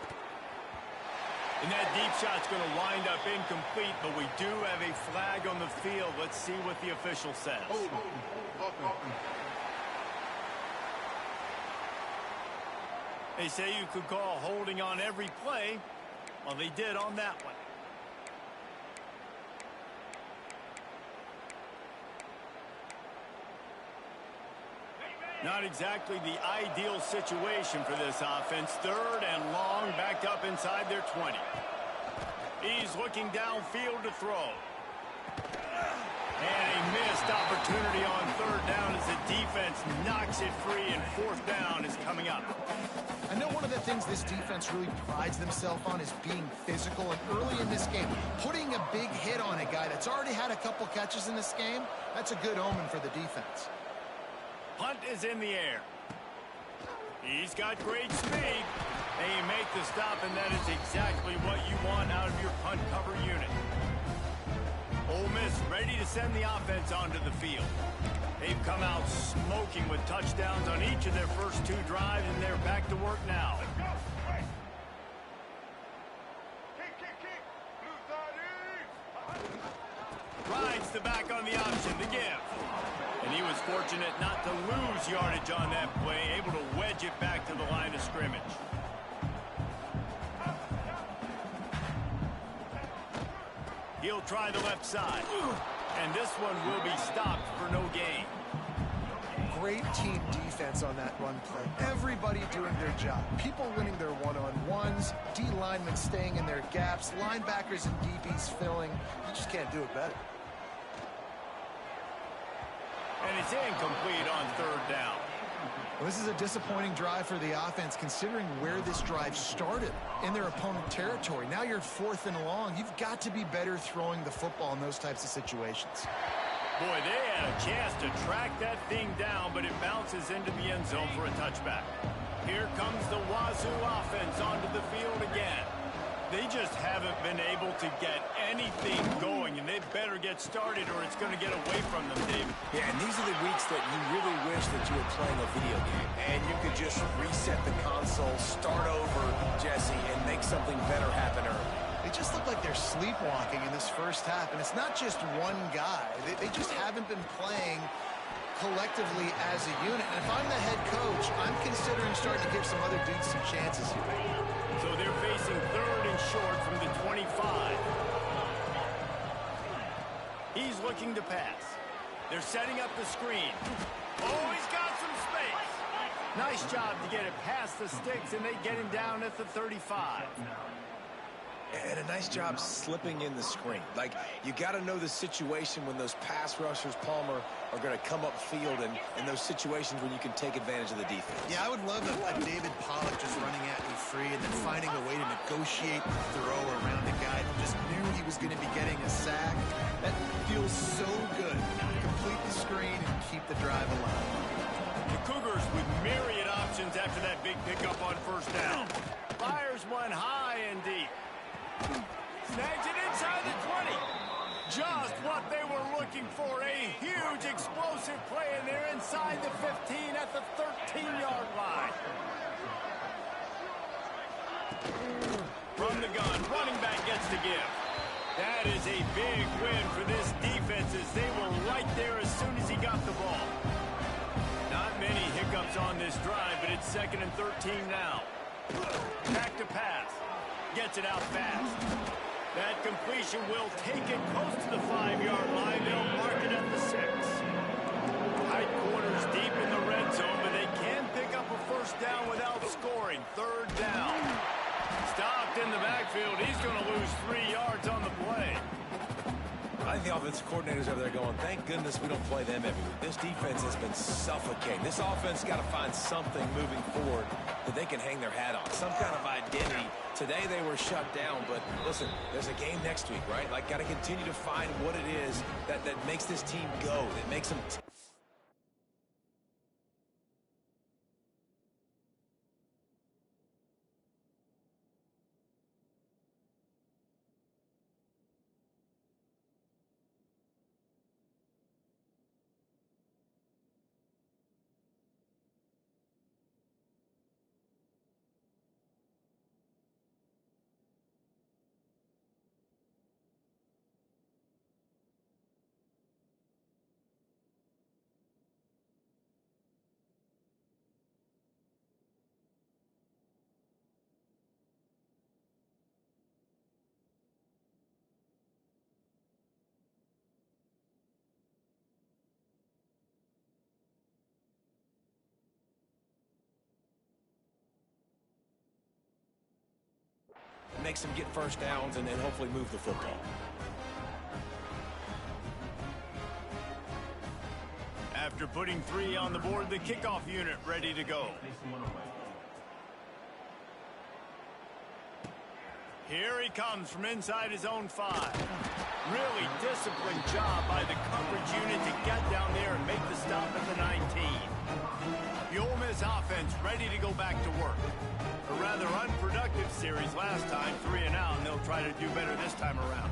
S1: And that deep shot's going to wind up incomplete, but we do have a flag on the field. Let's see what the official says. They say you could call holding on every play. Well, they did on that one. Not exactly the ideal situation for this offense. 3rd and long, backed up inside their 20. He's looking downfield to throw. And a missed opportunity on 3rd down as the defense knocks it free, and 4th down is coming up.
S3: I know one of the things this defense really prides themselves on is being physical, and early in this game, putting a big hit on a guy that's already had a couple catches in this game, that's a good omen for the defense.
S1: Punt is in the air. He's got great speed. They make the stop, and that is exactly what you want out of your punt cover unit. Ole Miss ready to send the offense onto the field. They've come out smoking with touchdowns on each of their first 2 drives, and they're back to work now. Rides the back on the option to give. And he was fortunate not to lose yardage on that play, able to wedge it back to the line of scrimmage. He'll try the left side. And this one will be stopped for no gain.
S3: Great team defense on that run play. Everybody doing their job. People winning their one-on-ones, D linemen staying in their gaps, linebackers and DBs filling. You just can't do it better.
S1: And it's incomplete on 3rd down.
S3: Well, this is a disappointing drive for the offense considering where this drive started, in their opponent territory. Now you're 4th and long. You've got to be better throwing the football in those types of situations.
S1: Boy, they had a chance to track that thing down, but it bounces into the end zone for a touchback. Here comes the Wazoo offense onto the field again. They just haven't been able to get anything going, and they better get started or it's going to get away from them, Dave.
S2: Yeah, and these are the weeks that you really wish that you were playing a video game, and you could just reset the console, start over, Jesse, and make something better happen early.
S3: They just look like they're sleepwalking in this first half, and it's not just one guy. They just haven't been playing collectively as a unit. And if I'm the head coach, I'm considering starting to give some other dudes some chances here.
S1: So they're facing 3rd and short from the 25. He's looking to pass. They're setting up the screen. Oh, he's got some space. Nice job to get it past the sticks, and they get him down at the 35.
S2: And a nice job slipping in the screen. Like, you got to know the situation when those pass rushers, Palmer, are going to come up field and in those situations when you can take advantage of the defense.
S3: Yeah, I would love a David Pollock just running at me free and then finding a way to negotiate the throw around a guy who just knew he was going to be getting a sack. That feels so good. Complete the screen and keep the drive alive.
S1: The Cougars with myriad options after that big pickup on 1st down. Fires one high and deep. Snags it inside the 20. Just what they were looking for. A huge explosive play, and they're inside the 15 at the 13-yard line. From the gun, running back gets the give. That is a big win for this defense as they were right there as soon as he got the ball. Not many hiccups on this drive, but it's 2nd and 13 now. Back to pass. Gets it out fast. That completion will take it close to the 5-yard line. They'll mark it at the 6. Tight quarters deep in the red zone, but they can pick up a 1st down without scoring. 3rd down. Stopped in the backfield. He's going to lose 3 yards on the play.
S2: I think the offensive coordinators over there going, thank goodness we don't play them every week. This defense has been suffocating. This offense got to find something moving forward that they can hang their hat on, some kind of identity. Today they were shut down, but listen, there's a game next week, right? Like, got to continue to find what it is that makes this team go, that makes them... makes them get 1st downs and then hopefully move the football.
S1: After putting 3 on the board, the kickoff unit ready to go. Here he comes from inside his own 5. Really disciplined job by the coverage unit to get down there and make the stop at the 19. The Ole Miss offense ready to go back to work. A rather unproductive series last time, 3 and out, and they'll try to do better this time around.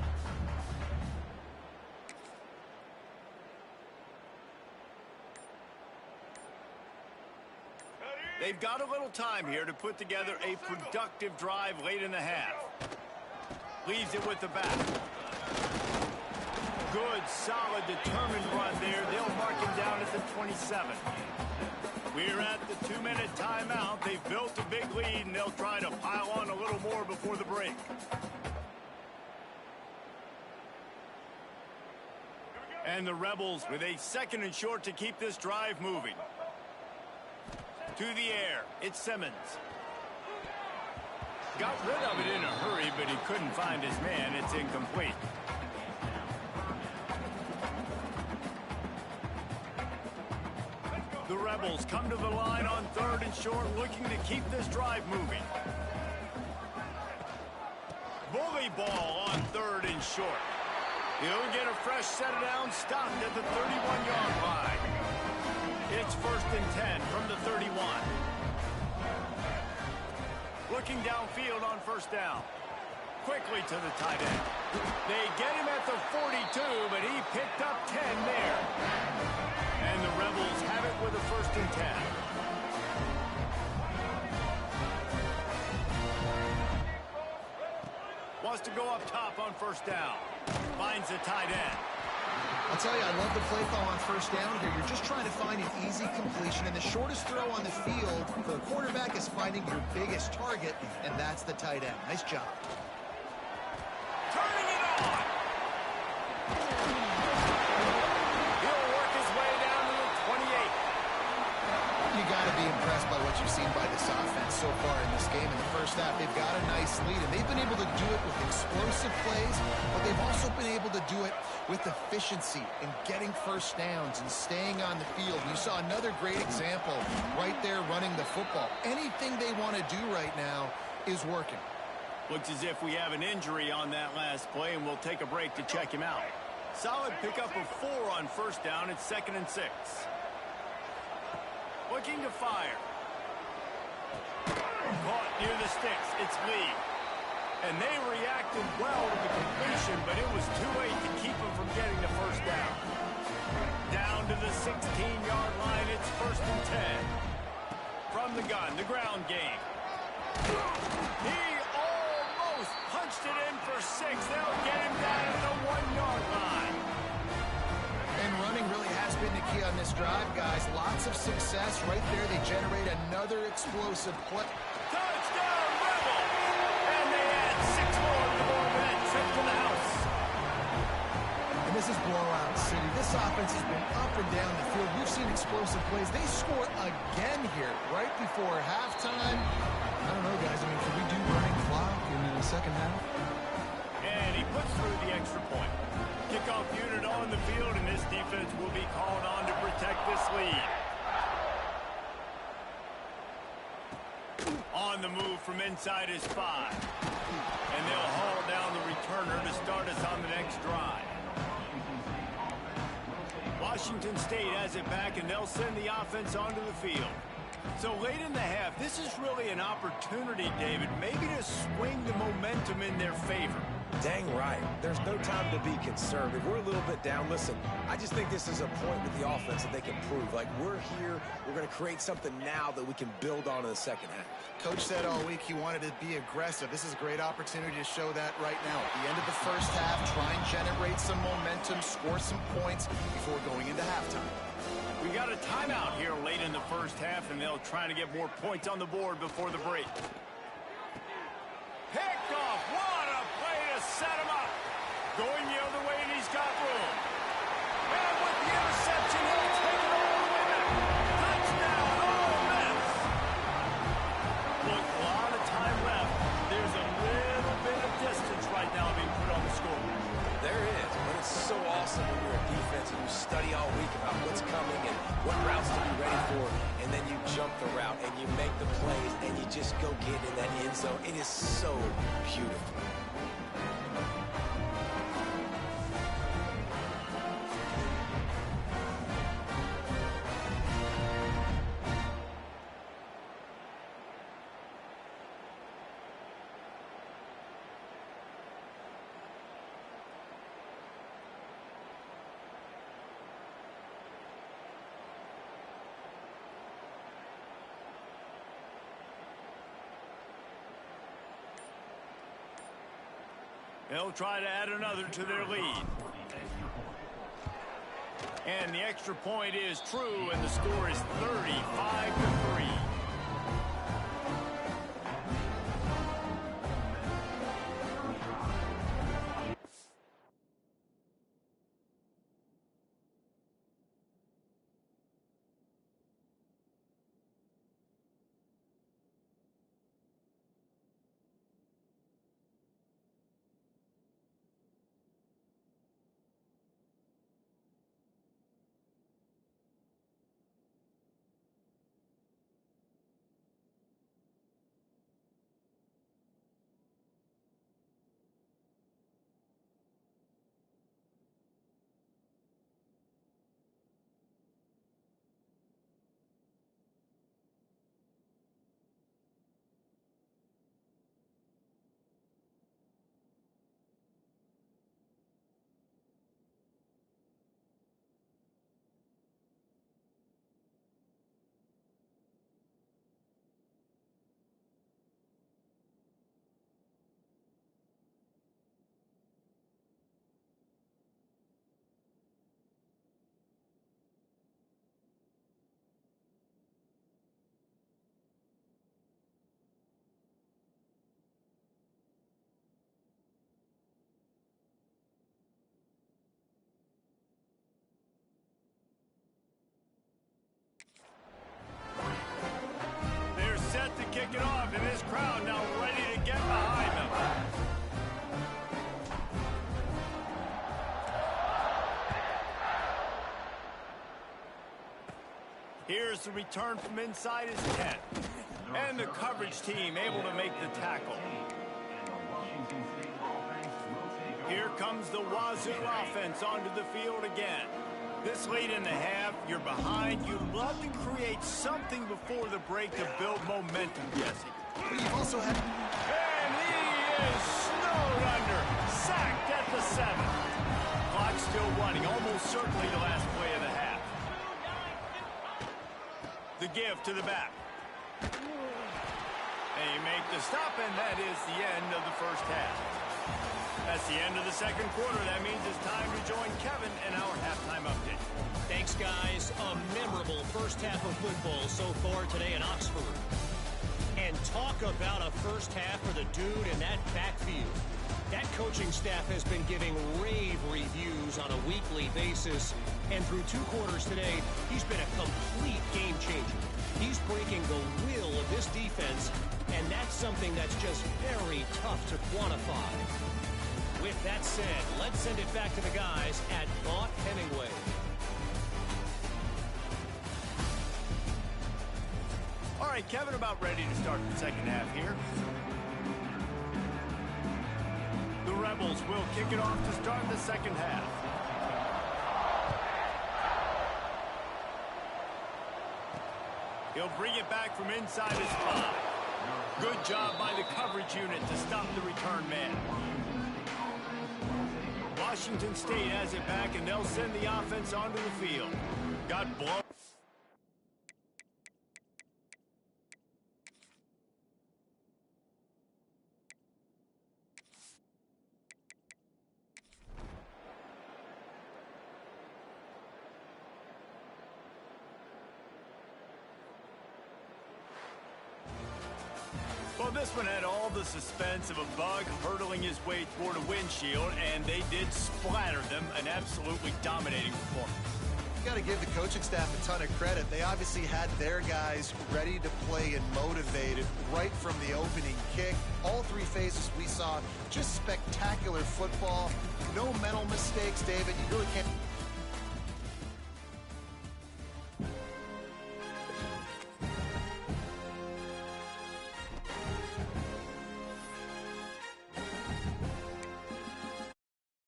S1: They've got a little time here to put together a productive drive late in the half. Leaves it with the back. Good, solid, determined run there. They'll mark him down at the 27. We're at the 2-minute timeout. They've built a big lead, and they'll try to pile on a little more before the break. And the Rebels with a 2nd and short to keep this drive moving. To the air, it's Simmons. Got rid of it in a hurry, but he couldn't find his man. It's incomplete. The Rebels come to the line on 3rd and short, looking to keep this drive moving. Bully ball on 3rd and short. He'll get a fresh set of downs stopped at the 31-yard line. It's 1st and 10 from the 31. Looking downfield on 1st down. Quickly to the tight end. They get him at the 42, but he picked up 10 there. And the Rebels have it with a 1st and 10. Wants to go up top on 1st down. Finds the tight end.
S3: I'll tell you, I love the play call on 1st down here. You're just trying to find an easy completion, and the shortest throw on the field for a quarterback is finding your biggest target, and that's the tight end. Nice job.
S1: Turning it on. He'll work his way down to the 28.
S3: You got to be impressed by what you've seen by this offense so far in this game. In the 1st half, they've got a nice lead, and they've been able to do it with explosive plays, but they've also been able to do it with efficiency and getting 1st downs and staying on the field. You saw another great example right there running the football. Anything they want to do right now is working.
S1: Looks as if we have an injury on that last play, and we'll take a break to check him out. Solid pickup of 4 on 1st down. It's 2nd and 6. Looking to fire. Caught near the sticks. It's Lee. And they reacted well to the completion, but it was too late to keep him from getting the 1st down. Down to the 16-yard line. It's 1st and 10. From the gun, the ground game. He almost punched it in for 6. They'll get him down at the 1-yard line.
S3: And running really has been the key on this drive, guys. Lots of success right there. They generate another explosive play.
S1: Touchdown, Rebels! And they add 6 more to the board with that trip to the house.
S3: And this is blowout city. This offense has been up and down the field. We've seen explosive plays. They score again here right before halftime. I don't know, guys. I mean, can we do running clock in the 2nd half?
S1: And he puts through the extra point. Kickoff unit on the field, and this defense will be called on to protect this lead. On the move from inside his 5. And they'll haul down the returner to start us on the next drive. Washington State has it back, and they'll send the offense onto the field. So late in the half, this is really an opportunity, David, maybe to swing the momentum in their favor.
S2: Dang right. There's no time to be conservative. We're a little bit down. Listen, I just think this is a point with the offense that they can prove. Like, we're here. We're going to create something now that we can build on in the 2nd half.
S3: Coach said all week he wanted to be aggressive. This is a great opportunity to show that right now. At the end of the 1st half, try and generate some momentum, score some points before going into halftime.
S1: We got a timeout here late in the 1st half, and they'll try to get more points on the board before the break. Picked off. What a play to set him up. Going the other way, and he's got room. And with the interception, he'll take it all the way back. Touchdown, Ole Miss. Look, a lot of time left. There's a little bit of distance right now being put on the scoreboard.
S2: There is, but it's so awesome when you're a defense and you study all week about what's coming and what routes to be ready for, and then you jump the route and you make the plays and you just go get in that end zone. It is so beautiful.
S1: They'll try to add another to their lead. And the extra point is true, and the score is 35-3. Here's the return from inside his 10. And the coverage team able to make the tackle. Here comes the Wazoo offense onto the field again. This late in the half, you're behind. You'd love to create something before the break to build momentum, Jesse.
S3: But you've also had...
S1: And he is snowed under. Sacked at the 7. Clock still running, almost certainly the last play of the half. The give to the back. They make the stop, and that is the end of the first half. That's the end of the second quarter. That means it's time to join Kevin in our halftime update.
S6: Thanks, guys. A memorable first half of football so far today in Oxford. And talk about a first half for the dude in that backfield. That coaching staff has been giving rave reviews on a weekly basis. And through 2 quarters today, he's been a complete game changer. He's breaking the will of this defense, and that's something that's just very tough to quantify. With that said, let's send it back to the guys at Vaught Hemingway.
S1: All right, Kevin, about ready to start the second half here. The Rebels will kick it off to start the second half. He'll bring it back from inside his 5. Good job by the coverage unit to stop the return man. Washington State has it back, and they'll send the offense onto the field. Got blown. Well, this one had all the suspense of a bug hurtling his way toward a windshield, and they did splatter them. An absolutely dominating performance.
S3: You got to give the coaching staff a ton of credit. They obviously had their guys ready to play and motivated right from the opening kick. All 3 phases we saw, just spectacular football. No mental mistakes, David. You really can't...